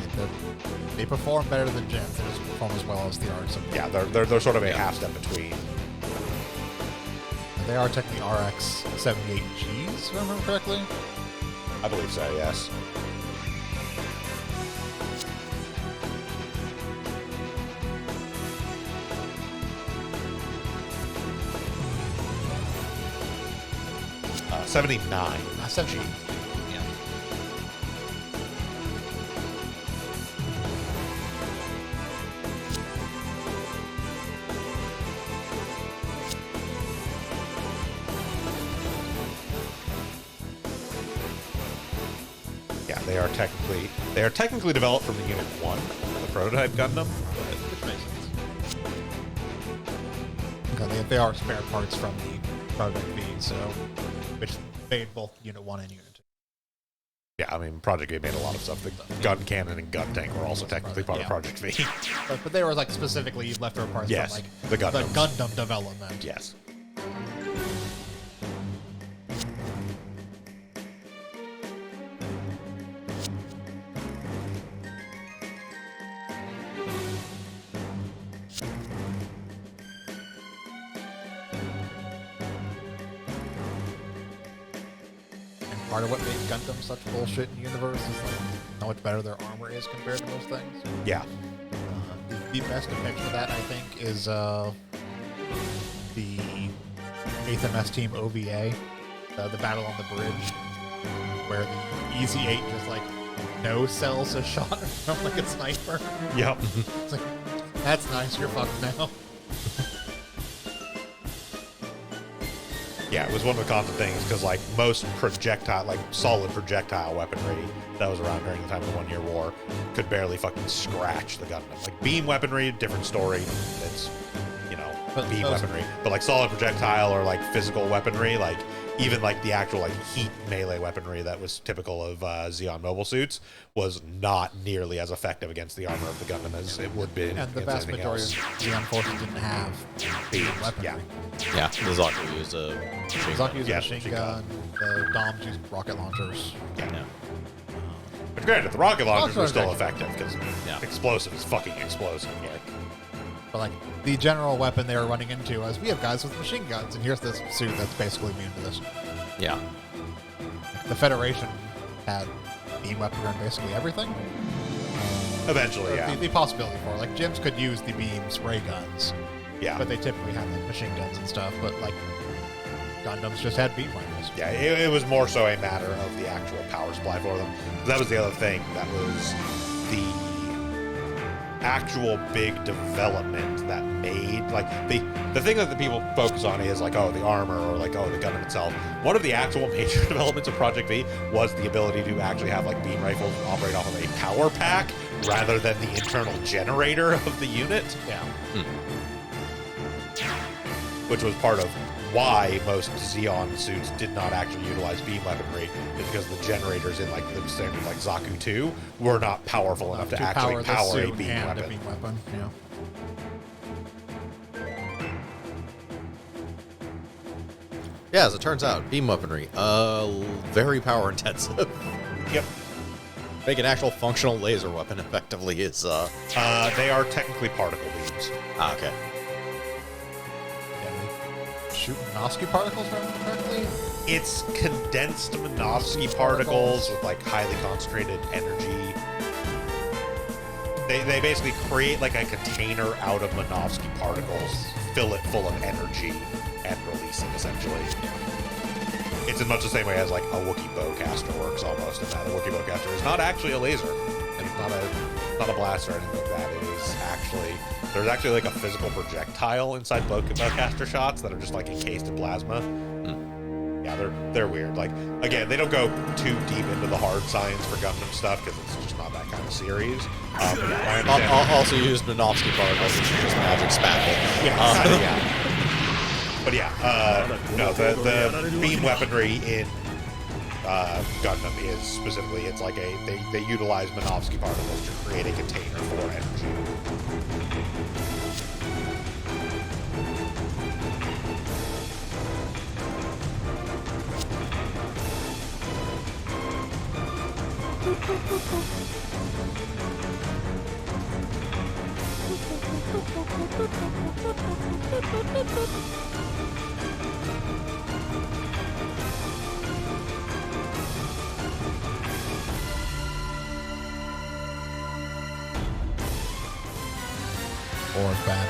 they perform better than Jins. They just perform as well as the RX. Yeah, they're sort of a half step between. They are technically RX 78Gs, if I remember correctly. I believe so, yes. Uh, 79. 70. Yeah. Yeah, they are technically developed from the Unit 1, the prototype Gundam. Which makes sense. Okay, they are spare parts from the Project V, so which made both Unit 1 and Unit 2. Yeah, I mean, Project V made a lot of stuff. The Gun Cannon and Gun Tank were also technically part of Project V. But they were like specifically leftover parts Yes, from like the Gundams. Gundam development. Yes. Part of what made Gundam such bullshit in the universe is like how much better their armor is compared to most things. Yeah. The best depiction of that, I think, is the 8th MS Team OVA, the Battle on the Bridge, where the Easy 8 just like no sells a shot from like a sniper. Yep. It's like, that's nice, you're fucked now. Yeah, it was one of the constant things, because like most solid projectile weaponry that was around during the time of the 1 Year War could barely fucking scratch the Gundam. Like beam weaponry, different story. It's, beam weaponry. But like solid projectile or like physical weaponry, like even like the actual like heat melee weaponry that was typical of Zeon mobile suits was not nearly as effective against the armor of the Gundam as it would be. And the vast majority of Zeon forces didn't have beam weaponry. Yeah. Yeah, the Zaku used a machine gun. Zaku used a machine gun, the Doms used rocket launchers. Yeah. But granted, the rocket launchers were Also still effective. effective because Yeah. explosive is fucking explosive. Like, But like the general weapon they were running into was, we have guys with machine guns, and here's this suit that's basically immune to this. Yeah. The Federation had beam weaponry on basically everything. eventually, Or yeah. the possibility for it. Like gyms could use the beam spray guns, Yeah. but they typically had like machine guns and stuff. But like Gundams just had beam rifles. Yeah, it was more so a matter of the actual power supply for them. That was the other thing. That was the actual big development that made, like, the thing that the people focus on is like, oh, the armor or like, oh, the Gundam itself. One of the actual major developments of Project V was the ability to actually have like beam rifles operate off of a power pack rather than the internal generator of the unit. Yeah. Which was part of why most Zeon suits did not actually utilize beam weaponry, is because the generators in like the standard like Zaku 2 were not powerful enough to actually the power a suit beam and weapon. a beam weapon. Yeah. Yeah, as it turns out, beam weaponry, very power intensive. Yep. Make an actual functional laser weapon effectively is, They are technically particle beams. okay. Shoot Minovsky particles, if I remember correctly? It's condensed Minovsky particles with like highly concentrated energy. They basically create like a container out of Minovsky particles, fill it full of energy, and release it essentially. It's in much the same way as like a Wookiee bowcaster works almost, in that the Wookiee bowcaster is not actually a laser. It's not a blaster or anything like that. It is actually, there's actually like a physical projectile inside bowcaster shots that are just like encased in plasma. Yeah, they're weird. Like, again, they don't go too deep into the hard science for Gundam stuff because it's just not that kind of series. But yeah, I understand. Also used Minovsky particles, which is just magic spackle. Yeah. But yeah, no, the beam weaponry in Gundam is specifically, it's like they utilize Minovsky particles to create a container for energy. Or bad.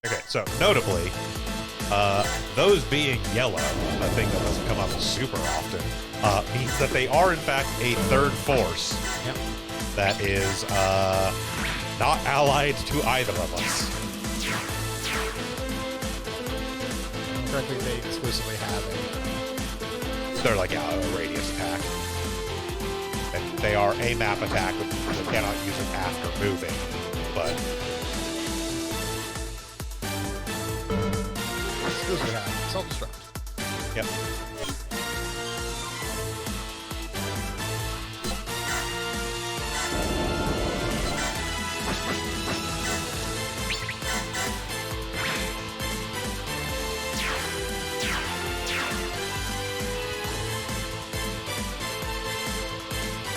Okay, so notably, those being yellow, a thing that doesn't come up super often, means that they are in fact a third force that is not allied to either of us. Correctly, they exclusively have They're like a radius attack. And they are a map attack, which you cannot use it after moving, but exclusively have self-destruct. yep.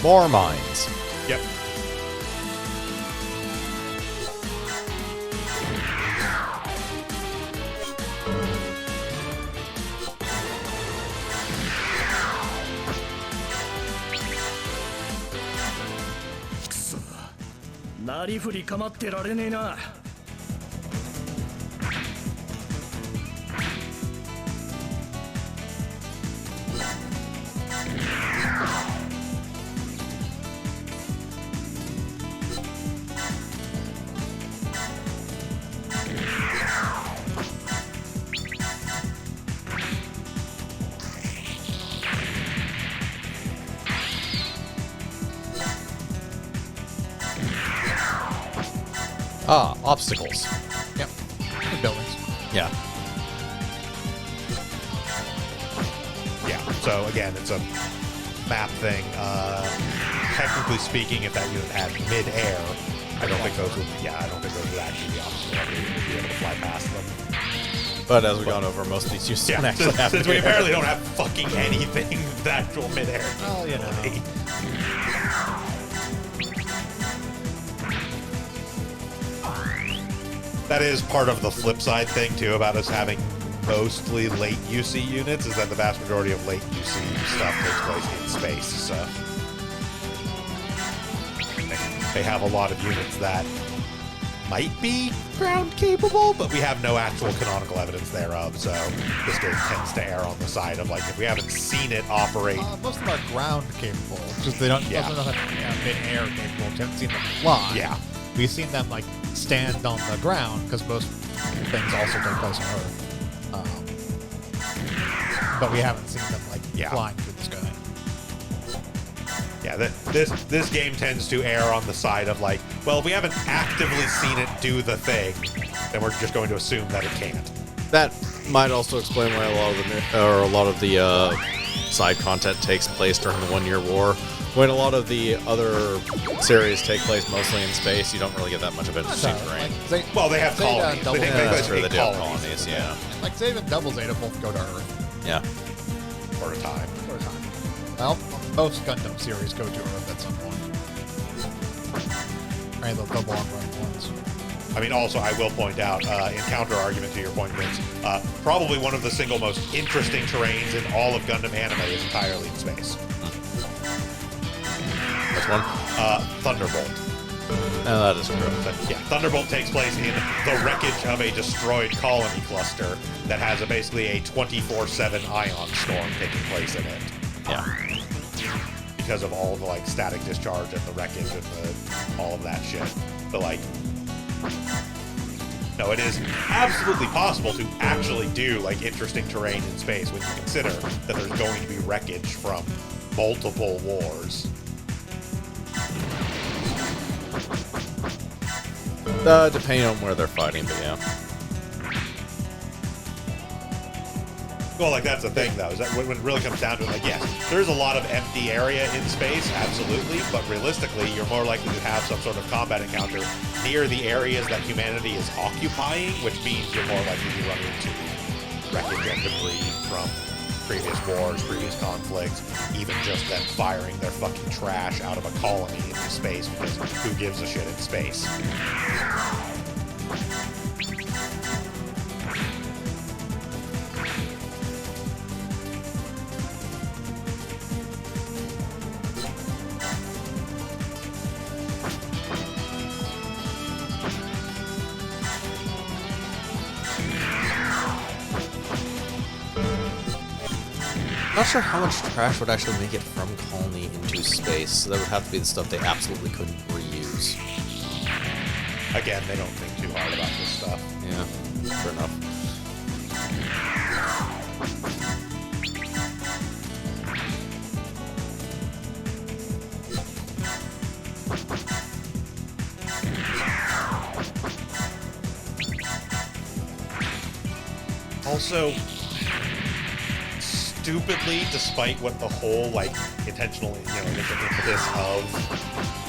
More mines. Yep.くそ、なりふり構ってられねえな。Ah, obstacles. Yep. The buildings. Yeah. Yeah, so again, it's a map thing. Technically speaking, if that unit had mid-air, I don't think those would actually be obstacles. We would be able to fly past them. But as we've gone over, most of these units don't actually have Since we mid-air. apparently don't have fucking anything with actual mid-air. Well, you know. That is part of the flip side thing, too, about us having mostly late UC units, is that the vast majority of late UC stuff takes place in space, so... They have a lot of units that might be ground capable, but we have no actual canonical evidence thereof, so this game tends to err on the side of, like, if we haven't seen it operate... Most of them are ground capable, because they don't. Yeah. Most of them are mid-air capable. We haven't seen them fly. Yeah. We've seen them like stand on the ground because most things also take place on Earth. But we haven't seen them like flying through the sky. Yeah, this game tends to err on the side of like, well, if we haven't actively seen it do the thing, then we're just going to assume that it can't. That might also explain why a lot of the side content takes place during the 1 Year War. When a lot of the other series take place mostly in space, you don't really get that much of interesting terrain. Well, they have colonies. They take place They in do have colonies. colonies, yeah. Like Zeta and Double Zeta both go to Earth Yeah. For a time. for a time. Well, most Gundam series go to Earth at some point. Right, the long run ones. I mean, also, I will point out, in counter argument to your point, Vince, probably one of the single most interesting terrains in all of Gundam anime is entirely in space. Which one? Thunderbolt. That is true. But yeah, Thunderbolt takes place in the wreckage of a destroyed colony cluster that has basically a 24/7 ion storm taking place in it. Yeah. Because of all the like static discharge and the wreckage and all of that shit. But like, no, it is absolutely possible to actually do like interesting terrain in space when you consider that there's going to be wreckage from multiple wars. Depending on where they're fighting, but yeah. Well, like, that's the thing, though, is that when it really comes down to it, like, yes, there's a lot of empty area in space, absolutely, but realistically, you're more likely to have some sort of combat encounter near the areas that humanity is occupying, which means you're more likely to run into wreckage and debris from previous wars, previous conflicts, even just them firing their fucking trash out of a colony into space, because who gives a shit in space? I'm not sure how much trash would actually make it from colony into space, so that would have to be the stuff they absolutely couldn't reuse. Again, they don't think too hard about this stuff. Yeah, fair enough. Also, stupidly, despite what the whole, like, intentional, initial impetus of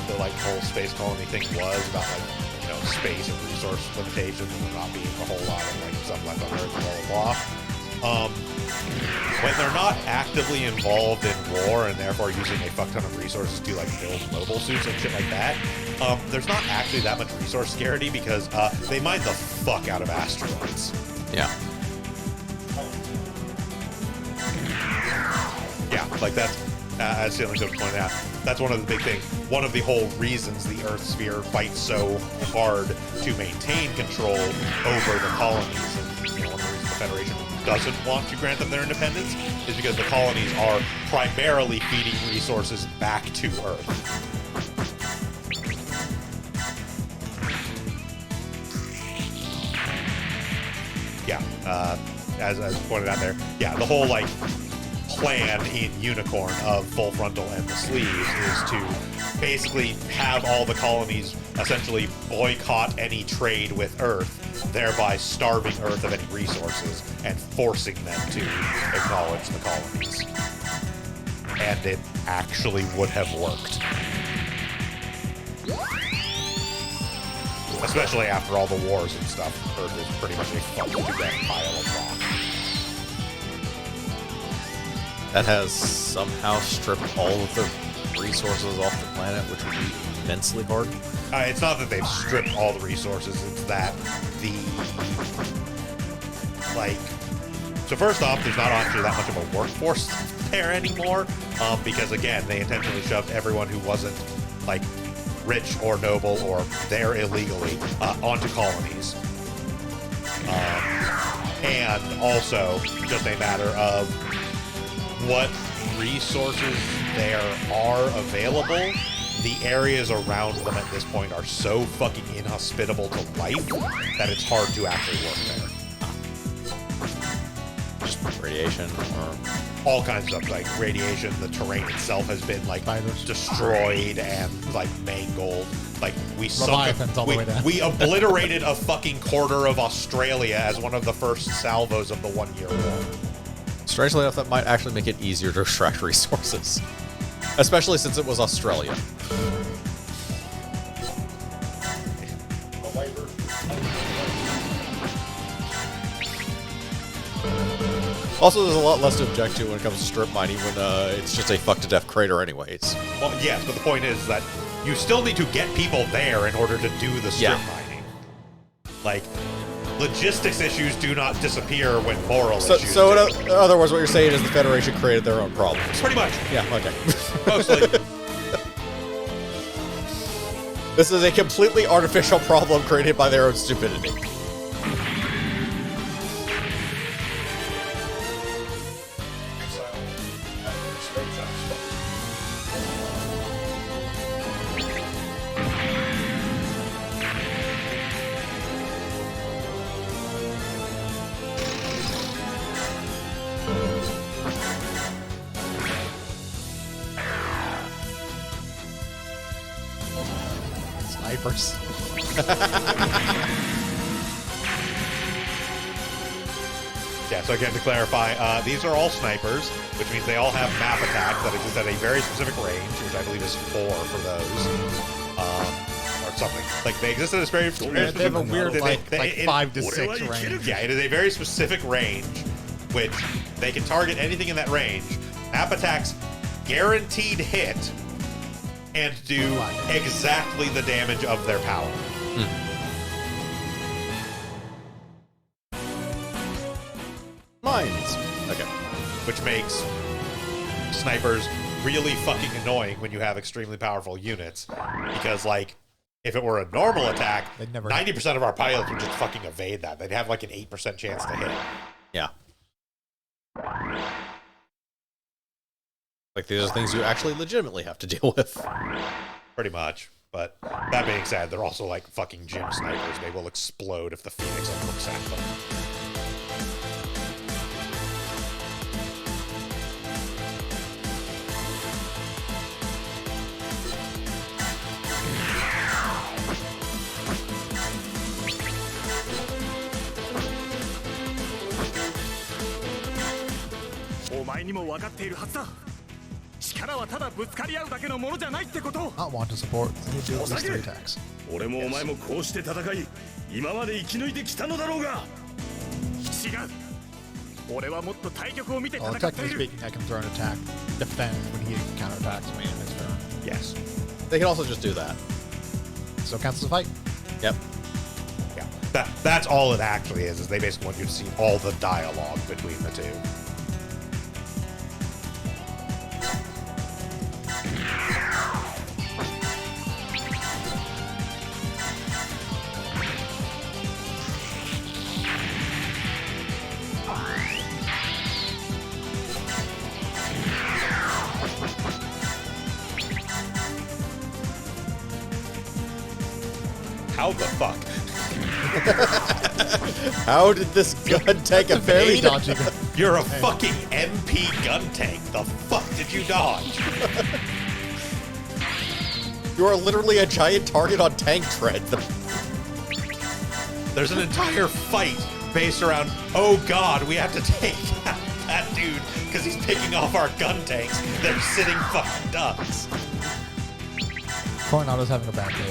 the, like, whole space colony thing was about, like, space and resource limitations and there not being a whole lot of, like, stuff left on Earth, blah, blah, blah. When they're not actively involved in war and therefore using a fuck ton of resources to, like, build mobile suits and shit like that, there's not actually that much resource scarcity because they mine the fuck out of asteroids. Yeah. Yeah, like that's, as Ceiling Code pointed out, that's one of the big things. One of the whole reasons the Earth sphere fights so hard to maintain control over the colonies, and one of the reasons the Federation doesn't want to grant them their independence, is because the colonies are primarily feeding resources back to Earth. Yeah, as pointed out there, yeah, the whole, like, plan in Unicorn of Full Frontal and the Sleeves is to basically have all the colonies essentially boycott any trade with Earth, thereby starving Earth of any resources and forcing them to acknowledge the colonies. And it actually would have worked. Especially after all the wars and stuff, Earth is pretty much a fucking pile of rock. That has somehow stripped all of the resources off the planet, which would be immensely hard. It's not that they've stripped all the resources, it's that so first off, there's not actually that much of a workforce there anymore, because again, they intentionally shoved everyone who wasn't, like, rich or noble or there illegally onto colonies. And also, just a matter of what resources there are available, the areas around them at this point are so fucking inhospitable to life that it's hard to actually work there. Just radiation or all kinds of stuff, like radiation. The terrain itself has been, like, destroyed and, like, mangled. Like, we obliterated a fucking quarter of Australia as one of the first salvos of the 1 Year War. Strangely enough, that might actually make it easier to extract resources. Especially since it was Australia. Also, there's a lot less to object to when it comes to strip mining when it's just a fuck-to-death crater anyways. Well, yes, but the point is that you still need to get people there in order to do the strip mining. Like, logistics issues do not disappear when moral issues do. So in other words, what you're saying is the Federation created their own problems. Pretty much. Yeah, okay. Mostly. This is a completely artificial problem created by their own stupidity. Snipers. Yeah, so again, to clarify, these are all snipers, which means they all have map attacks that exist at a very specific range, which I believe is 4 for those. Or something. Like, they exist at a very specific... They have a weird, like 5 to 6 range. Yeah, it is a very specific range, which they can target anything in that range. Map attacks guaranteed hit and do exactly the damage of their power. Mines. Okay. Which makes snipers really fucking annoying when you have extremely powerful units. Because, like, if it were a normal attack, 90% of our pilots would just fucking evade that. They'd have, like, an 8% chance to hit. Yeah. Like, these are things you actually legitimately have to deal with. Pretty much. But that being said, they're also, like, fucking gym snipers. They will explode if the Phoenix looks at them. Not want to support the these 3 attacks. 俺もお前もこうして戦い今まで生き抜いてきたのだろうが違う俺はもっと対局を見て Well, 戦ってい technically る speaking, I can throw an attack, defend when he counterattacks me in his turn. Yes. They can also just do that. So cancels the fight. Yep. Yeah. That's all it actually is they basically want you to see all the dialogue between the two. How the fuck? How did this gun tank Very evade? dodgy. You're a fucking MP gun tank. The fuck did you dodge? You are literally a giant target on tank tread. There's an entire fight based around, oh god, we have to take out that dude because he's picking off our gun tanks. They're sitting fucking ducks. Coronado's having a bad day.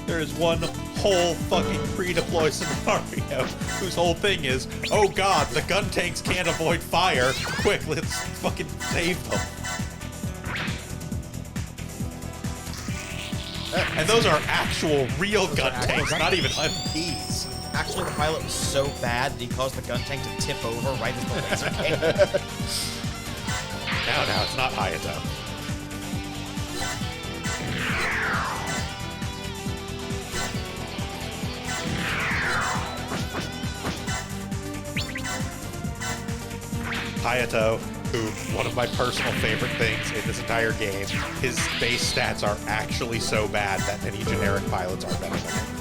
There is one whole fucking pre-deploy scenario whose whole thing is, oh god, the gun tanks can't avoid fire. Quick, let's fucking save them. And those are actual real gun tanks, not even MPs. Actually, the pilot was so bad that he caused the gun tank to tip over right as the laser came. Now, it's not Hayato. Hayato, who, one of my personal favorite things in this entire game, his base stats are actually so bad that any generic pilots are better than him.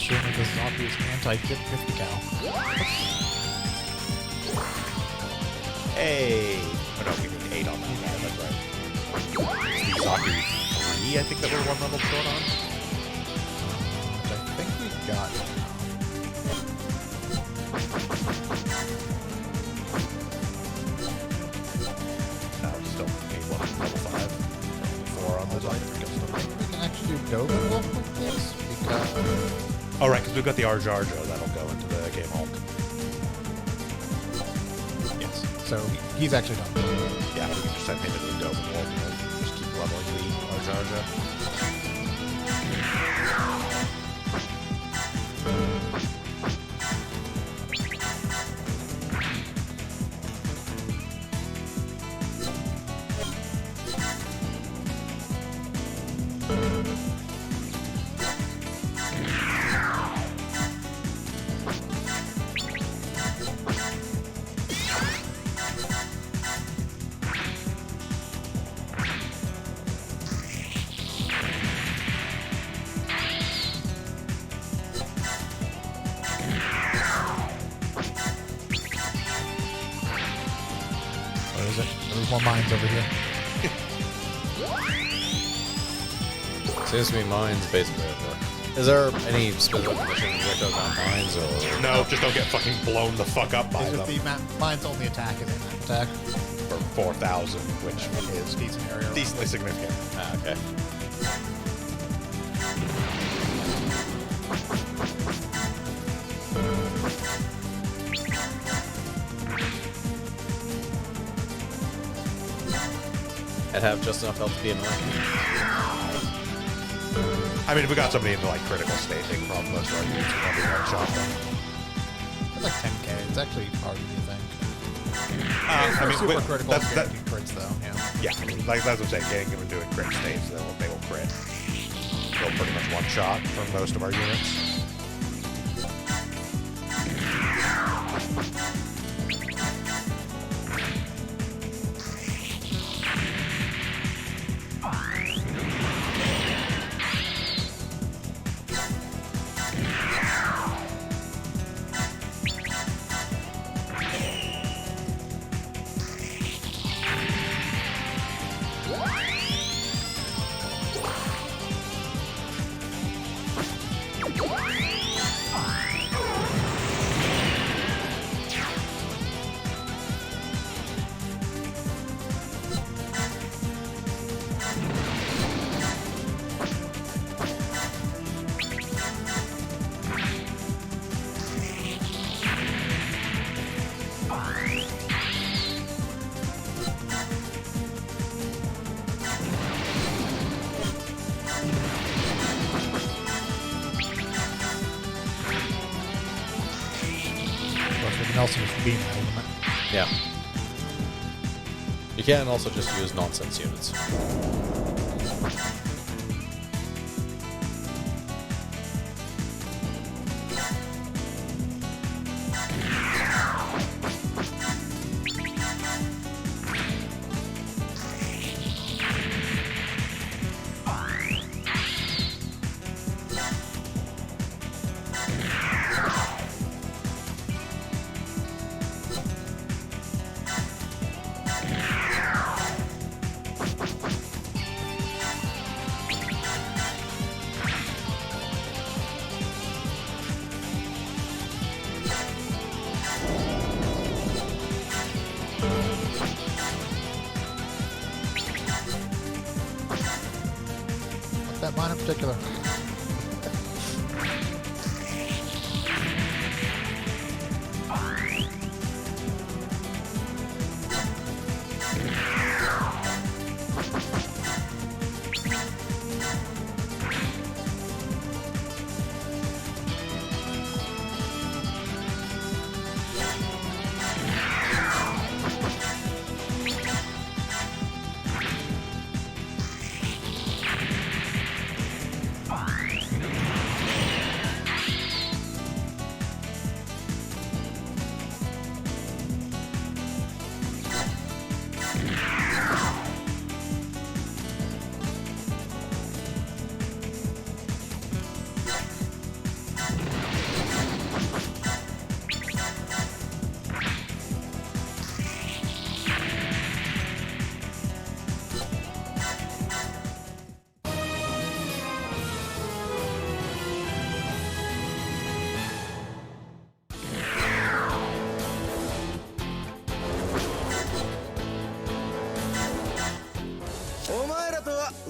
machine with this obvious anti-kid 50 cal. Hey! Oh no, we need 8 on that guy, that's right. The Zaku 3, I think that we're 1 level short on. Which I think we got now. No, still 8 level 5. 4 on the Zaku 3. We can actually do Dogen Wolf with this, because... Oh, right, because we've got the Arjarja that'll go into the Game Hulk. Yes. So he's actually done. Yeah, we can just send him into the Dogen Wolf and we'll just keep leveling the Arjarja. Or is it? There's more mines over here. Seems to be mines basically everywhere. Is there any specific mission objectives on mines or No, just don't get fucking blown the fuck up by It's them. just the mine's only attack is aim attack. For 4,000, which is Decent area. decently significant. Ah, okay. I'd have just enough health to be annoying. I mean, if we got somebody into like critical state, they can probably most of our units would probably one-shot them. It's like 10k. It's actually harder than you think. I mean, Super wait, critical that's, that, crits though. Yeah. yeah, I mean, like that's what I'm saying, getting them into a crit state, so they will crit. They'll pretty much one-shot from most of our units. Also just beam element. Yeah. You can also just use nonsense units. That mine in particular.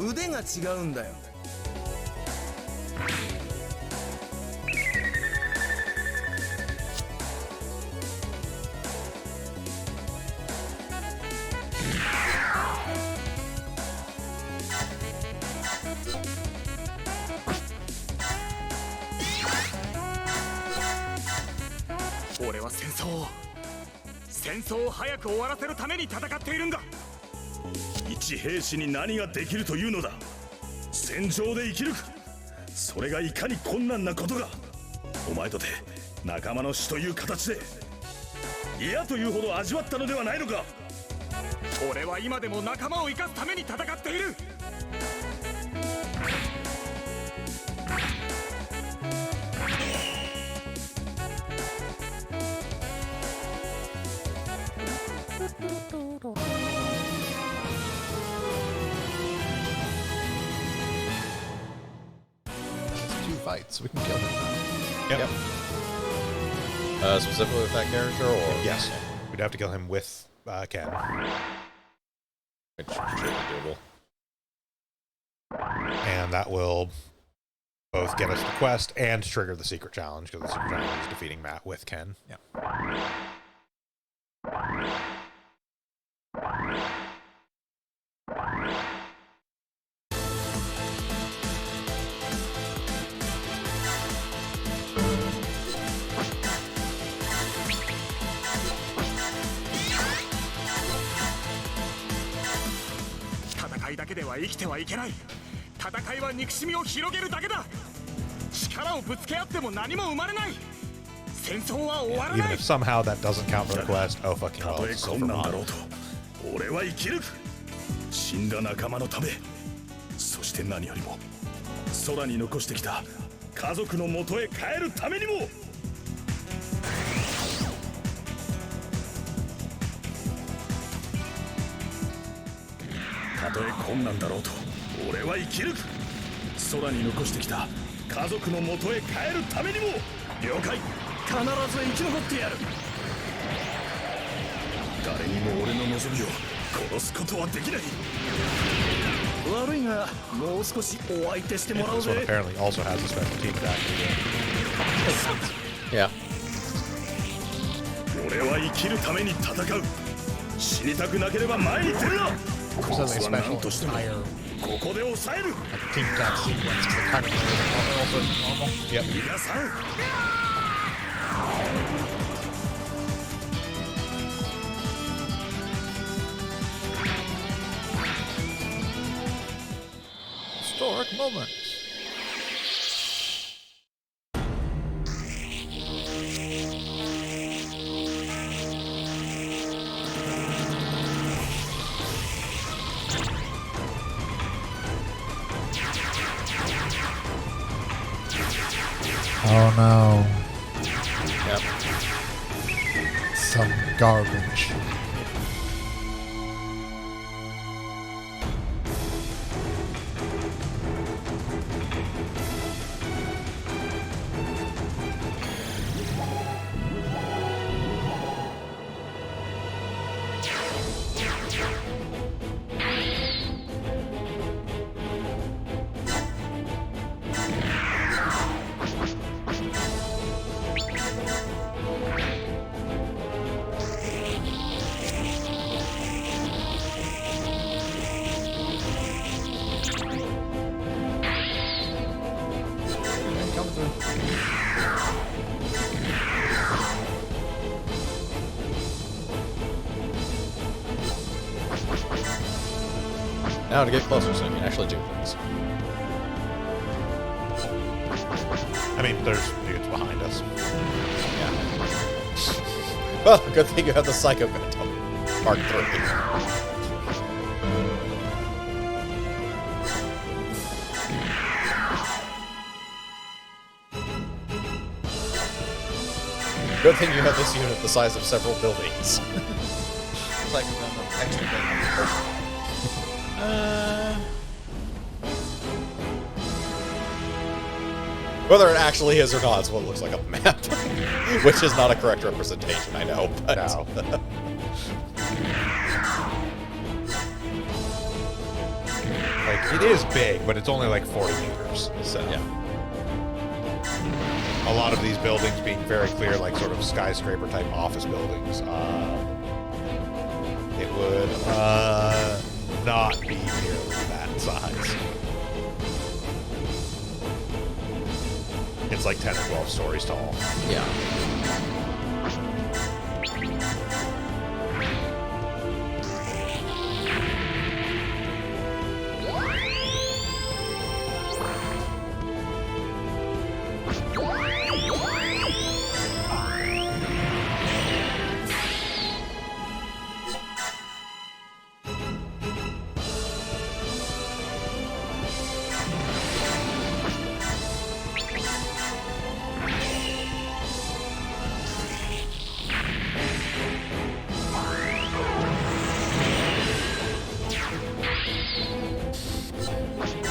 腕が違うんだよ。俺は戦争を早く終わらせるために戦っているんだ。一兵士に何ができるというのだ。戦場で生きるか、それがいかに困難なことか。お前とて仲間の死という形で嫌というほど味わったのではないのか。俺は今でも仲間を生かすために戦っている。Fights, we can kill him. Yep. Specifically with that character, or Yes. We'd have to kill him with Ken. Which should be doable. And that will both get us the quest and trigger the secret challenge, because the secret challenge is defeating Matt with Ken. Yeah.戦いだけでは生きてはいけない。戦いは憎しみを広げるだけだ。力をぶつけ合っても何も生まれない。戦争は終わら Even ない。 if somehow that doesn't count for the quest, oh fucking た well, とえ it's 困 silver 難だろ model. うと俺は生きる。死んだ仲間のため、そして何よりも空に残してきた家族の元へ帰るためにも。たとえ困難だろうと俺は生きる。空に残してきた家族の元へ帰るためにも。了解。必ず生き残ってやる。誰にも俺の望みを殺すことはできない。悪いがもう少しお相手してもらう This one ぜ。 apparently also has a special team factor. Yeah. 俺は生きるために戦う。死にたくなければ前に出るな。 There's something は何 special としても entire ここで抑える。 team death sequence because it kind of also normal. Yep. 皆さん Historic moments. Oh no. Yep. Some garbage. Coming through. Now to get closer so you can actually do things. I mean, there's dudes behind us. Yeah. Well, good thing you have the Psycho Gundam Mark 3. Good thing you have this unit the size of several buildings. It's like extra big. Whether it actually is or not is what it looks like on the map. Which is not a correct representation, I know. But No. like, it is big, but it's only like 40 meters. So Yeah. a lot of these buildings being very clear, like sort of skyscraper type office buildings, it would not be nearly that size. It's like 10 or 12 stories tall. Yeah.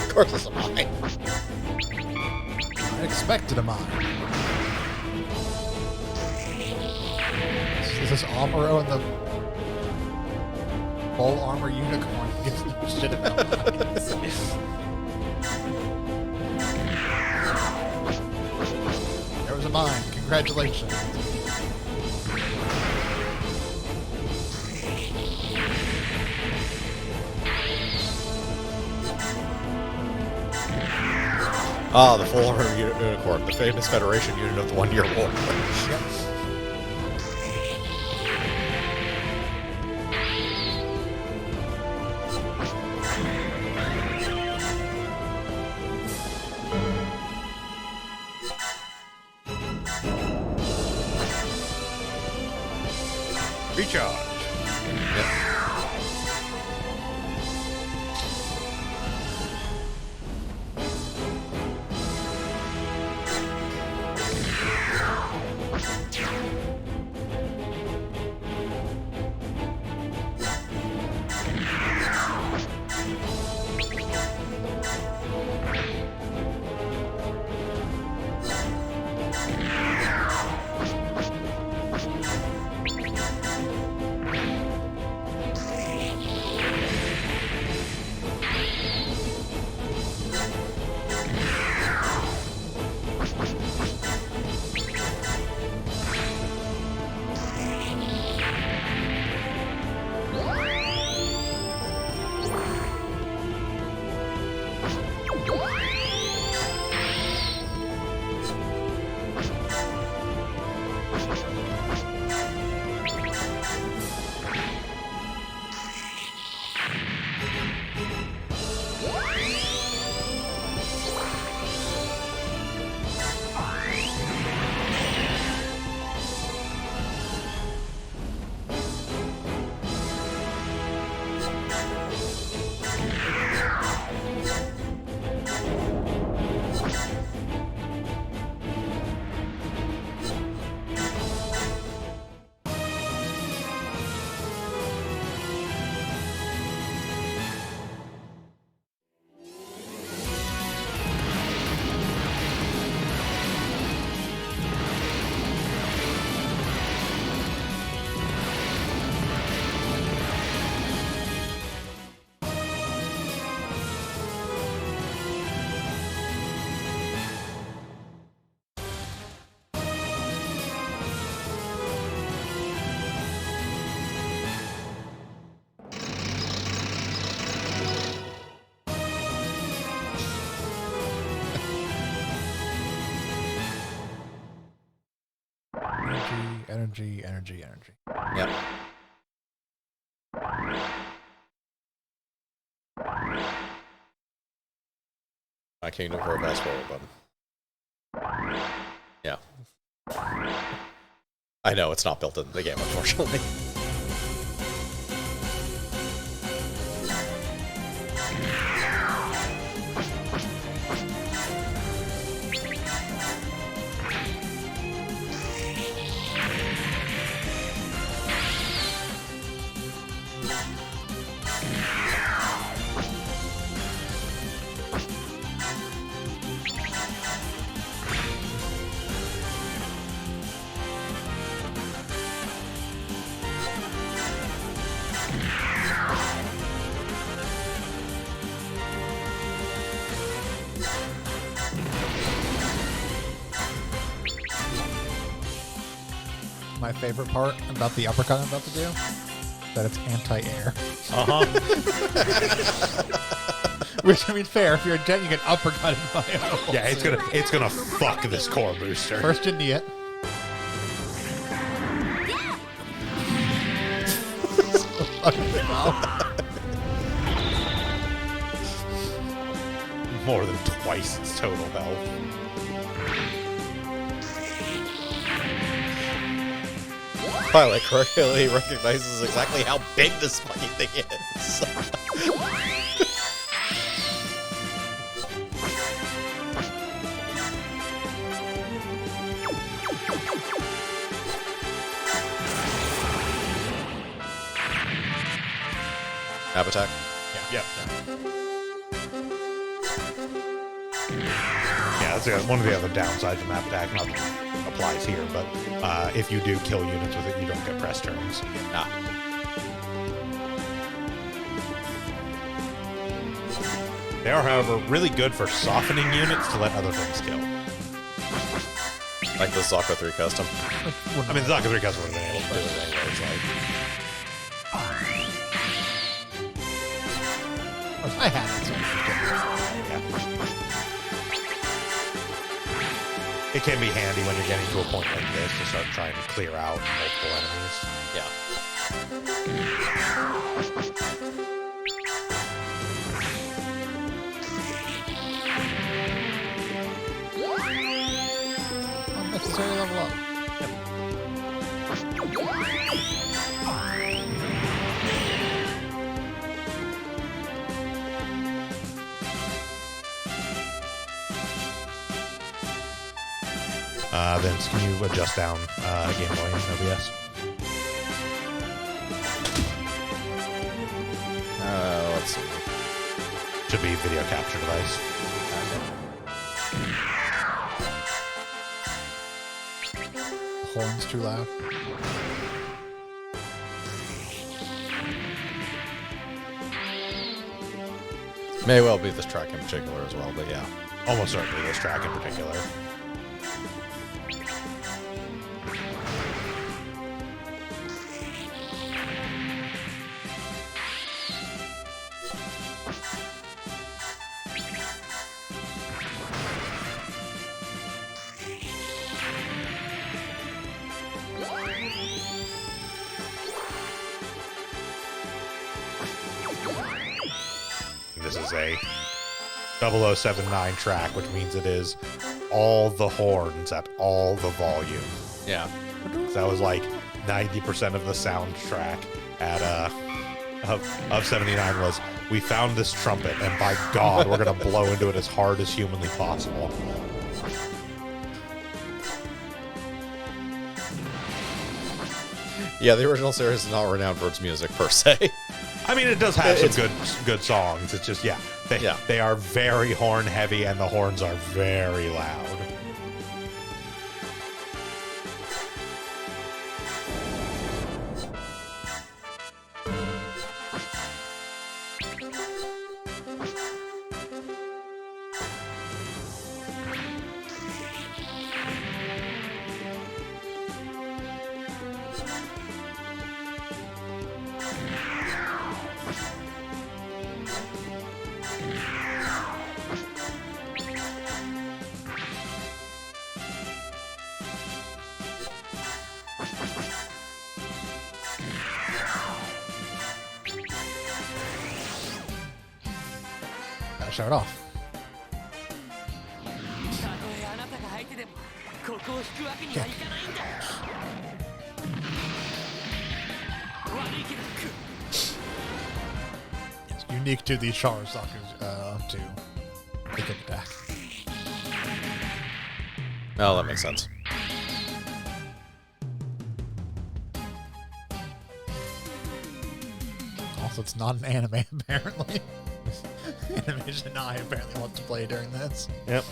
Of course it's a mine. I expected a mine. Is this Amuro and the full armor unicorn? Gives no shit about mines. There was a mine. Congratulations. Ah, the full armor unicorn, the famous Federation unit of the 1 Year War. Recharge. Energy. Yep. My kingdom for a fast forward button. Yeah. I know it's not built into the game, unfortunately. my favorite part about the uppercut I'm about to do? That it's anti-air. Uh-huh. Which, I mean, fair. If you're a jet, you get uppercutted by it. Yeah, it's gonna fuck this core booster. First you knee it. More than twice its total health. Pilot correctly recognizes exactly how big this fucking thing is. Ab attack? Yeah. Yeah, that's one of the other downsides of map attack. Not that it applies here, but if you do kill units with it, you don't get press turns. Nah. They are, however, really good for softening units to let other things kill. Like the Zaka 3 custom. I mean, Zaka 3 custom would have been able to do it anyway. It's like, I had it. So yeah. It can be handy when you're getting to a point like this to start trying to clear out multiple enemies. Yeah. unnecessary level up. Vince, can you adjust down Game Boy and OBS? Let's see. Should be video capture device. The horn's too loud. May well be this track in particular as well, but yeah. Almost certainly this track in particular. This is a 0079 track, which means it is all the horns at all the volume. Yeah. So that was like 90% of the soundtrack at of 79 was, we found this trumpet and by God we're gonna blow into it as hard as humanly possible. Yeah, the original series is not renowned for its music per se. I mean, it does have some good songs. It's just, they are very horn heavy and the horns are very loud. Gotta show it off. It's unique to the Sharasaku's to make an attack. Oh, that makes sense. Also, it's not an anime, apparently. Animation I apparently wants to play during this. Yep.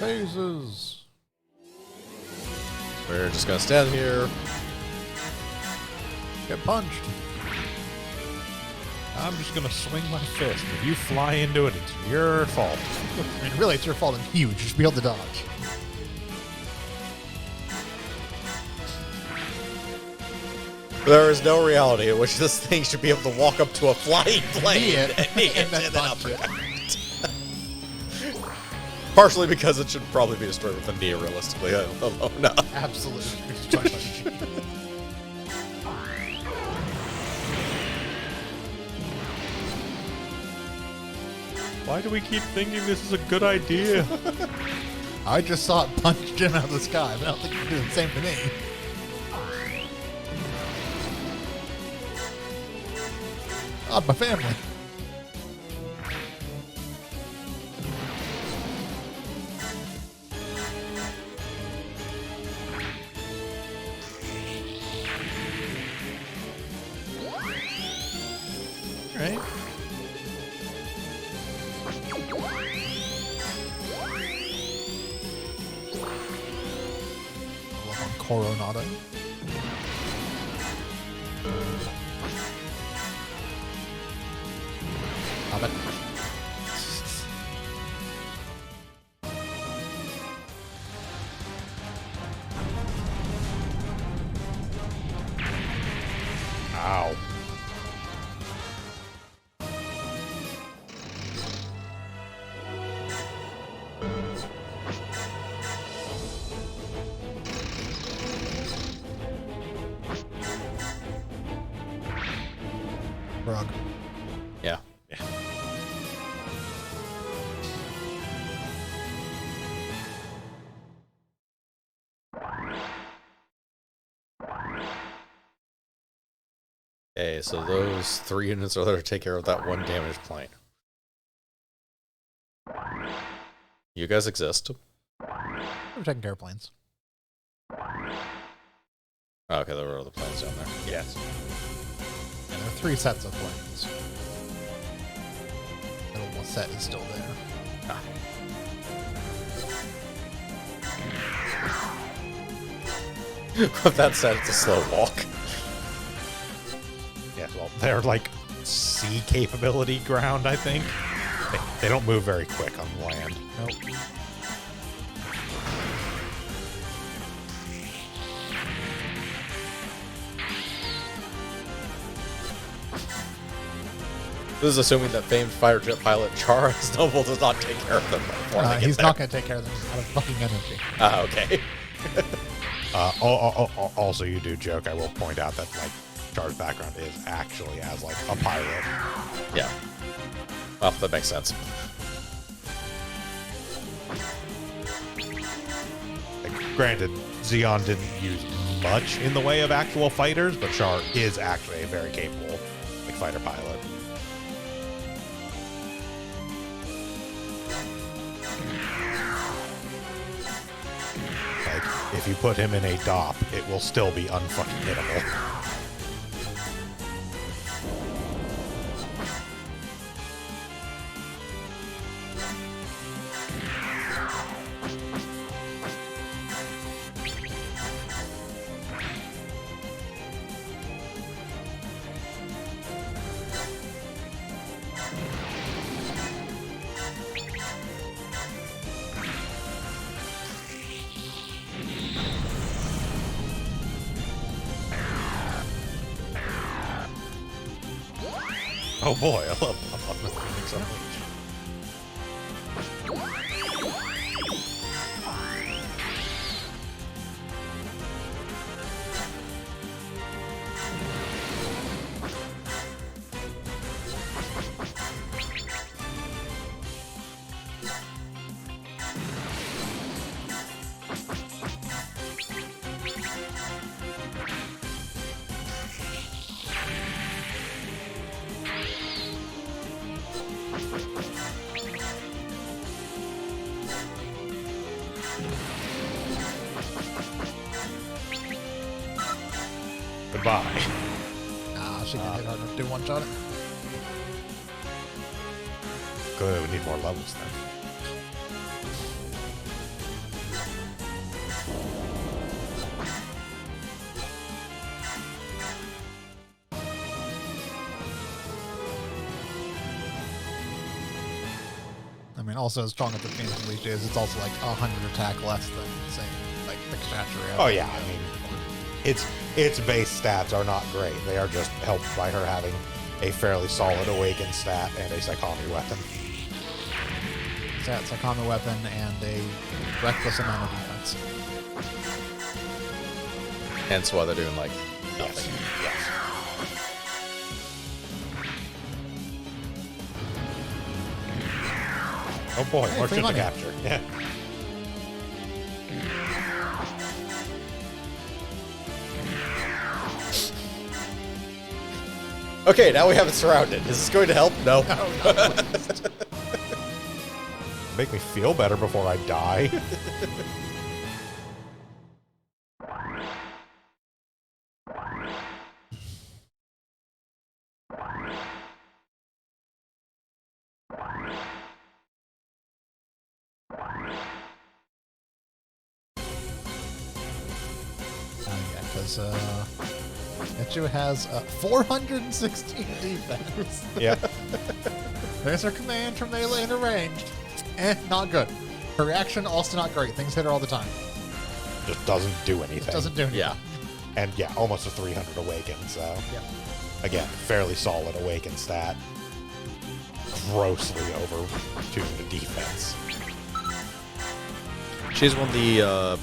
phases. We're just gonna stand here. Get punched. I'm just gonna swing my fist. If you fly into it, it's your fault. I mean, really, it's your fault. It's huge. You should be able to dodge. There is no reality in which this thing should be able to walk up to a flying plane and then punch uppercut. Partially because it should probably be destroyed with a knee, realistically. I don't know. No. Absolutely. Why do we keep thinking this is a good idea? I just saw it punch Jim out of the sky, but I don't think you can do the same to me. Oh, my family. Right? Coronado. Stop it. Ow. Rug. Yeah. Okay, so those 3 units are there to take care of that 1 damaged plane. You guys exist. We're taking care of planes. Oh, okay, there were other planes down there. Yes. And there are 3 sets of planes. The one set is still there. Ah. With that said, it's a slow walk. Yeah, well, they're like sea capability ground, I think. They don't move very quick on land. Nope. This is assuming that famed fighter jet pilot Charles Noble does not take care of them before they get He's there. not going to take care of them. He's out of fucking energy. Ah, okay. Also, you do joke. I will point out that like Char's background is actually as like a pilot. Yeah. Well, that makes sense. Like, granted, Xeon didn't use much in the way of actual fighters, but Char is actually a very capable like fighter pilot. Like, if you put him in a DOP, it will still be unfucking hittable. Oh boy, I love Mr. Phoenix Unleashed. Goodbye. Nah, she can hit hard enough to do one shot it. Good, we need more levels then. mean, also as strong as the Phoenix Unleashed is, it's also like 100 attack less than, say, like the Kshatriya. Oh yeah, I mean, its base stats are not great. They are just helped by her having a fairly solid Awaken stat and a Psychomy weapon. Psychomy weapon and a reckless amount of defense. Hence why they're doing like nothing. Yes. Oh boy, more shit to capture. Yeah. Okay, now we have it surrounded. Is this going to help? No. Make me feel better before I die. Because Etchu has 416 defense. Yep. There's her command from melee into ranged. Not good. Her reaction also not great. Things hit her all the time. Just doesn't do anything. Doesn't do anything. Yeah. And yeah, almost a 300 Awaken, so. Yeah. Again, fairly solid Awaken stat. Grossly over-tuned defense. She's one of the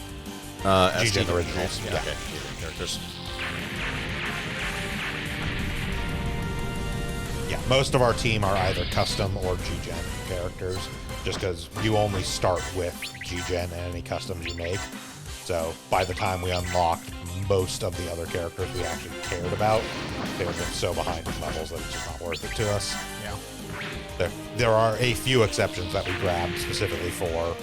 G-Gen SD originals. Yeah. Okay. Characters. Yeah, most of our team are either custom or G-Gen characters, just because you only start with G-Gen and any customs you make. So by the time we unlocked most of the other characters we actually cared about, they would have been so behind in levels that it's just not worth it to us. Yeah. There are a few exceptions that we grabbed specifically for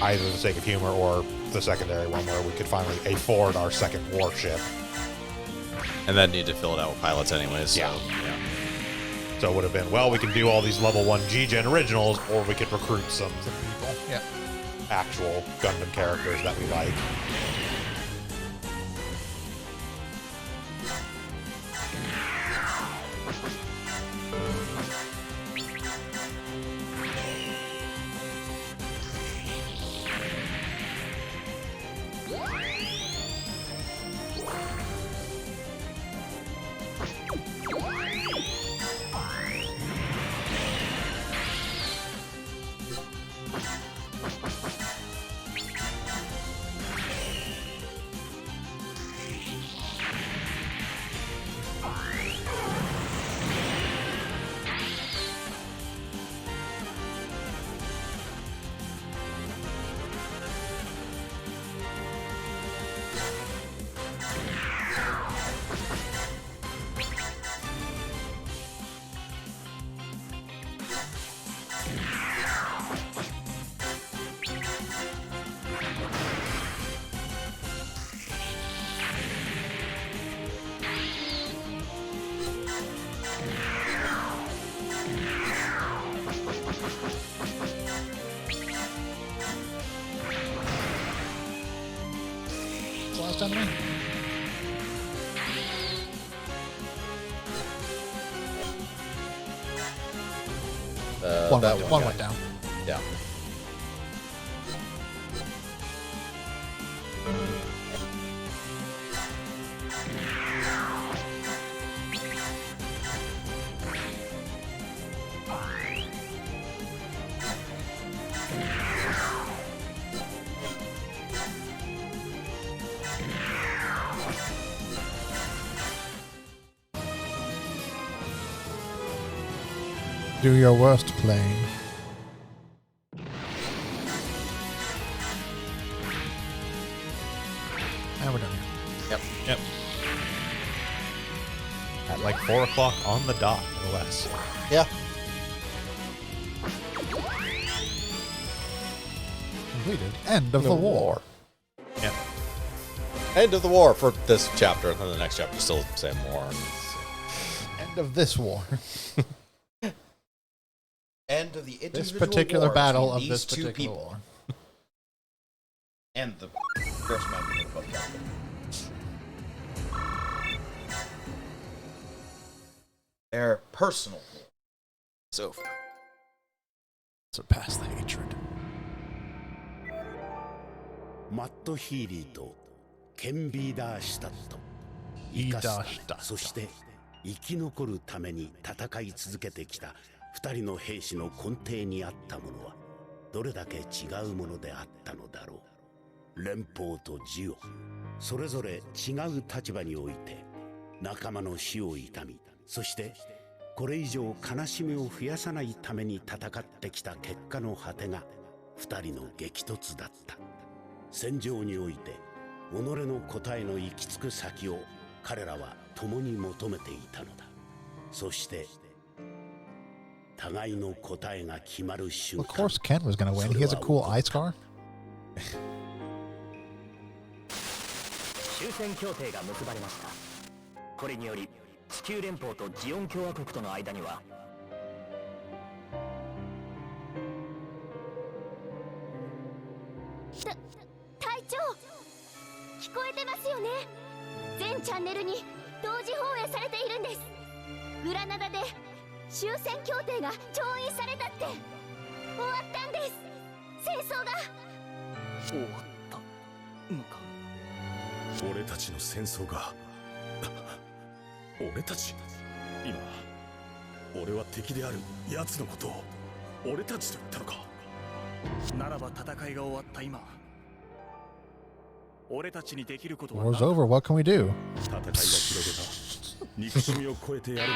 either the sake of humor or the secondary one where we could finally afford our second warship. And then need to fill it out with pilots anyways. So, yeah. So it would have been, well, we can do all these level 1 G-Gen originals, or we could recruit some people. Yeah. Actual Gundam characters that we like. Enemy? One went down. Yeah. Do your worst playing. And we're done here. Yep. At like 4 o'clock on the dot, no less. Yeah. Completed. End of the war. Yeah. End of the war for this chapter, and then the next chapter still say more. End of this war. End of the individual This particular war battle between of these this two particular people. war. And the gross amount of people both captured. Their personal war is over. surpass the hatred. マット・ヒーリーとケン・ビーダーシュタット、生かすため、そして生き残るために戦い続けてきた2人の兵士の根底にあったものはどれだけ違うものであったのだろう。連邦とジオ、それぞれ違う立場において仲間の死を悼み、そしてこれ以上悲しみを増やさないために戦ってきた結果の果てが2人の激突だった。戦場において己の答えの行き着く先を彼らは共に求めていたのだ。そして互いの答えが決まる瞬 Of 間、 course Ken was gonna win. He has a cool eye scar. 終戦協定が結ばれました。これにより地球連邦とジオン共和国との間には隊長、聞こえてますよね。全チャンネルに同時放映されているんです。グラナダで終戦協定が調印されたって。終わったんです、戦争が。終わったのか。俺たちの戦争が俺たち、今俺は敵である奴のことを俺たちと言ったのか。ならば戦いが終わった今、俺たちにできることは War's over. What can we do? 戦いが広げた憎しみを超えてやる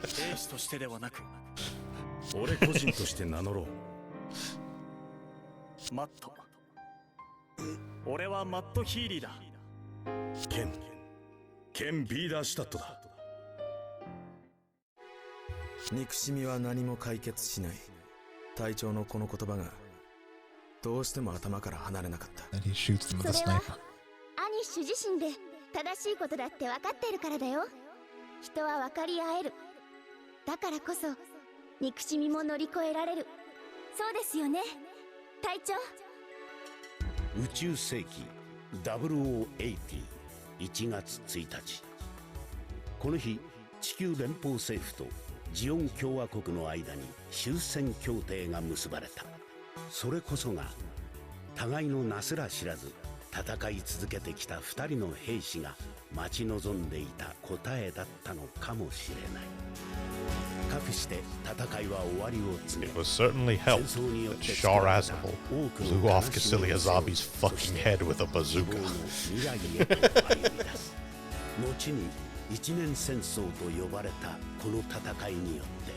兵士としてではなくべき俺個人として名乗ろう。マット、俺はマット・ヒーリーだ。ケン・ビーダーシュタットだ。憎しみは何も解決しない。隊長のこの言葉がどうしても頭から離れなかった。 And he shoots them with a それは sniper. アニッシュ自身で正しいことだって分かっているからだよ。人は分かり合える。だからこそ憎しみも乗り越えられる。そうですよね、隊長。宇宙世紀0080、1月1日、この日地球連邦政府とジオン共和国の間に終戦協定が結ばれた。それこそが互いのなすら知らず戦い続けてきた2人の兵士が待ち望んでいた答えだったのかもしれない。かくして戦いは終わりを告げ、 It was certainly helped that Shar Aznavour blew off Cassilia Zabi's fucking head with a bazooka. 未来へと歩み出す。後に一年戦争と呼ばれたこの戦いによって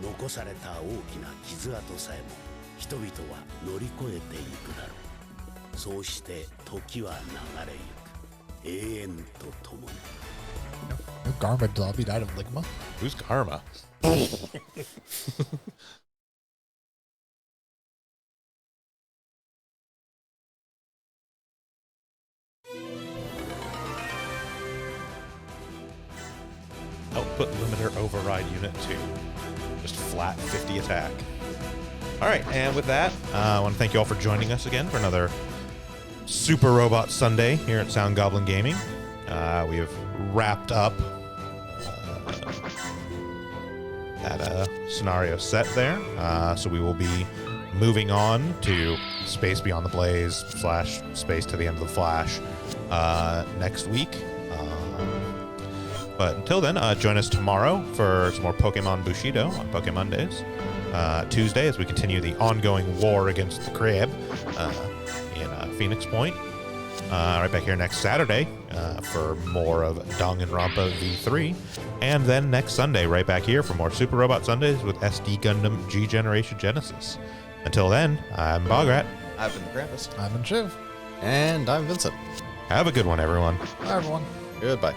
残された大きな傷跡さえも人々は乗り越えていくだろう。そうして時は流れゆく、永遠とともに。 No Garma Dobby died of Ligma. Who's Karma? Output limiter override unit 2. Just flat 50 attack. Alright, and with that, I want to thank you all for joining us again for another Super Robot Sunday here at Sound Goblin Gaming. We have wrapped up that scenario set there. So we will be moving on to Space Beyond the Blaze / Space to the End of the Flash next week. But until then, join us tomorrow for some more Pokemon Bushido on Pokemon Days. Tuesday, as we continue the ongoing war against the Crab in Phoenix Point. Right back here next Saturday for more of Danganronpa V3. And then next Sunday, right back here for more Super Robot Sundays with SD Gundam G Generation Genesis. Until then, I'm Bograt. I've been the Krampus. I'm in Shiv. And I'm Vincent. Have a good one, everyone. Bye, everyone. Goodbye.